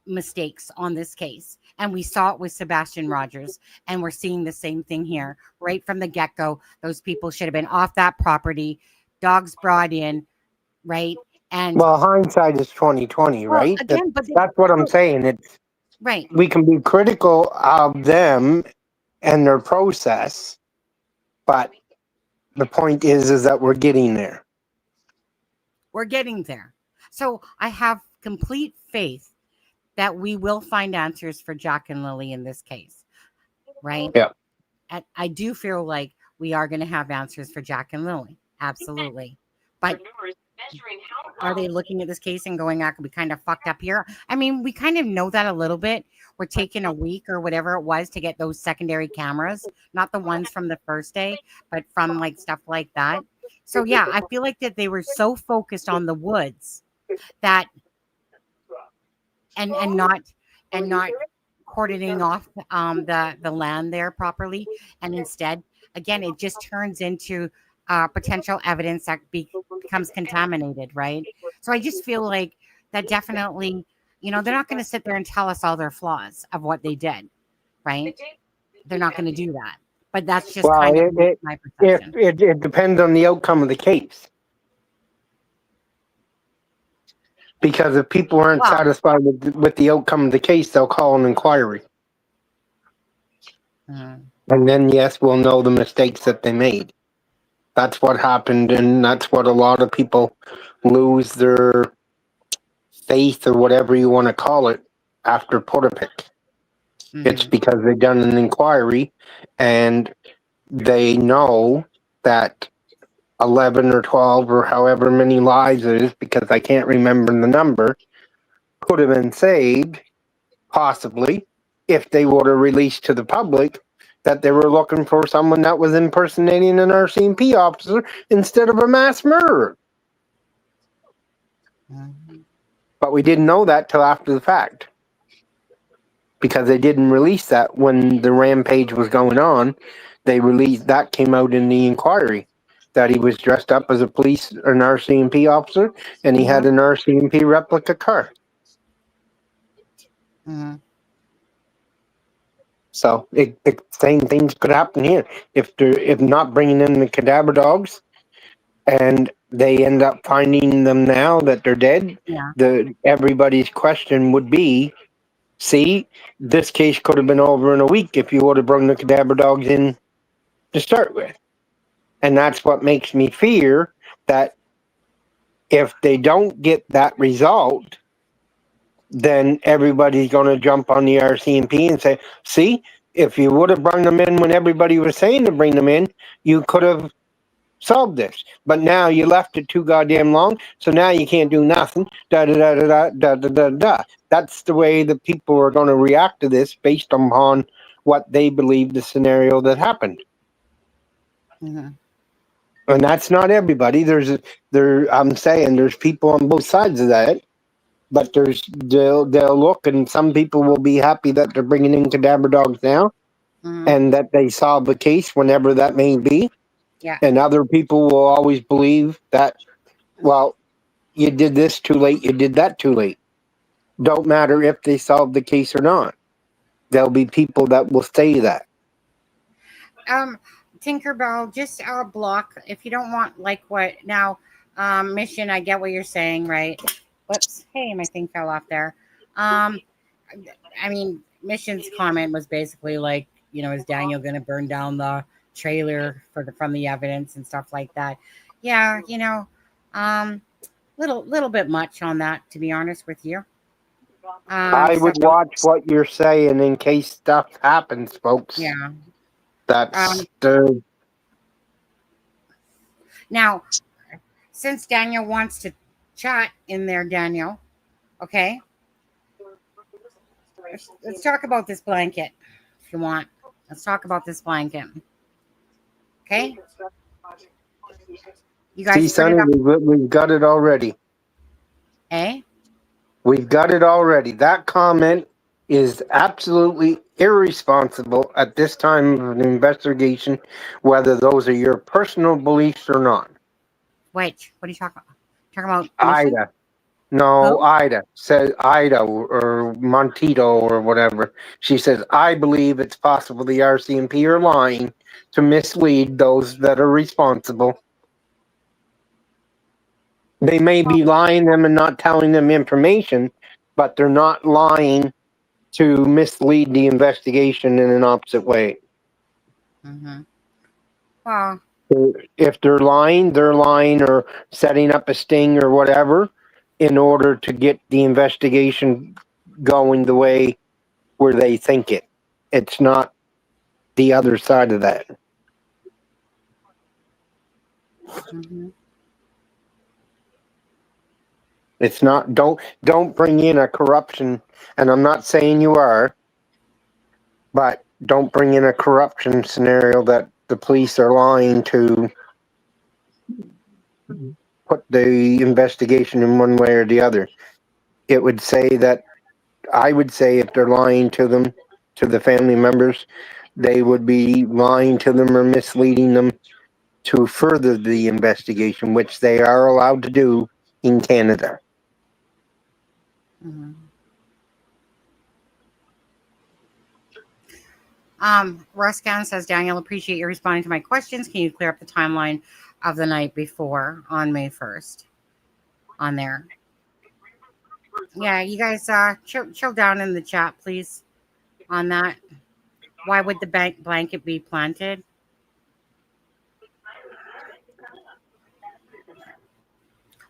mistakes on this case. And we saw it with Sebastian Rogers. And we're seeing the same thing here right from the get-go. Those people should have been off that property. Dogs brought in, right? And well, hindsight is 2020, well, right? again, but That's what I'm saying. It's right. We can be critical of them and their process, but the point is that we're getting there. We're getting there. So I have complete faith that we will find answers for Jack and Lily in this case, right? Yeah. And I do feel like we are going to have answers for Jack and Lily. Absolutely. But are they looking at this case and going, we kind of fucked up here? I mean, we kind of know that a little bit. We're taking a week or whatever it was to get those secondary cameras, not the ones from the first day, but from like stuff like that. So yeah, I feel like that they were so focused on the woods that and not cordoning off the land there properly, and instead, again, it just turns into potential evidence that becomes contaminated, right? So I just feel like that definitely, you know, they're not going to sit there and tell us all their flaws of what they did, right? They're not going to do that. But that's just kind of my perception. It depends on the outcome of the case. Because if people aren't satisfied with the outcome of the case, they'll call an inquiry. And then, yes, we'll know the mistakes that they made. That's what happened, and that's what a lot of people lose their faith or whatever you want to call it after Portapic. It's because they've done an inquiry and they know that 11 or 12 or however many lives it is, because I can't remember the number, could have been saved, possibly, if they would have released to the public that they were looking for someone that was impersonating an RCMP officer instead of a mass murderer. But we didn't know that till after the fact, because they didn't release that when the rampage was going on. They released that, came out in the inquiry, that he was dressed up as an RCMP officer, and he had an RCMP replica car. So same things could happen here if not bringing in the cadaver dogs, and they end up finding them now that they're dead. Everybody's question would be, see, this case could have been over in a week if you would have brought the cadaver dogs in to start with. And that's what makes me fear that if they don't get that result, then everybody's going to jump on the RCMP and say, see, if you would have brought them in when everybody was saying to bring them in, you could have solved this. But now you left it too goddamn long, so now you can't do nothing. That's the way the people are going to react to this based upon what they believe the scenario that happened. And that's not everybody. I'm saying there's people on both sides of that, but they'll look, and some people will be happy that they're bringing in cadaver dogs now, and that they solve the case whenever that may be. And other people will always believe that, well, you did this too late, you did that too late. Don't matter if they solve the case or not. There'll be people that will say that. Tinkerbell, just block if you don't want like what now. Mission, I get what you're saying, right? Whoops, hey, my thing fell off there. I mean, Mission's comment was basically like, you know, is Daniel going to burn down the trailer from the evidence and stuff like that? Yeah, you know, little bit much on that, to be honest with you. I would watch what you're saying in case stuff happens, folks. Yeah. That's now, since Daniel wants to chat in there, Daniel, okay? Let's talk about this blanket, if you want. Let's talk about this blanket. Okay? You guys see, Sonny, we've got it already. Eh? We've got it already. That comment is absolutely irresponsible at this time of an investigation, whether those are your personal beliefs or not. Wait, what are you talking about? Talking about Ida. No, Ida says Ida or Montito or whatever. She says, I believe it's possible the RCMP are lying to mislead those that are responsible. They may be lying them and not telling them information, but they're not lying to mislead the investigation in an opposite way. Mm-hmm. Well, if they're lying or setting up a sting or whatever in order to get the investigation going the way where they think it. It's not the other side of that. Mm-hmm. It's not, don't bring in a corruption, and I'm not saying you are, but don't bring in a corruption scenario that the police are lying to put the investigation in one way or the other. It would say that, I would say if they're lying to them, to the family members, they would be lying to them or misleading them to further the investigation, which they are allowed to do in Canada. Mm-hmm. Ruscan says, Daniel, appreciate you responding to my questions. Can you clear up the timeline of the night before on May 1st on there? Yeah, you guys chill down in the chat, please, on that. Why would the blanket be planted?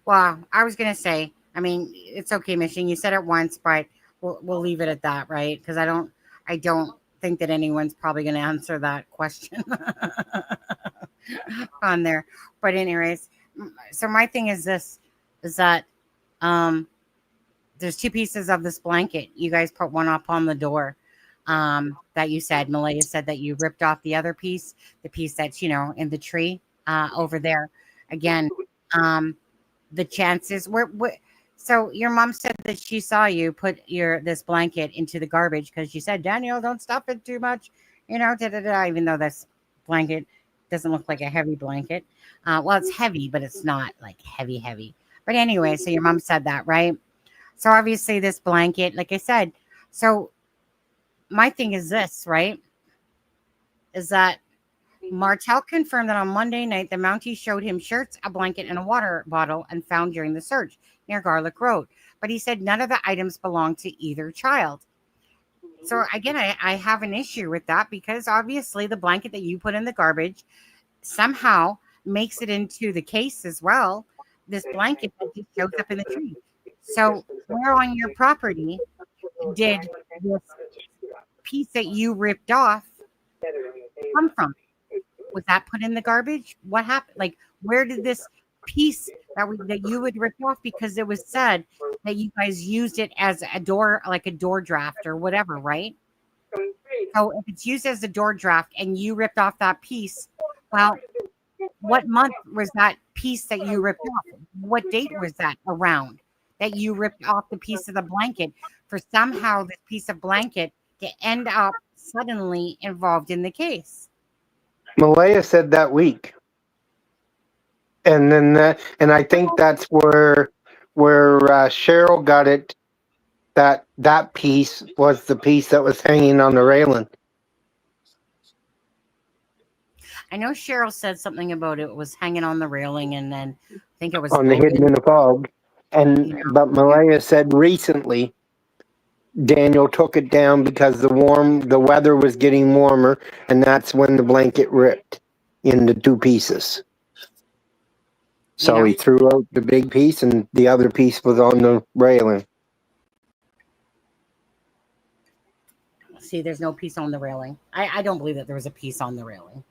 Well, I was going to say, I mean, it's okay, Mission. You said it once, but we'll leave it at that, right? Because I don't think that anyone's probably going to answer that question on there. But anyways, so my thing is this, is that there's two pieces of this blanket. You guys put one up on the door that you said, Malaya said that you ripped off the other piece, the piece that's, you know, in the tree over there. Again, the chances were so your mom said that she saw you put this blanket into the garbage because she said, Daniel, don't stuff it too much, you know, even though this blanket doesn't look like a heavy blanket. Well, it's heavy, but it's not like heavy. But anyway, so your mom said that, right? So obviously this blanket, like I said, so my thing is this, right? Is that Martell confirmed that on Monday night, the Mountie showed him shirts, a blanket, and a water bottle and found during the search near Gairloch Road. But he said none of the items belonged to either child. So again, I have an issue with that because obviously the blanket that you put in the garbage somehow makes it into the case as well. This blanket that just shows up in the tree. So where on your property did this piece that you ripped off come from? Was that put in the garbage? What happened? Like, where did this piece that you would rip off? Because it was said that you guys used it as a door, like a door draft or whatever, right? So if it's used as a door draft and you ripped off that piece, well, what month was that piece that you ripped off? What date was that around that you ripped off the piece of the blanket for somehow this piece of blanket to end up suddenly involved in the case? Malaya said that week. And then and I think that's where where Cheryl got it, that piece was the piece that was hanging on the railing. I know Cheryl said something about it was hanging on the railing, and then I think it was On the hidden in the fog. And You know, but Malaya said recently Daniel took it down because the weather was getting warmer, and that's when the blanket ripped into two pieces. So he threw out the big piece, and the other piece was on the railing. See, there's no piece on the railing. I don't believe that there was a piece on the railing.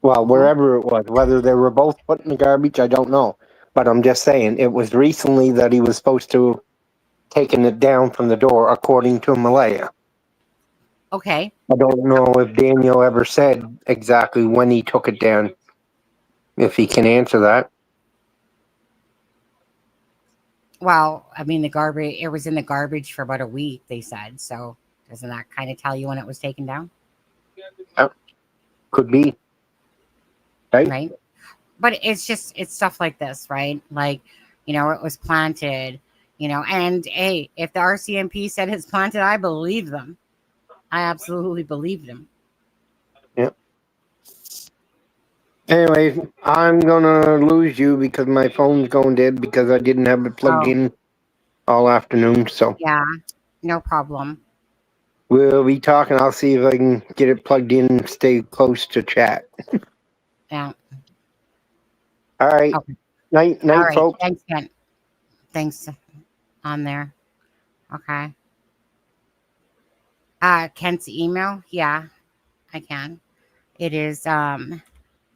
Well, wherever it was, whether they were both put in the garbage, I don't know. But I'm just saying, it was recently that he was supposed to taken it down from the door, according to Malaya. Okay. I don't know if Daniel ever said exactly when he took it down. If he can answer that. Well, I mean, it was in the garbage for about a week, they said. So doesn't that kind of tell you when it was taken down? Could be. Right. But it's stuff like this, right? Like, it was planted, and hey, if the RCMP said it's planted, I believe them. I absolutely believe them. Yep. Anyway, I'm gonna lose you because my phone's going dead because I didn't have it plugged in all afternoon. So yeah, no problem. We'll be talking. I'll see if I can get it plugged in and stay close to chat. Yeah. All right. Okay. Night, All right. folks. Thanks, Kent. Thanks on there. Okay. Kent's email. Yeah, I can. It is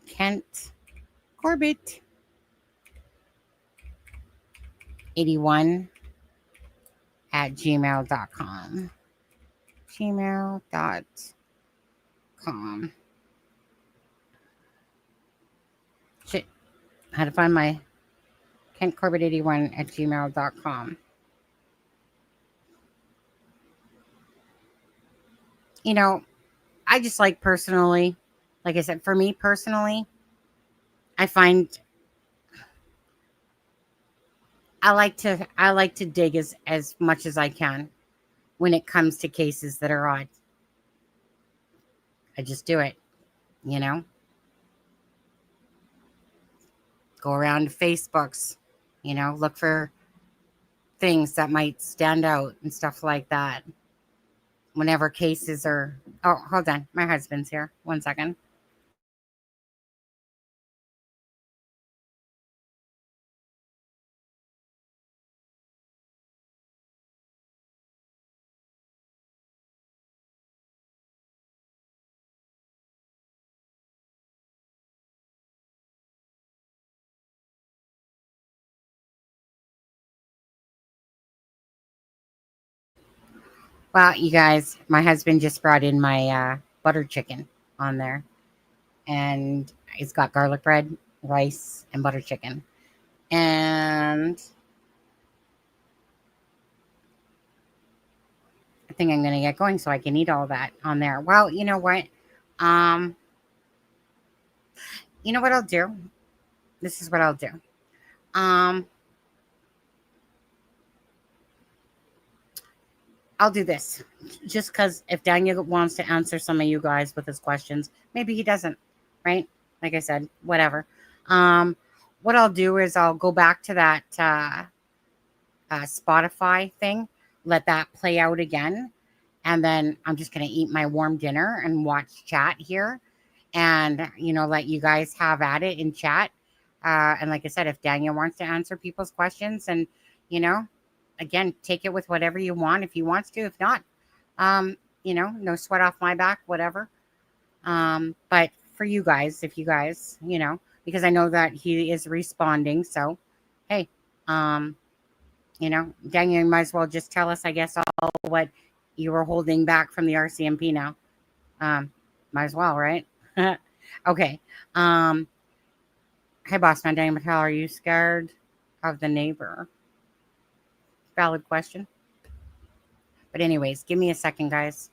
Kent Corbett 81 at gmail.com. Gmail.com. Shit. How to find my Kent Corbett 81 at gmail.com. I just personally, like I said, for me personally, I find I like to dig as much as I can when it comes to cases that are odd. I just do it, Go around to Facebooks, look for things that might stand out and stuff like that. Whenever cases are... Oh, hold on. My husband's here. 1 second. Well, you guys, my husband just brought in my butter chicken on there. And it's got garlic bread, rice, and butter chicken. And I think I'm going to get going so I can eat all that on there. Well, you know what? You know what I'll do? This is what I'll do. I'll do this. Just because if Daniel wants to answer some of you guys with his questions, maybe he doesn't, right? Like I said, whatever. What I'll do is I'll go back to that Spotify thing, let that play out again, and then I'm just going to eat my warm dinner and watch chat here and, let you guys have at it in chat. And like I said, if Daniel wants to answer people's questions and, again, take it with whatever you want if he wants to. If not, no sweat off my back, whatever. But for you guys, if you guys, because I know that he is responding. So, hey, Daniel, you might as well just tell us, I guess, all what you were holding back from the RCMP now. Might as well, right? Okay. Hey, Bossman, Daniel Martell, are you scared of the neighbor? Valid question. But anyways, give me a second, guys.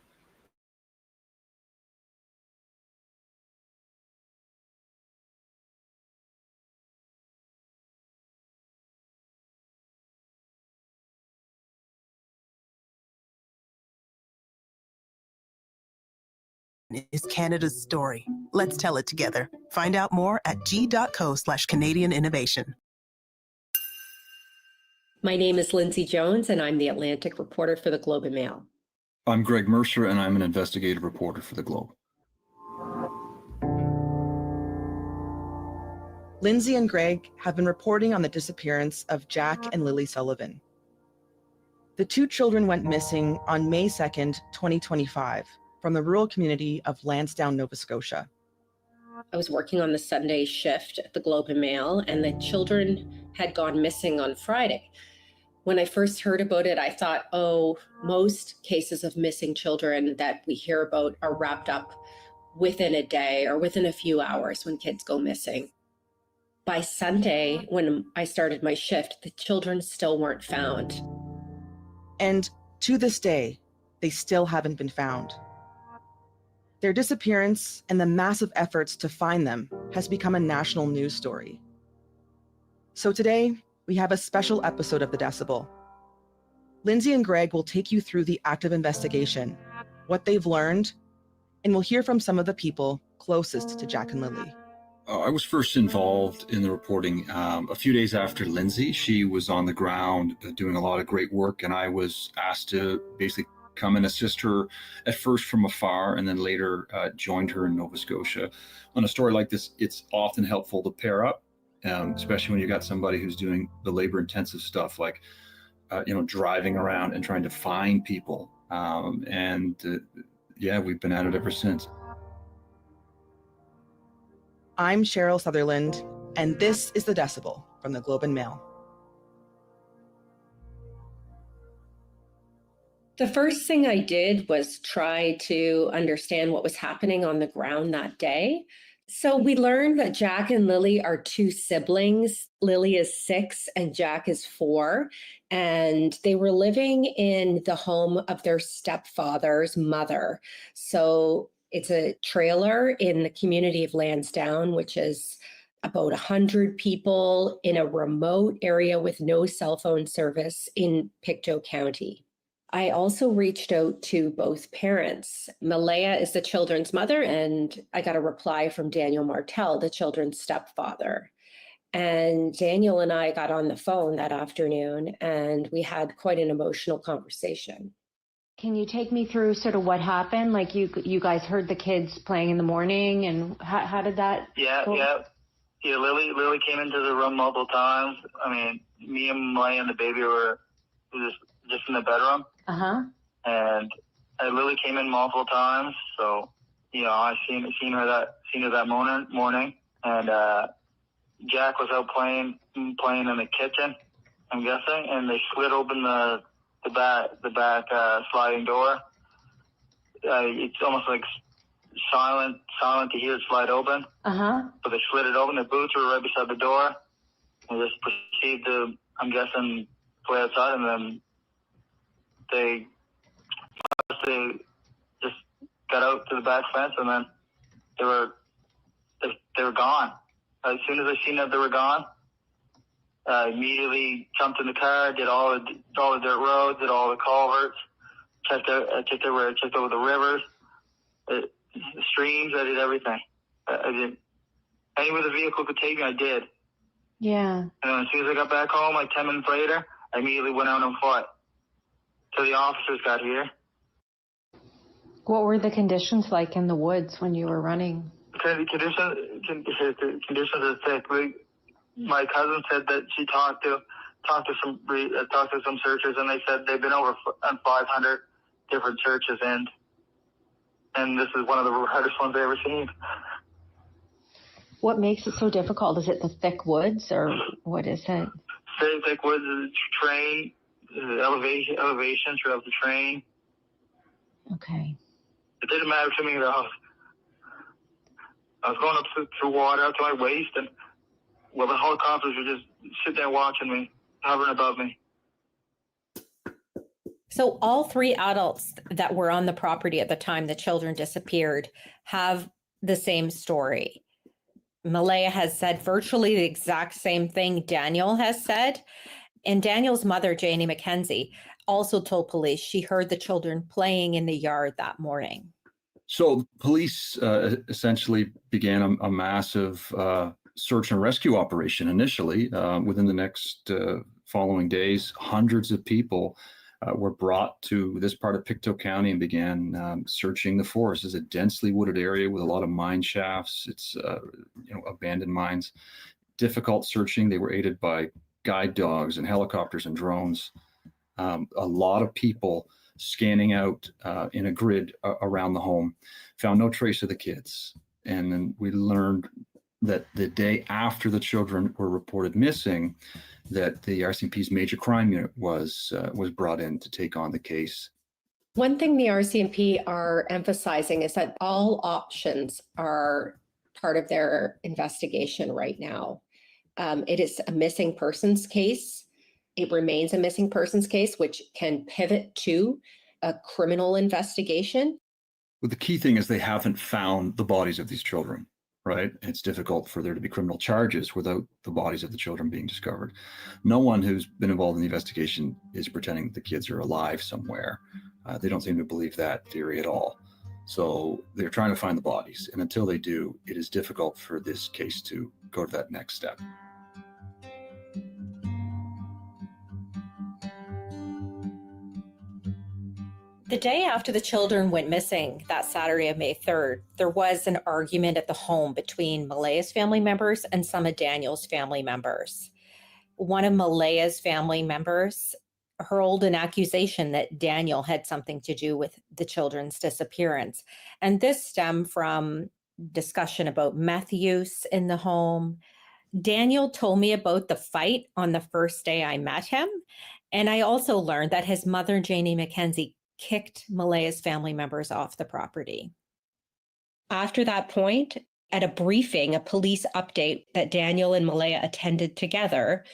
is Canada's story. Let's tell it together. Find out more at g.co/Canadian Innovation. My name is Lindsay Jones, and I'm the Atlantic reporter for the Globe and Mail. I'm Greg Mercer, and I'm an investigative reporter for the Globe. Lindsay and Greg have been reporting on the disappearance of Jack and Lily Sullivan. The two children went missing on May 2nd, 2025, from the rural community of Lansdowne, Nova Scotia. I was working on the Sunday shift at the Globe and Mail, and the children had gone missing on Friday. When I first heard about it, I thought, oh, most cases of missing children that we hear about are wrapped up within a day or within a few hours when kids go missing. By Sunday, when I started my shift, the children still weren't found. And to this day, they still haven't been found. Their disappearance and the massive efforts to find them has become a national news story. So today, we have a special episode of The Decibel. Lindsay and Greg will take you through the active investigation, what they've learned, and we'll hear from some of the people closest to Jack and Lily. I was first involved in the reporting a few days after Lindsay. She was on the ground doing a lot of great work, and I was asked to basically come and assist her at first from afar, and then later joined her in Nova Scotia. On a story like this, it's often helpful to pair up, especially when you got somebody who's doing the labor-intensive stuff like driving around and trying to find people. Yeah, we've been at it ever since. I'm Cheryl Sutherland, and this is The Decibel from the Globe and Mail. The first thing I did was try to understand what was happening on the ground that day. So we learned that Jack and Lily are two siblings. Lily is 6 and Jack is 4. And they were living in the home of their stepfather's mother. So it's a trailer in the community of Lansdowne, which is about 100 people in a remote area with no cell phone service in Pictou County. I also reached out to both parents. Malaya is the children's mother, and I got a reply from Daniel Martell, the children's stepfather. And Daniel and I got on the phone that afternoon, and we had quite an emotional conversation. Can you take me through sort of what happened? Like you guys heard the kids playing in the morning, and how did that go? Yeah, Lily came into the room multiple times. I mean, me and Malaya and the baby were just in the bedroom. And Lily came in multiple times, so I seen her that morning, and Jack was out playing in the kitchen, I'm guessing, and they slid open the back sliding door. It's almost like silent to hear it slide open. But they slid it open. The boots were right beside the door, and just proceeded to, I'm guessing, play outside, and then they just got out to the back fence, and then they were gone. As soon as I seen that they were gone, I immediately jumped in the car, did all the dirt roads, did all the culverts, checked over the rivers, the streams. I did everything. I did anywhere the vehicle could take me, I did. Yeah. And then as soon as I got back home, like 10 minutes later, I immediately went out on foot till the officers got here. What were the conditions like in the woods when you were running? The conditions are thick. My cousin said that she talked to some searchers, and they said they've been over on 500 different searches, and this is one of the hardest ones I've ever seen. What makes it so difficult? Is it the thick woods, or what is it? Very thick woods, terrain, elevation throughout the terrain. Okay. It didn't matter to me though. I was going up through water up to my waist, and the helicopters were just sitting there watching me, hovering above me. So all 3 adults that were on the property at the time the children disappeared have the same story. Malaya has said virtually the exact same thing Daniel has said. And Daniel's mother, Janie McKenzie, also told police she heard the children playing in the yard that morning. So police essentially began a massive search and rescue operation initially. Within the next following days, hundreds of people were brought to this part of Pictou County and began searching the forest. It's a densely wooded area with a lot of mine shafts. It's abandoned mines. Difficult searching. They were aided by guide dogs and helicopters and drones. A lot of people scanning out in a grid around the home, found no trace of the kids. And then we learned that the day after the children were reported missing, that the RCMP's major crime unit was brought in to take on the case. One thing the RCMP are emphasizing is that all options are part of their investigation right now. It is a missing persons case. It remains a missing persons case, which can pivot to a criminal investigation. Well, the key thing is they haven't found the bodies of these children, right? It's difficult for there to be criminal charges without the bodies of the children being discovered. No one who's been involved in the investigation is pretending that the kids are alive somewhere. They don't seem to believe that theory at all. So they're trying to find the bodies. And until they do, it is difficult for this case to go to that next step. The day after the children went missing, that Saturday of May 3rd, there was an argument at the home between Malaya's family members and some of Daniel's family members. One of Malaya's family members hurled an accusation that Daniel had something to do with the children's disappearance. And this stemmed from discussion about meth use in the home. Daniel told me about the fight on the first day I met him. And I also learned that his mother, Janie McKenzie, kicked Malaya's family members off the property. After that point, at a briefing, a police update that Daniel and Malaya attended together,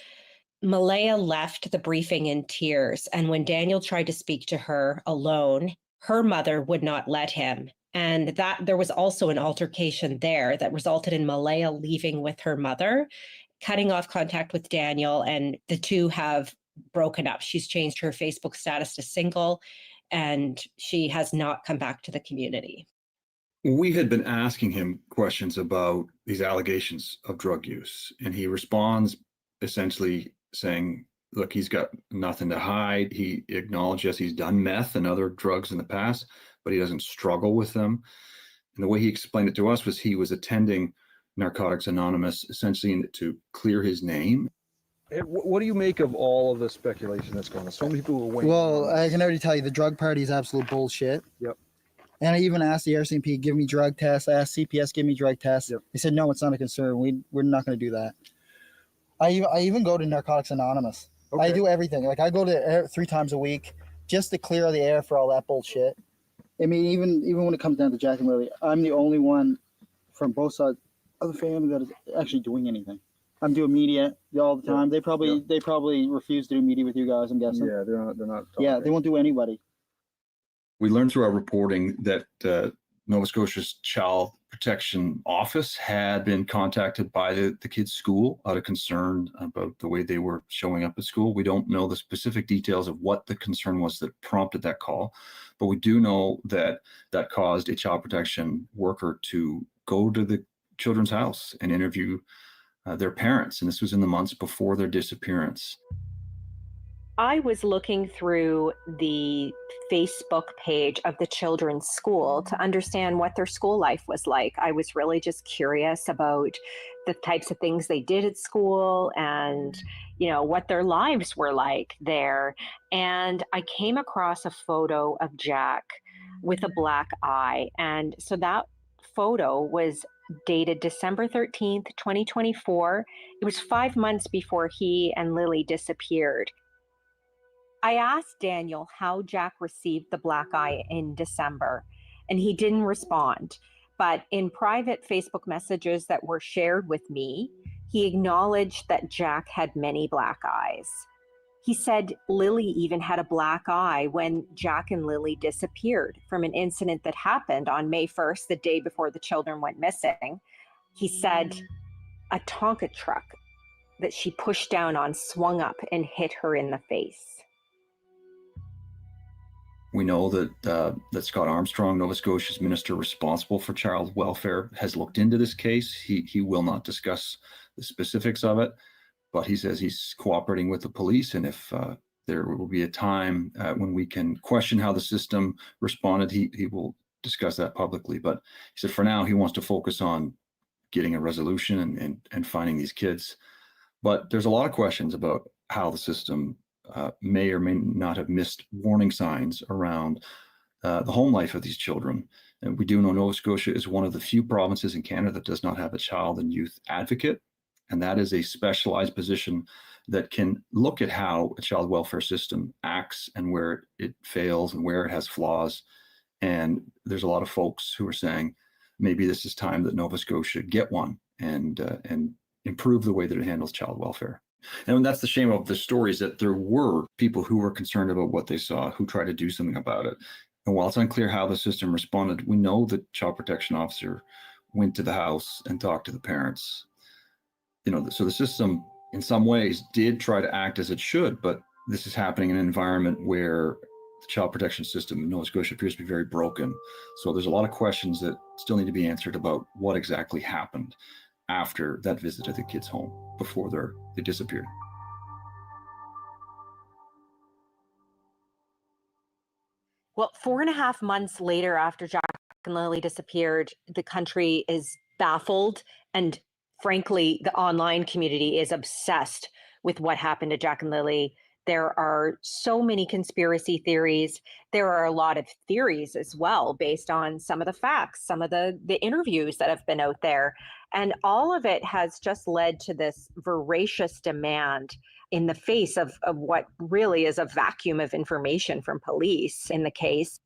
Malaya left the briefing in tears. And when Daniel tried to speak to her alone, her mother would not let him. And that there was also an altercation there that resulted in Malaya leaving with her mother, cutting off contact with Daniel, and the two have broken up. She's changed her Facebook status to single, and she has not come back to the community. We had been asking him questions about these allegations of drug use, and he responds essentially saying, look, he's got nothing to hide. He acknowledges he's done meth and other drugs in the past, but he doesn't struggle with them. And the way he explained it to us was he was attending Narcotics Anonymous essentially to clear his name. What do you make of all of the speculation that's going on? So many people are waiting. Well, I can already tell you the drug party is absolute bullshit. Yep. And I even asked the RCMP, give me drug tests. I asked CPS, give me drug tests. Yep. They said, no, it's not a concern. We're not going to do that. I even go to Narcotics Anonymous. Okay. I do everything. Like I go to 3 times a week just to clear the air for all that bullshit. I mean, even when it comes down to Jack and Lily, I'm the only one from both sides of the family that is actually doing anything. I'm doing media all the time. They probably refuse to do media with you guys, I'm guessing. Yeah, they're not. Yeah, they won't do anybody. We learned through our reporting that Nova Scotia's Child Protection Office had been contacted by the kids' school out of concern about the way they were showing up at school. We don't know the specific details of what the concern was that prompted that call, but we do know that that caused a child protection worker to go to the children's house and interview their parents, and this was in the months before their disappearance. I was looking through the Facebook page of the children's school to understand what their school life was like. I was really just curious about the types of things they did at school and, what their lives were like there. And I came across a photo of Jack with a black eye. And so that photo was dated December 13th, 2024. It was 5 months before he and Lily disappeared. I asked Daniel how Jack received the black eye in December, and he didn't respond. But in private Facebook messages that were shared with me, he acknowledged that Jack had many black eyes. He said Lily even had a black eye when Jack and Lily disappeared from an incident that happened on May 1st, the day before the children went missing. He said a Tonka truck that she pushed down on swung up and hit her in the face. We know that Scott Armstrong, Nova Scotia's minister responsible for child welfare, has looked into this case. He will not discuss the specifics of it, but he says he's cooperating with the police, and if there will be a time when we can question how the system responded, he will discuss that publicly. But he said for now he wants to focus on getting a resolution and finding these kids. But there's a lot of questions about how the system may or may not have missed warning signs around the home life of these children. And we do know Nova Scotia is one of the few provinces in Canada that does not have a child and youth advocate. And that is a specialized position that can look at how a child welfare system acts and where it fails and where it has flaws. And there's a lot of folks who are saying, maybe this is time that Nova Scotia get one and improve the way that it handles child welfare. And that's the shame of the story, is that there were people who were concerned about what they saw, who tried to do something about it. And while it's unclear how the system responded, we know the child protection officer went to the house and talked to the parents. So the system in some ways did try to act as it should, but this is happening in an environment where the child protection system in Nova Scotia appears to be very broken. So there's a lot of questions that still need to be answered about what exactly happened after that visit at the kids' home before they disappeared. Well, 4.5 months later after Jack and Lily disappeared, the country is baffled, and frankly, the online community is obsessed with what happened to Jack and Lily. There are so many conspiracy theories. There are a lot of theories as well, based on some of the facts, some of the interviews that have been out there. And all of it has just led to this voracious demand in the face of what really is a vacuum of information from police in the case.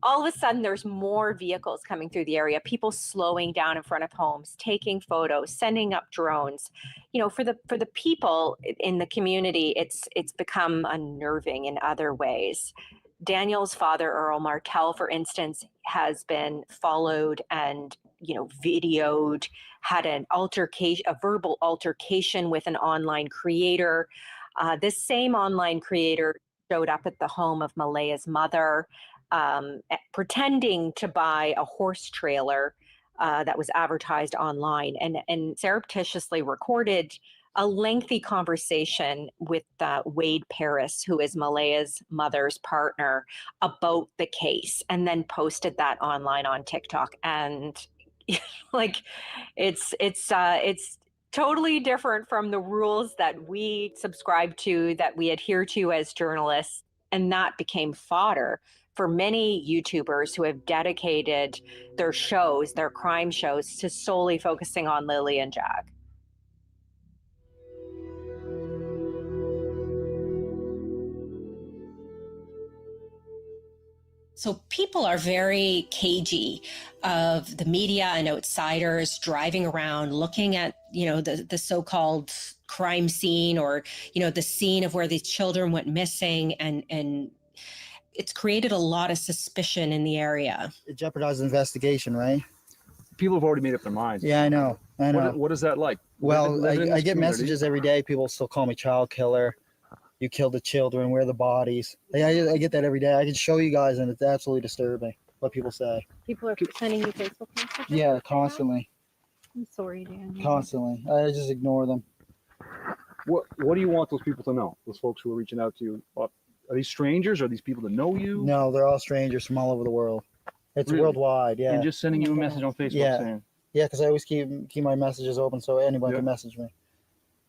All of a sudden, there's more vehicles coming through the area, people slowing down in front of homes, taking photos, sending up drones. For the people in the community, it's become unnerving in other ways. Daniel's father, Earl Martell, for instance, has been followed and videoed, had an altercation, a verbal altercation with an online creator. This same online creator showed up at the home of Malaya's mother, pretending to buy a horse trailer that was advertised online, and surreptitiously recorded a lengthy conversation with Wade Paris, who is Malaya's mother's partner, about the case, and then posted that online on TikTok. And it's totally different from the rules that we subscribe to, that we adhere to as journalists, and that became fodder for many YouTubers who have dedicated their shows, their crime shows, to solely focusing on Lily and Jack. So people are very cagey of the media and outsiders driving around, looking at, the so-called crime scene, or, the scene of where these children went missing, and it's created a lot of suspicion in the area. It jeopardizes the investigation, right? People have already made up their minds. Yeah, I know. What is that like? Well, I get messages every day. People still call me child killer. You killed the children. Where are the bodies? I get that every day. I can show you guys, and it's absolutely disturbing what people say. People are sending you Facebook messages? Yeah, constantly. I'm sorry, Dan. Constantly. I just ignore them. What do you want those people to know? Those folks who are reaching out to you? Are these strangers? Are these people that know you? No, they're all strangers from all over the world. It's Really? worldwide, yeah. And just sending you a message on Facebook saying? Yeah, because I always keep my messages open so anyone can message me.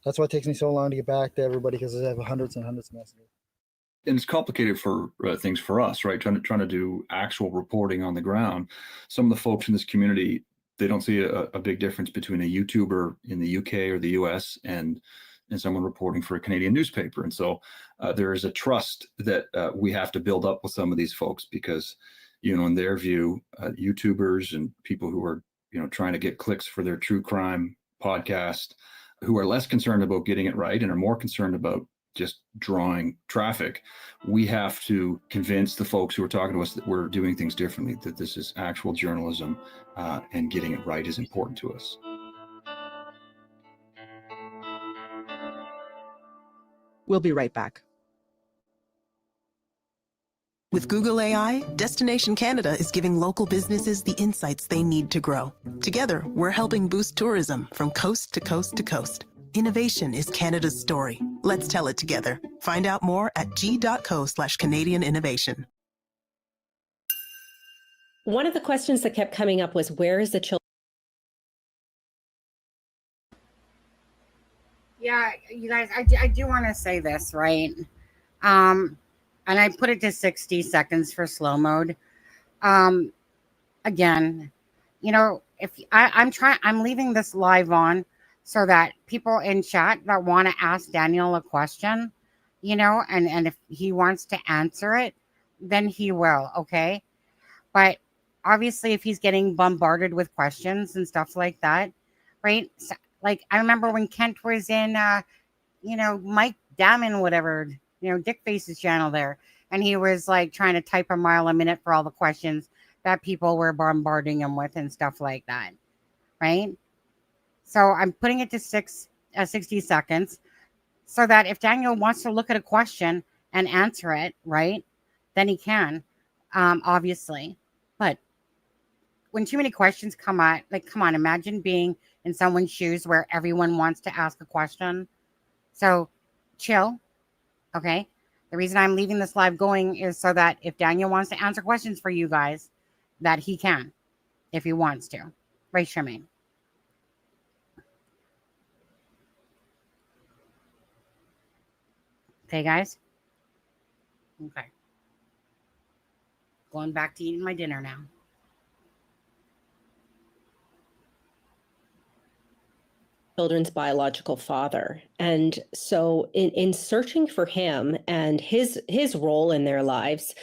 That's why it takes me so long to get back to everybody, because I have hundreds and hundreds of messages. And it's complicated for things for us, right? Trying to do actual reporting on the ground. Some of the folks in this community, they don't see a big difference between a YouTuber in the UK or the US and someone reporting for a Canadian newspaper. And so there is a trust that we have to build up with some of these folks, because, in their view, YouTubers and people who are, trying to get clicks for their true crime podcast, who are less concerned about getting it right and are more concerned about just drawing traffic, we have to convince the folks who are talking to us that we're doing things differently, that this is actual journalism, and getting it right is important to us. We'll be right back. With Google AI, Destination Canada is giving local businesses the insights they need to grow. Together, we're helping boost tourism from coast to coast to coast. Innovation is Canada's story. Let's tell it together. Find out more at g.co/Canadian innovation. One of the questions that kept coming up was, where is the children? Yeah, you guys, I do want to say this, right? And I put it to 60 seconds for slow mode. Again, you know, if I'm leaving this live on so that people in chat that want to ask Daniel a question, you know, and if he wants to answer it, then he will, okay? But obviously, if he's getting bombarded with questions and stuff like that, right? So, like, I remember when Kent was in, you know, Mike Damon, whatever, you know, Dick Face's channel there. And he was like trying to type a mile a minute for all the questions that people were bombarding him with and stuff like that. Right. So I'm putting it to 60 seconds so that if Daniel wants to look at a question and answer it, right, then he can, obviously. But when too many questions come out, like, come on, imagine being in someone's shoes where everyone wants to ask a question. So chill. Okay. The reason I'm leaving this live going is so that if Daniel wants to answer questions for you guys, that he can, if he wants to. Right, Charmaine? Okay, guys? Okay. Going back to eating my dinner now. Children's biological father. And so in searching for him and his role in their lives,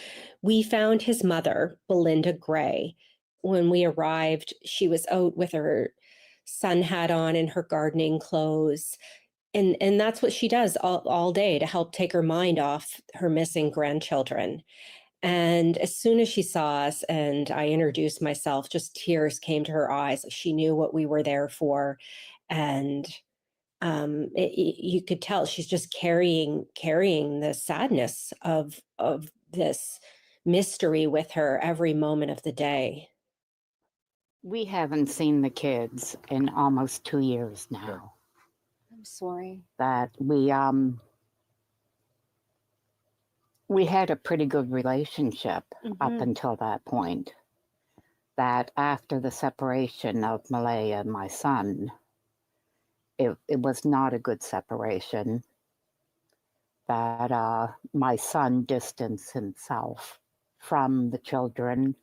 we found his mother, Belinda Gray. When we arrived, she was out with her sun hat on and her gardening clothes. And that's what she does all day to help take her mind off her missing grandchildren. And as soon as she saw us and I introduced myself, just tears came to her eyes. She knew what we were there for. And you could tell she's just carrying the sadness of this mystery with her every moment of the day. We haven't seen the kids in almost 2 years now. I'm sorry. That we had a pretty good relationship up until that point. That after the separation of Malaya and my son, it was not a good separation. That my son distanced himself from the children.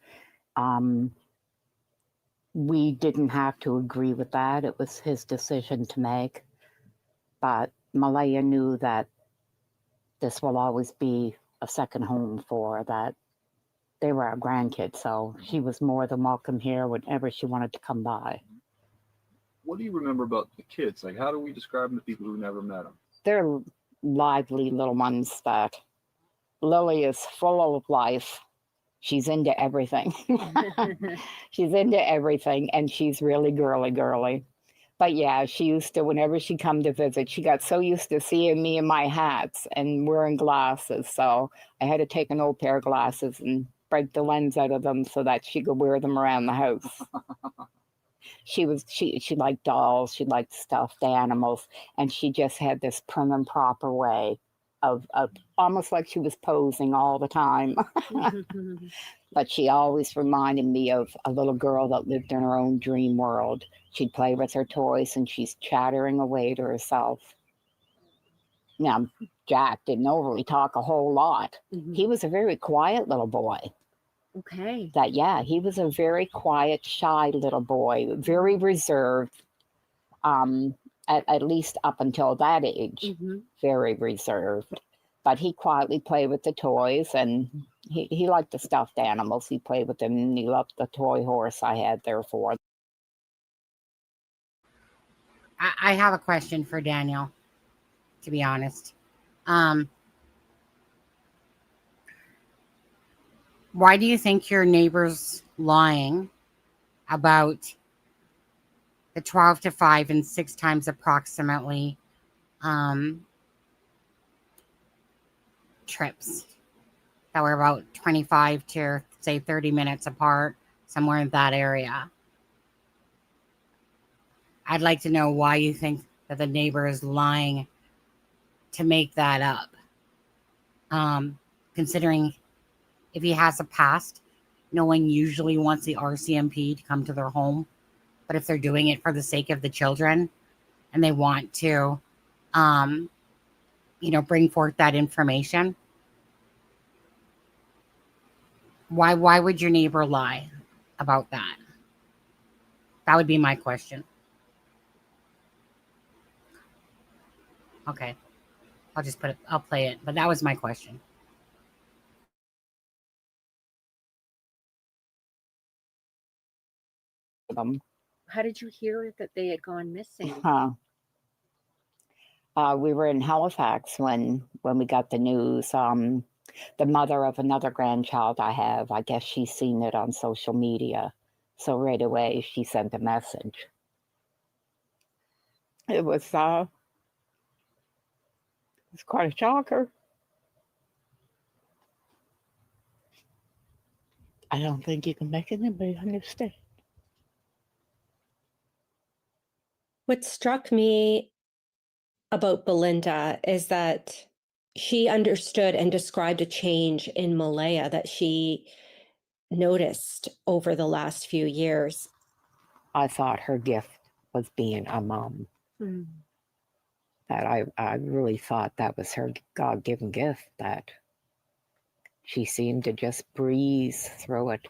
We didn't have to agree with that. It was his decision to make. But Malaya knew that this will always be a second home for that. They were our grandkids, so she was more than welcome here whenever she wanted to come by. What do you remember about the kids? Like, how do we describe them to people who never met them? They're lively little ones that Lily is full of life. She's into everything. She's into everything, and she's really girly. But yeah, she used to, whenever she come to visit, she got so used to seeing me in my hats and wearing glasses. So I had to take an old pair of glasses and break the lens out of them so that she could wear them around the house. She liked dolls, she liked stuffed animals, and she just had this prim and proper way of almost like she was posing all the time. But she always reminded me of a little girl that lived in her own dream world. She'd play with her toys and she's chattering away to herself. Now, Jack didn't overly talk a whole lot. He was a very quiet little boy. Okay. He was a very quiet, shy little boy, very reserved, at least up until that age, very reserved. But he quietly played with the toys, and he liked the stuffed animals. He played with them, and he loved the toy horse I had there for. I have a question for Daniel, to be honest. Why do you think your neighbor's lying about the 12 to 5 and 6 times approximately trips? that were about 25 to say 30 minutes apart, somewhere in that area. I'd like to know why you think that the neighbor is lying to make that up. Considering if he has a past, no one usually wants the RCMP to come to their home. But if they're doing it for the sake of the children and they want to, bring forth that information, why would your neighbor lie about that? That would be my question. Okay. I'll play it, but that was my question. How did you hear that they had gone missing? We were in Halifax when we got the news. The mother of another grandchild I have, I guess she's seen it on social media. So right away she sent a message. It was quite a shocker. I don't think you can make anybody understand. What struck me about Belinda is that she understood and described a change in Malaya that she noticed over the last few years. I thought her gift was being a mom. Mm. That I really thought that was her God-given gift, that she seemed to just breeze through it.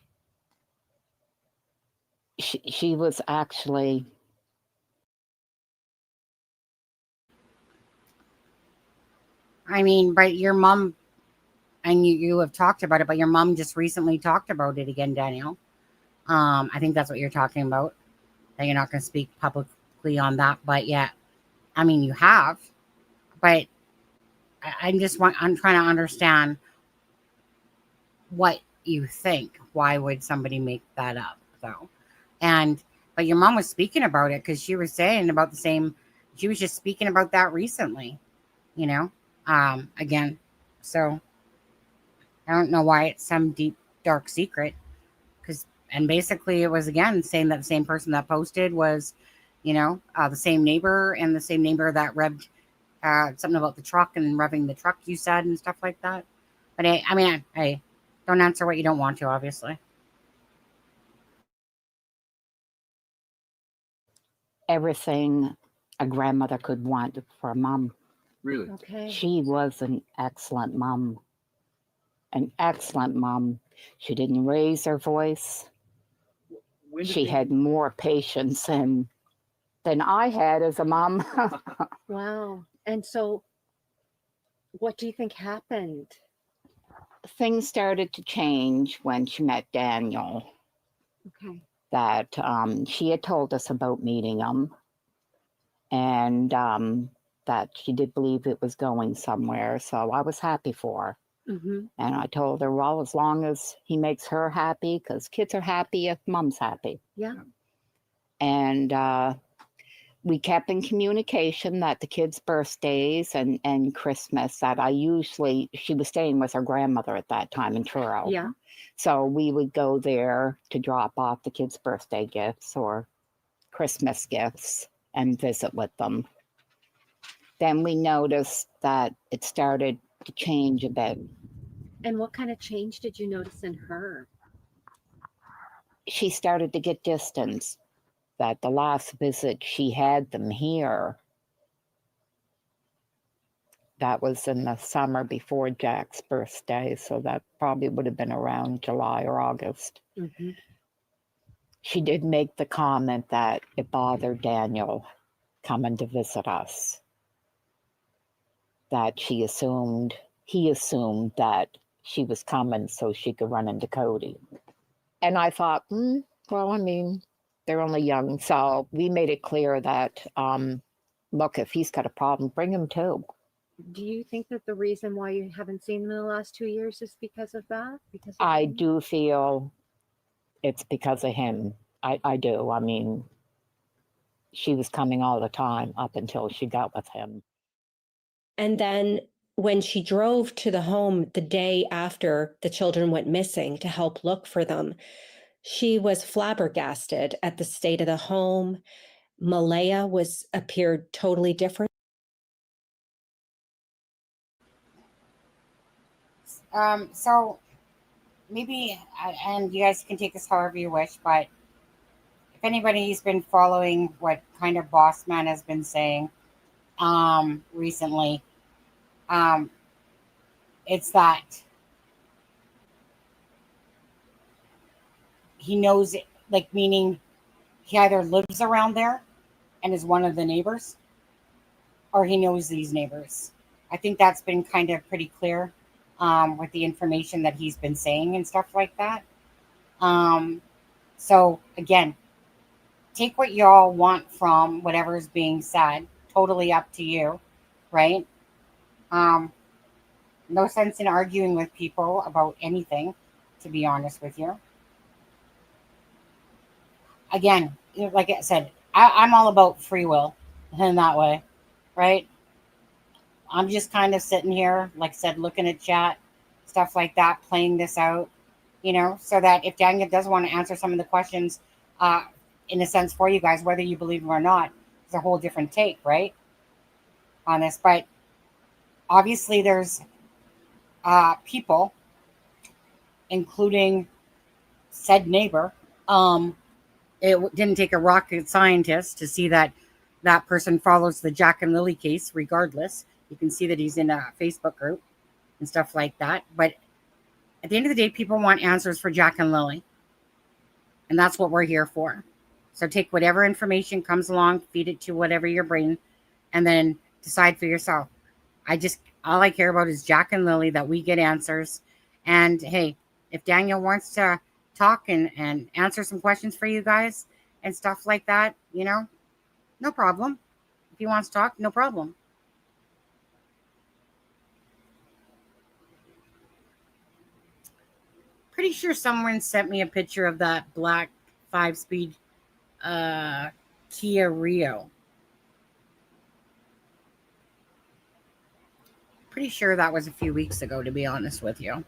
She was actually... I mean, but your mom, and you have talked about it, but your mom just recently talked about it again, Daniel. I think that's what you're talking about. That you're not going to speak publicly on that, but yeah, I mean, you have. But I'm trying to understand what you think. Why would somebody make that up, though? But your mom was speaking about it because she was saying about the same. She was just speaking about that recently, again. So I don't know why it's some deep, dark secret. And basically it was, again, saying that the same person that posted was, the same neighbor, and the same neighbor that revved something about the truck and revving the truck, you said, and stuff like that. But I don't answer what you don't want to, obviously. Everything a grandmother could want for a mom. Really? Okay. She was an excellent mom. An excellent mom. She didn't raise her voice. She had more patience than I had as a mom. Wow. And so what do you think happened? Things started to change when she met Daniel. Okay. That she had told us about meeting him, and that she did believe it was going somewhere. So I was happy for her. Mm-hmm. And I told her, well, as long as he makes her happy, because kids are happy if mom's happy. Yeah. And we kept in communication that the kids' birthdays and Christmas, that she was staying with her grandmother at that time in Truro. Yeah. So we would go there to drop off the kids' birthday gifts or Christmas gifts and visit with them. Then we noticed that it started to change a bit. And what kind of change did you notice in her? She started to get distance. That the last visit she had them here, that was in the summer before Jack's birthday, so that probably would have been around July or August. Mm-hmm. She did make the comment that it bothered Daniel coming to visit us. That he assumed that she was coming so she could run into Cody. And I thought, well, I mean, they're only young. So we made it clear that, look, if he's got a problem, bring him too. Do you think that the reason why you haven't seen them in the last 2 years is because of that? I do feel it's because of him. I do. I mean, she was coming all the time up until she got with him. And then when she drove to the home the day after the children went missing to help look for them, she was flabbergasted at the state of the home. Malaya appeared totally different. So maybe, and you guys can take this however you wish, but if anybody's been following what kind of Boss Man has been saying recently, it's that he knows it, like, meaning he either lives around there and is one of the neighbors, or he knows these neighbors. I think that's been kind of pretty clear with the information that he's been saying and stuff like that. So again, take what y'all want from whatever is being said. Totally up to you, right? No sense in arguing with people about anything, to be honest with you. Again, like I said, I'm all about free will in that way, right? I'm just kind of sitting here, like I said, looking at chat, stuff like that, playing this out, so that if Daniel does want to answer some of the questions, in a sense for you guys, whether you believe him or not, it's a whole different take, right, on this. But obviously there's people, including said neighbor. It didn't take a rocket scientist to see that that person follows the Jack and Lily case regardless. You can see that he's in a Facebook group and stuff like that. But at the end of the day, people want answers for Jack and Lily. And that's what we're here for. So take whatever information comes along, feed it to whatever your brain, and then decide for yourself. All I care about is Jack and Lily, that we get answers. And hey, if Daniel wants to talk and answer some questions for you guys and stuff like that, no problem. If he wants to talk, no problem. Pretty sure someone sent me a picture of that black 5-speed Kia Rio. Pretty sure that was a few weeks ago, to be honest with you,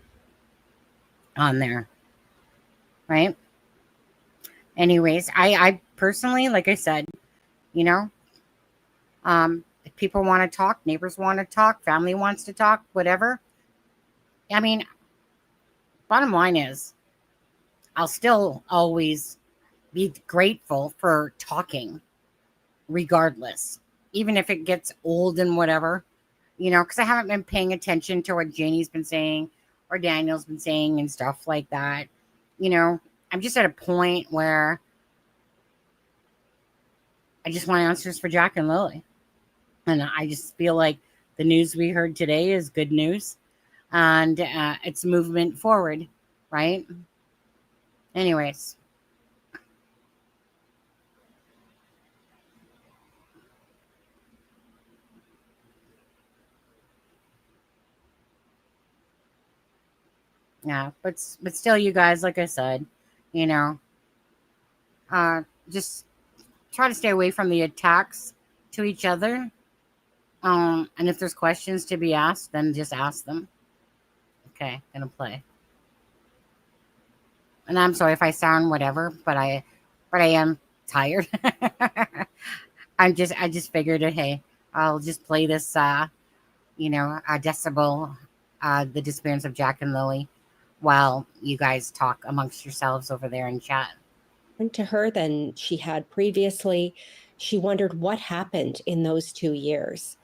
on there. Right? Anyways, I personally, like I said, if people want to talk, neighbors want to talk, family wants to talk, whatever. I mean, bottom line is, I'll still always be grateful for talking, regardless, even if it gets old and whatever, because I haven't been paying attention to what Janie's been saying or Daniel's been saying and stuff like that. I'm just at a point where I just want answers for Jack and Lily. And I just feel like the news we heard today is good news. And it's movement forward, right? Anyways. Yeah, but still, you guys, like I said, just try to stay away from the attacks to each other. And if there's questions to be asked, then just ask them. Okay, gonna play. And I'm sorry if I sound whatever, but I am tired. I just figured, hey, I'll just play this, a decibel, the disappearance of Jack and Lily, while you guys talk amongst yourselves over there in chat. To her than she had previously. She wondered what happened in those 2 years.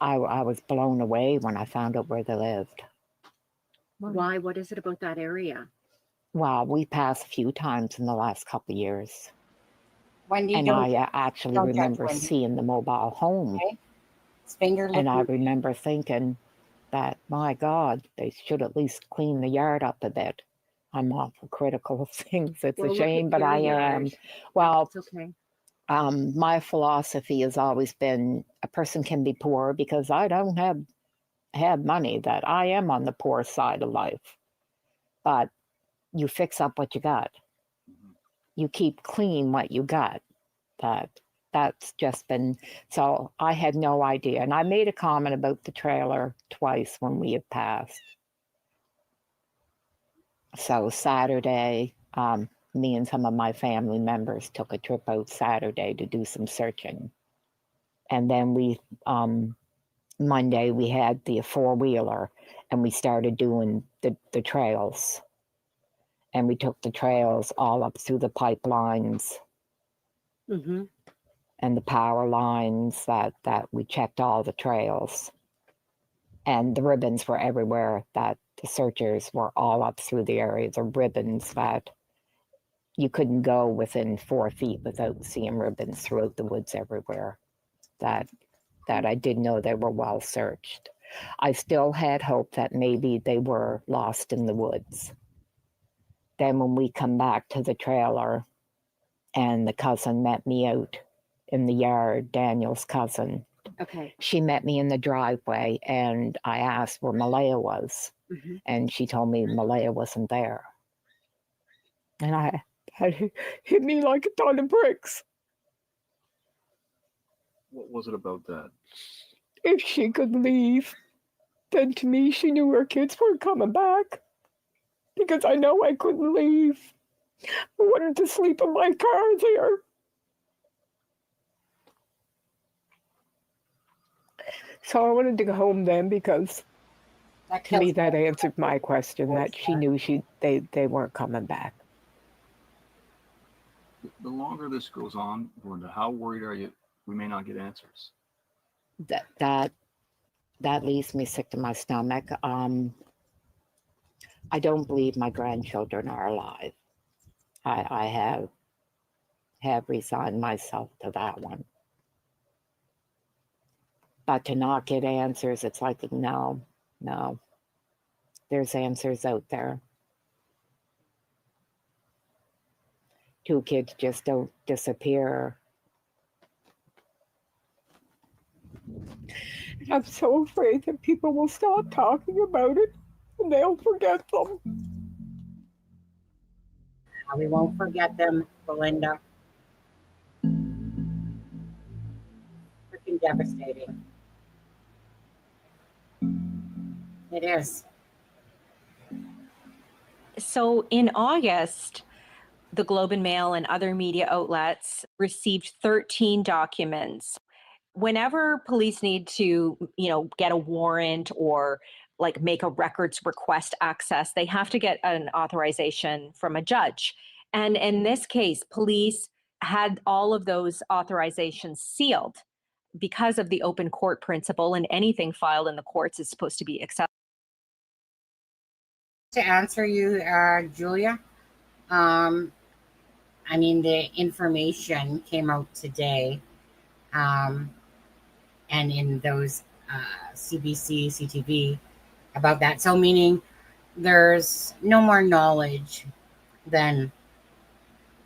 I was blown away when I found out where they lived. Why? What is it about that area? Wow, we passed a few times in the last couple of years. Wendy, and I actually remember seeing the mobile home. Okay. Finger and I remember thinking that, my God, they should at least clean the yard up a bit. I'm awful critical of things. It's a shame, but I am. Well, it's okay. My philosophy has always been a person can be poor because I don't have money, that I am on the poor side of life. But you fix up what you got. You keep clean what you got. that's just been, so I had no idea. And I made a comment about the trailer twice when we had passed. So Saturday, me and some of my family members took a trip out Saturday to do some searching. And then Monday we had the four-wheeler and we started doing the trails. And we took the trails all up through the pipelines and the power lines that we checked all the trails. And the ribbons were everywhere, that the searchers were all up through the area. The ribbons that you couldn't go within 4 feet without seeing ribbons throughout the woods everywhere. That I did know they were well searched. I still had hope that maybe they were lost in the woods. Then when we come back to the trailer and the cousin met me out in the yard, Daniel's cousin. Okay. She met me in the driveway and I asked where Malaya was. And she told me Malaya wasn't there. And I hit me like a ton of bricks. What was it about that? If she could leave, then to me she knew her kids weren't coming back. Because I know I couldn't leave. I wanted to sleep in my car there. So I wanted to go home then because to me that answered my question, that she knew they weren't coming back. The longer this goes on, Belinda, how worried are you we may not get answers? That leaves me sick to my stomach. I don't believe my grandchildren are alive. I have resigned myself to that one. But to not get answers, it's like, no. There's answers out there. 2 kids just don't disappear. I'm so afraid that people will stop talking about it and they'll forget them. We won't forget them, Belinda. Freaking devastating. It is. So in August, the Globe and Mail and other media outlets received 13 documents. Whenever police need to, get a warrant or like make a records request access, they have to get an authorization from a judge. And in this case, police had all of those authorizations sealed because of the open court principle, and anything filed in the courts is supposed to be accessible. To answer you, Julia, the information came out today, and in those CBC, CTV about that. So meaning there's no more knowledge than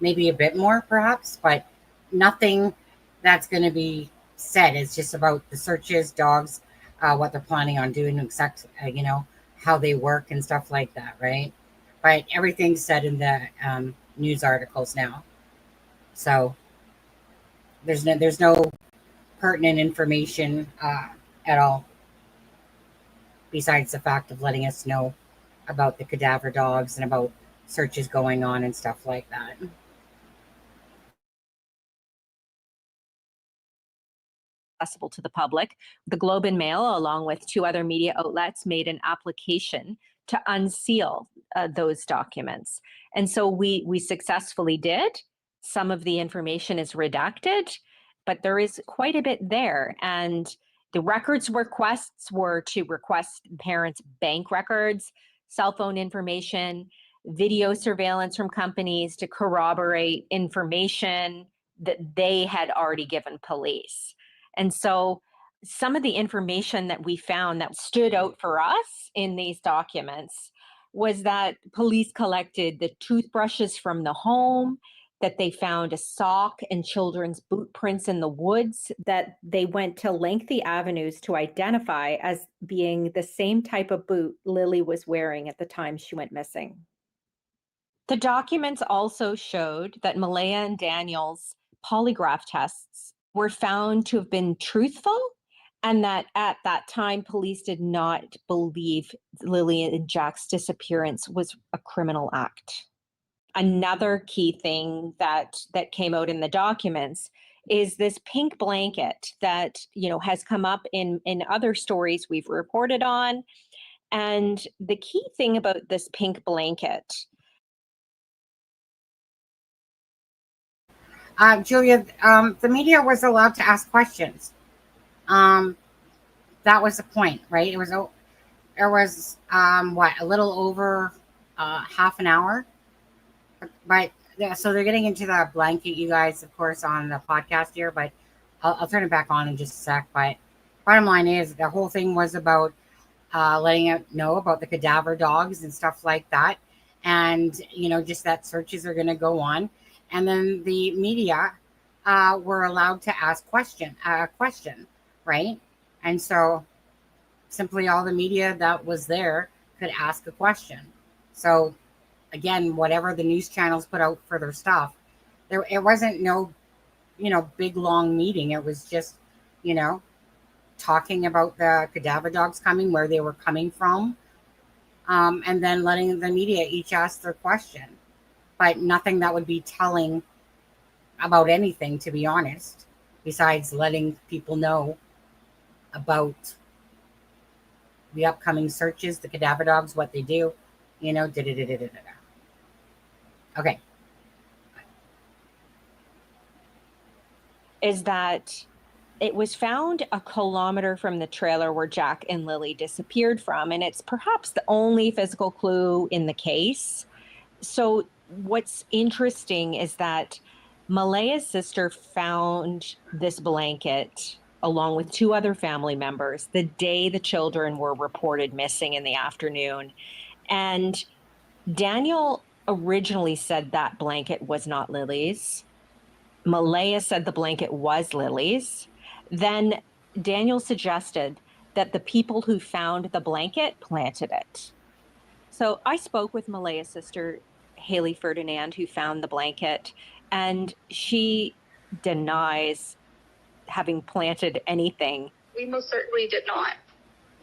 maybe a bit more perhaps, but nothing that's going to be said. It's just about the searches, dogs, what they're planning on doing, except, how they work and stuff like that, right? But everything's said in the news articles now. So there's no pertinent information at all, besides the fact of letting us know about the cadaver dogs and about searches going on and stuff like that. Accessible to the public. The Globe and Mail, along with 2 other media outlets, made an application to unseal those documents. And so we successfully did. Some of the information is redacted, but there is quite a bit there. And the records requests were to request parents' bank records, cell phone information, video surveillance from companies to corroborate information that they had already given police. And so some of the information that we found that stood out for us in these documents was that police collected the toothbrushes from the home, that they found a sock and children's boot prints in the woods, that they went to lengthy avenues to identify as being the same type of boot Lily was wearing at the time she went missing. The documents also showed that Malaya and Daniel's polygraph tests were found to have been truthful, and that at that time, police did not believe Lily and Jack's disappearance was a criminal act. Another key thing that came out in the documents is this pink blanket that, has come up in other stories we've reported on. And the key thing about this pink blanket, Julia, the media was allowed to ask questions. That was the point, right? It was a little over half an hour. But so they're getting into the blanket, you guys, of course, on the podcast here. But I'll turn it back on in just a sec. But bottom line is, the whole thing was about letting it know about the cadaver dogs and stuff like that, and just that searches are going to go on, and then the media were allowed to ask a question, right? And so simply all the media that was there could ask a question. So again, whatever the news channels put out for their stuff, it wasn't no big long meeting. It was just talking about the cadaver dogs coming, where they were coming from, and then letting the media each ask their question, but nothing that would be telling about anything, to be honest, besides letting people know about the upcoming searches, the cadaver dogs, what they do, Okay. is that it was found a kilometer from the trailer where Jack and Lily disappeared from, and it's perhaps the only physical clue in the case. So what's interesting is that Malaya's sister found this blanket along with 2 other family members the day the children were reported missing in the afternoon. And Daniel originally said that blanket was not Lily's. Malaya said the blanket was Lily's. Then Daniel suggested that the people who found the blanket planted it. So I spoke with Malaya's sister, Haley Ferdinand, who found the blanket, and she denies having planted anything. We most certainly did not.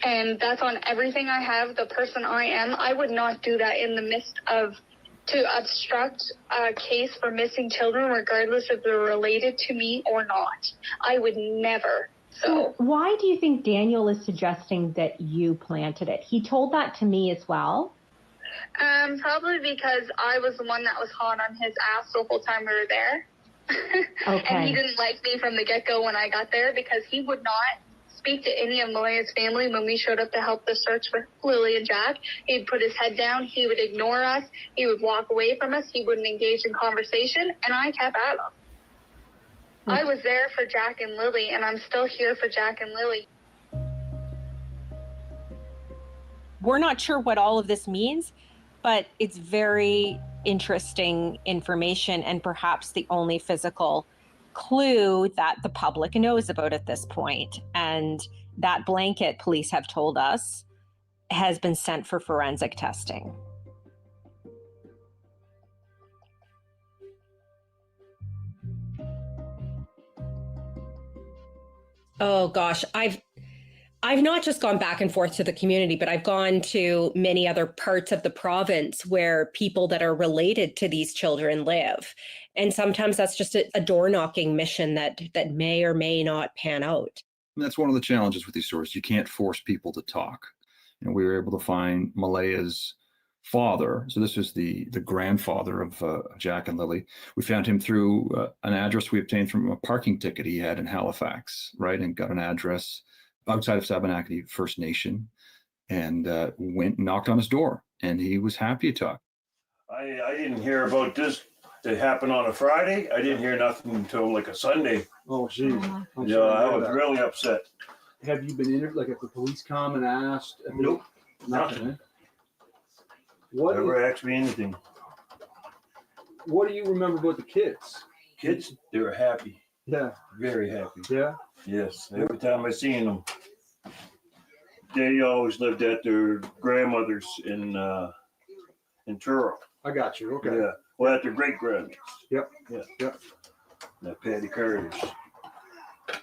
And that's on everything I have, the person I am. I would not do that in the midst of to obstruct a case for missing children, regardless if they're related to me or not. I would never. So why do you think Daniel is suggesting that you planted it? He told that to me as well. Probably because I was the one that was hot on his ass the whole time we were there. Okay. And he didn't like me from the get-go when I got there, because he would not speak to any of Malaya's family when we showed up to help the search with Lily and Jack. He'd put his head down. He would ignore us. He would walk away from us. He wouldn't engage in conversation, and I kept at him. I was there for Jack and Lily, and I'm still here for Jack and Lily. We're not sure what all of this means, but it's very interesting information, and perhaps the only physical clue that the public knows about at this point. And that blanket, police have told us, has been sent for forensic testing. Oh gosh, I've not just gone back and forth to the community, but I've gone to many other parts of the province where people that are related to these children live. And sometimes that's just a door knocking mission that may or may not pan out. And that's one of the challenges with these stories. You can't force people to talk. We were able to find Malaya's father. So this is the grandfather of Jack and Lily. We found him through an address we obtained from a parking ticket he had in Halifax, right? And got an address outside of Sabanakati First Nation, and went and knocked on his door, and he was happy to talk. I didn't hear about this. It happened on a Friday. I didn't hear nothing until like a Sunday. Oh, geez. Yeah, I was really upset. Have you been in like if the police come and asked? Nope. Nothing. Eh? Never asked me anything. What do you remember about the kids? Kids, they were happy. Yeah. Very happy. Yeah. Yes. Every time I seen them, they always lived at their grandmother's in Truro. I got you. Okay. Yeah. Well, at their great grandmother's. Yep. Yeah. Yep. That Patty Carter's.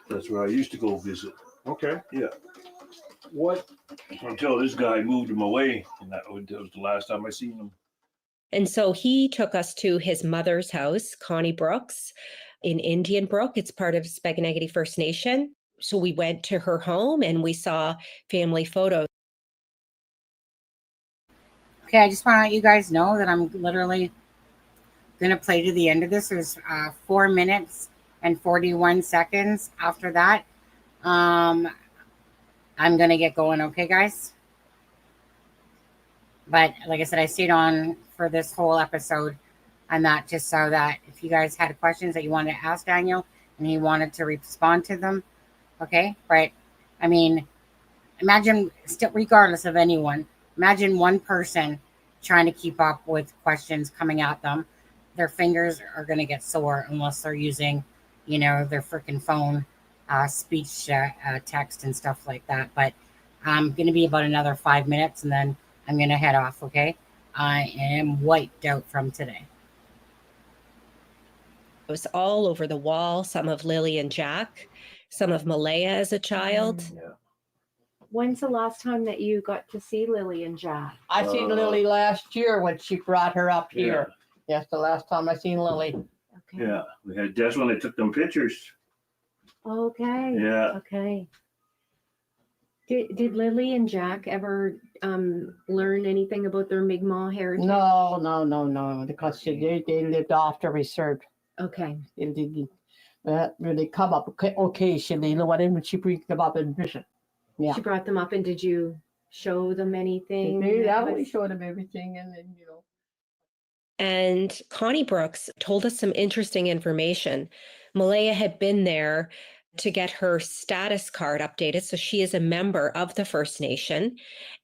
That's where I used to go visit. Okay. Yeah. What? Until this guy moved him away, and that was the last time I seen him. And so he took us to his mother's house, Connie Brooks, in Indian Brook. It's part of Spaganagity First Nation. So we went to her home and we saw family photos. Okay, I just want to let you guys know that I'm literally going to play to the end of this. There's 4 minutes and 41 seconds after that. I'm going to get going, okay, guys? But like I said, I stayed on for this whole episode, and that just so that if you guys had questions that you wanted to ask Daniel and he wanted to respond to them, okay? But, I mean, imagine, still, regardless of anyone, imagine one person trying to keep up with questions coming at them. Their fingers are going to get sore unless they're using, you know, their freaking phone, speech, text and stuff like that. But I'm going to be about another 5 minutes, and then I'm going to head off, okay? I am wiped out from today. It was all over the wall, some of Lily and Jack, some of Malaya as a child. Yeah. When's the last time that you got to see Lily and Jack? I seen Lily last year when she brought her up here. Yes, the last time I seen Lily. Okay. Yeah, that's when they took them pictures. Okay. Yeah. Okay. Did Lily and Jack ever learn anything about their Mi'kmaq heritage? No, because they lived off the reserve. Okay. They come up occasionally, you know, when she brings them up and visit. Yeah. She brought them up, and did you show them anything? Yeah, we showed them everything, and then, you know. And Connie Brooks told us some interesting information. Malaya had been there to get her status card updated. So she is a member of the First Nation.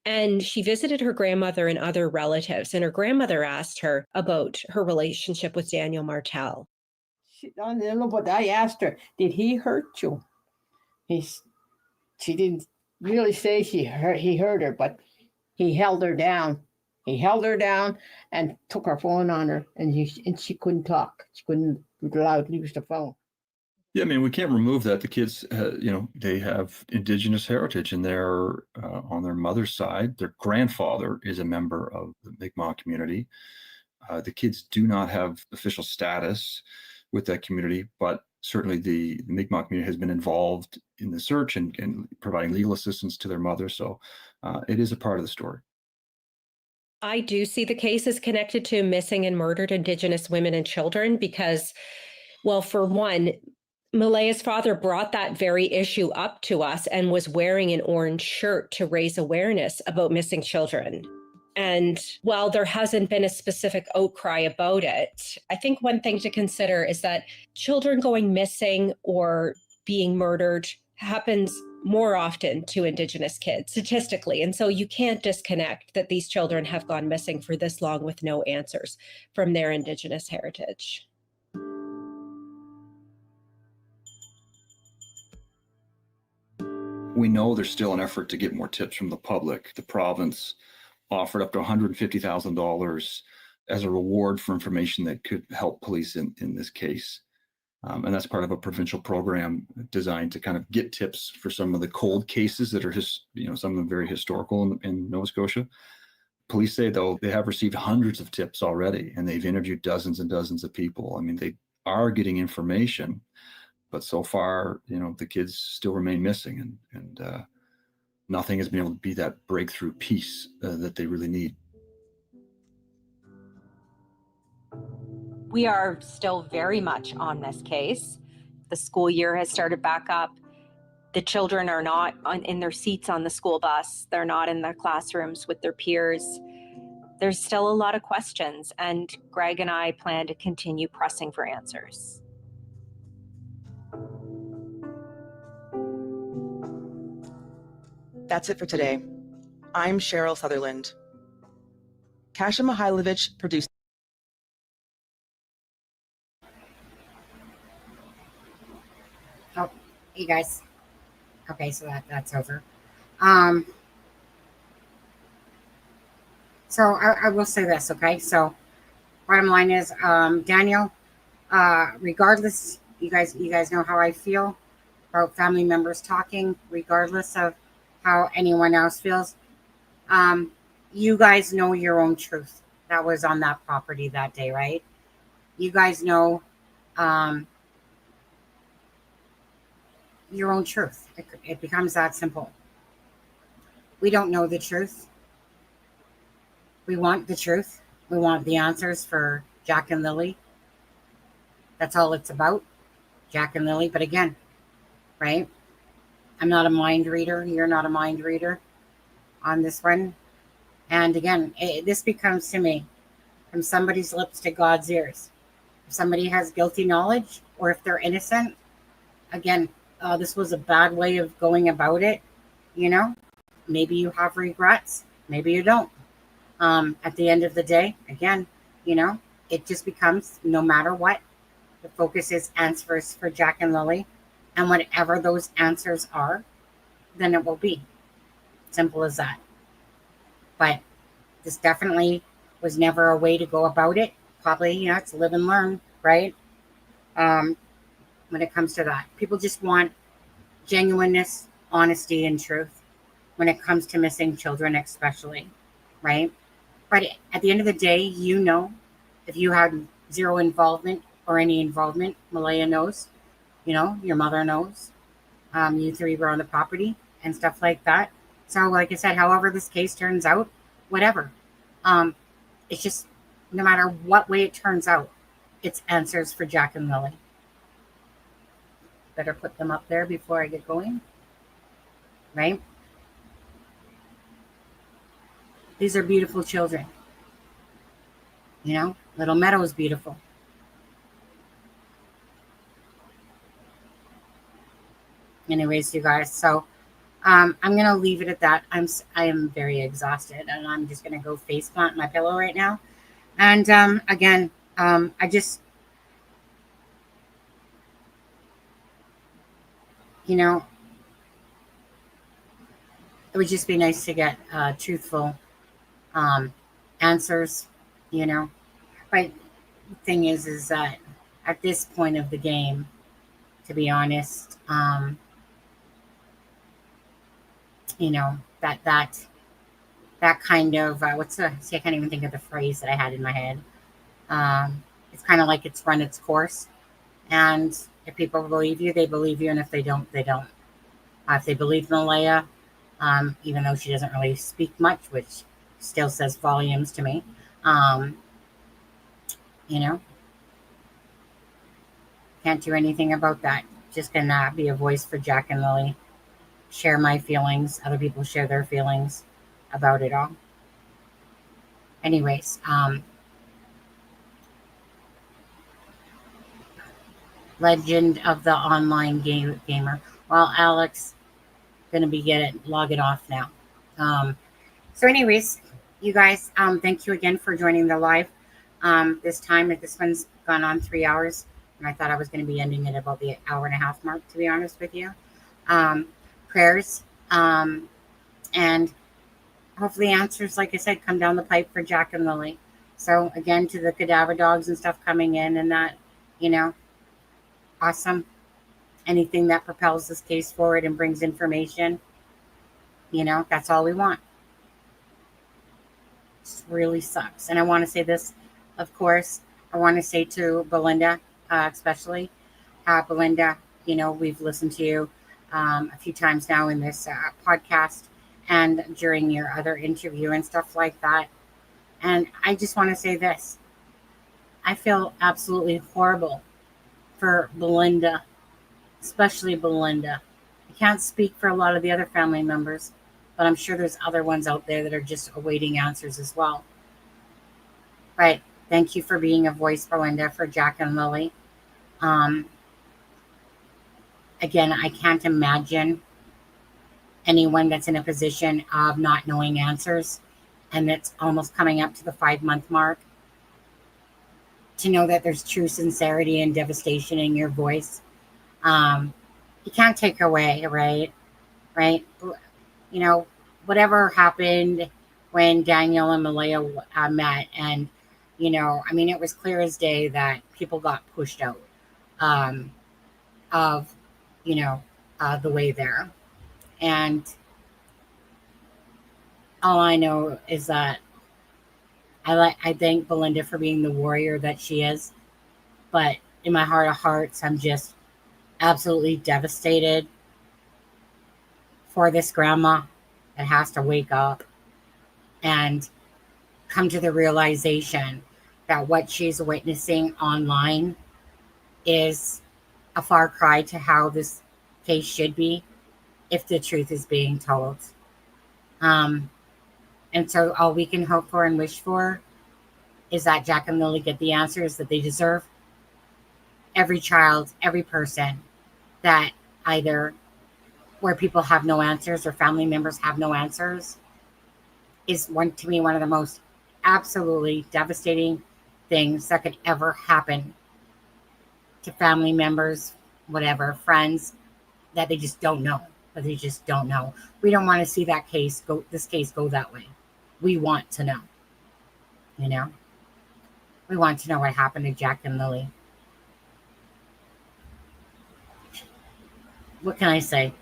And she visited her grandmother and other relatives. And her grandmother asked her about her relationship with Daniel Martell. I don't know, but I asked her, did he hurt you? She didn't really say he hurt her, but he held her down. He held her down and took her phone on her, and she couldn't talk. She couldn't be allowed to use the phone. Yeah, I mean, we can't remove that. The kids, you know, they have Indigenous heritage, and they're on their mother's side. Their grandfather is a member of the Mi'kmaq community. The kids do not have official status with that community, but certainly the Mi'kmaq community has been involved in the search and providing legal assistance to their mother. So it is a part of the story. I do see the cases connected to missing and murdered Indigenous women and children because, well, for one, Malaya's father brought that very issue up to us and was wearing an orange shirt to raise awareness about missing children. And while there hasn't been a specific outcry about it, I think one thing to consider is that children going missing or being murdered happens more often to Indigenous kids statistically. And so you can't disconnect that these children have gone missing for this long with no answers from their Indigenous heritage. We know there's still an effort to get more tips from the public. The province offered up to $150,000 as a reward for information that could help police in this case. And that's part of a provincial program designed to kind of get tips for some of the cold cases that are some of them very historical in Nova Scotia. Police say, though, they have received hundreds of tips already, and they've interviewed dozens and dozens of people. I mean, they are getting information, but so far, the kids still remain missing, and nothing has been able to be that breakthrough piece that they really need. We are still very much on this case. The school year has started back up. The children are not in their seats on the school bus. They're not in their classrooms with their peers. There's still a lot of questions, and Greg and I plan to continue pressing for answers. That's it for today. I'm Cheryl Sutherland. Kasia Mihailovich produced. Oh, you guys. Okay, so that's over. So I will say this, okay? So bottom line is, Daniel, regardless, you guys know how I feel. about family members talking, regardless of how anyone else feels. You guys know your own truth that was on that property that day, right? You guys know your own truth. It becomes that simple. We don't know the truth. We want the truth. We want the answers for Jack and Lily. That's all it's about, Jack and Lily. But again, right? I'm not a mind reader. You're not a mind reader on this one. And again, this becomes to me from somebody's lips to God's ears. If somebody has guilty knowledge or if they're innocent, again, this was a bad way of going about it. Maybe you have regrets. Maybe you don't. At the end of the day, again, it just becomes no matter what, the focus is answers for Jack and Lily. And whatever those answers are, then it will be. Simple as that. But this definitely was never a way to go about it. Probably, it's live and learn, right? When it comes to that. People just want genuineness, honesty, and truth when it comes to missing children especially, right? But at the end of the day, if you had zero involvement or any involvement, Malaya knows, your mother knows, you three were on the property and stuff like that. So like I said, however this case turns out, whatever. It's just no matter what way it turns out, it's answers for Jack and Lily. Better put them up there before I get going. Right? These are beautiful children. Little Meadow is beautiful. Anyways, you guys, so I'm gonna leave it at that. I am very exhausted, and I'm just gonna go face plant my pillow right now. And again, I just, it would just be nice to get truthful answers. But the thing is that at this point of the game, to be honest, that kind of I can't even think of the phrase that I had in my head. It's kind of like it's run its course, and if people believe you, they believe you, and if they don't, they don't. If they believe Malaya, even though she doesn't really speak much, which still says volumes to me, can't do anything about that. Just gonna be a voice for Jack and Lily. Share my feelings. Other people share their feelings about it all. Anyways, legend of the online gamer. Well, Alex, gonna be logging off now. So anyways, you guys, thank you again for joining the live. This one's gone on 3 hours, and I thought I was going to be ending at about the hour and a half mark, to be honest with you. Prayers, and hopefully answers, like I said, come down the pipe for Jack and Lily. So again, to the cadaver dogs and stuff coming in and that, awesome. Anything that propels this case forward and brings information, that's all we want. It really sucks. And I want to say this, of course, I want to say to Belinda, especially, Belinda, we've listened to you a few times now in this podcast and during your other interview and stuff like that. And I just want to say this. I feel absolutely horrible for Belinda, especially Belinda. I can't speak for a lot of the other family members, but I'm sure there's other ones out there that are just awaiting answers as well. But thank you for being a voice, Belinda, for Jack and Lily. Again, I can't imagine anyone that's in a position of not knowing answers, and that's almost coming up to the 5-month mark, to know that there's true sincerity and devastation in your voice. You can't take away, right? Whatever happened when Daniel and Malaya met, and it was clear as day that people got pushed out of the way there. And all I know is that I thank Belinda for being the warrior that she is, but in my heart of hearts, I'm just absolutely devastated for this grandma that has to wake up and come to the realization that what she's witnessing online is a far cry to how this case should be if the truth is being told. And so all we can hope for and wish for is that Jack and Lily get the answers that they deserve. Every child, every person that either where people have no answers or family members have no answers is to me one of the most absolutely devastating things that could ever happen to family members, whatever, friends, that they just don't know. But they just don't know. We don't want to see this case go that way. We want to know. You know? We want to know what happened to Jack and Lily. What can I say?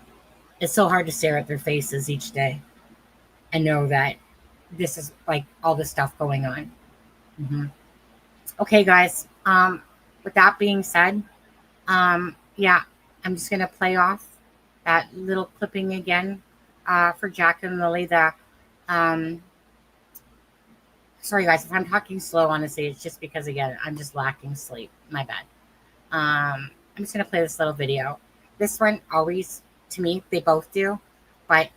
It's so hard to stare at their faces each day and know that this is like all this stuff going on. Okay, guys. With that being said, yeah, I'm just going to play off that little clipping again for Jack and Lily. Sorry, guys, if I'm talking slow, honestly, it's just because, again, I'm just lacking sleep. My bad. I'm just going to play this little video. This one always, to me, they both do, but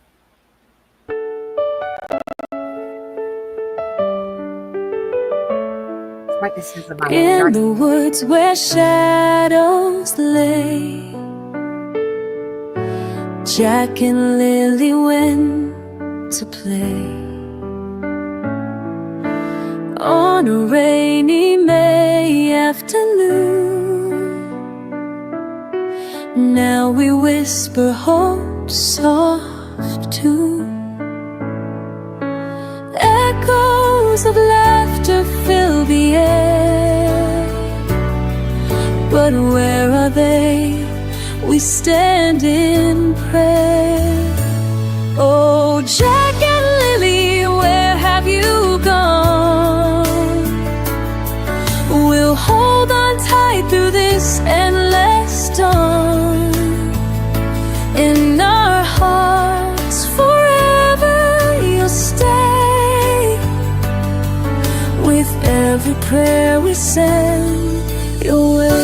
what this is about. In the woods where shadows lay, Jack and Lily went to play. On a rainy May afternoon, now we whisper hope soft too. Echoes of laughter fill the air, but where are they? We stand in prayer. Oh, Jack and Lily, where have you gone? We'll hold on tight through this endless dawn. In our hearts forever you'll stay. With every prayer we send your way.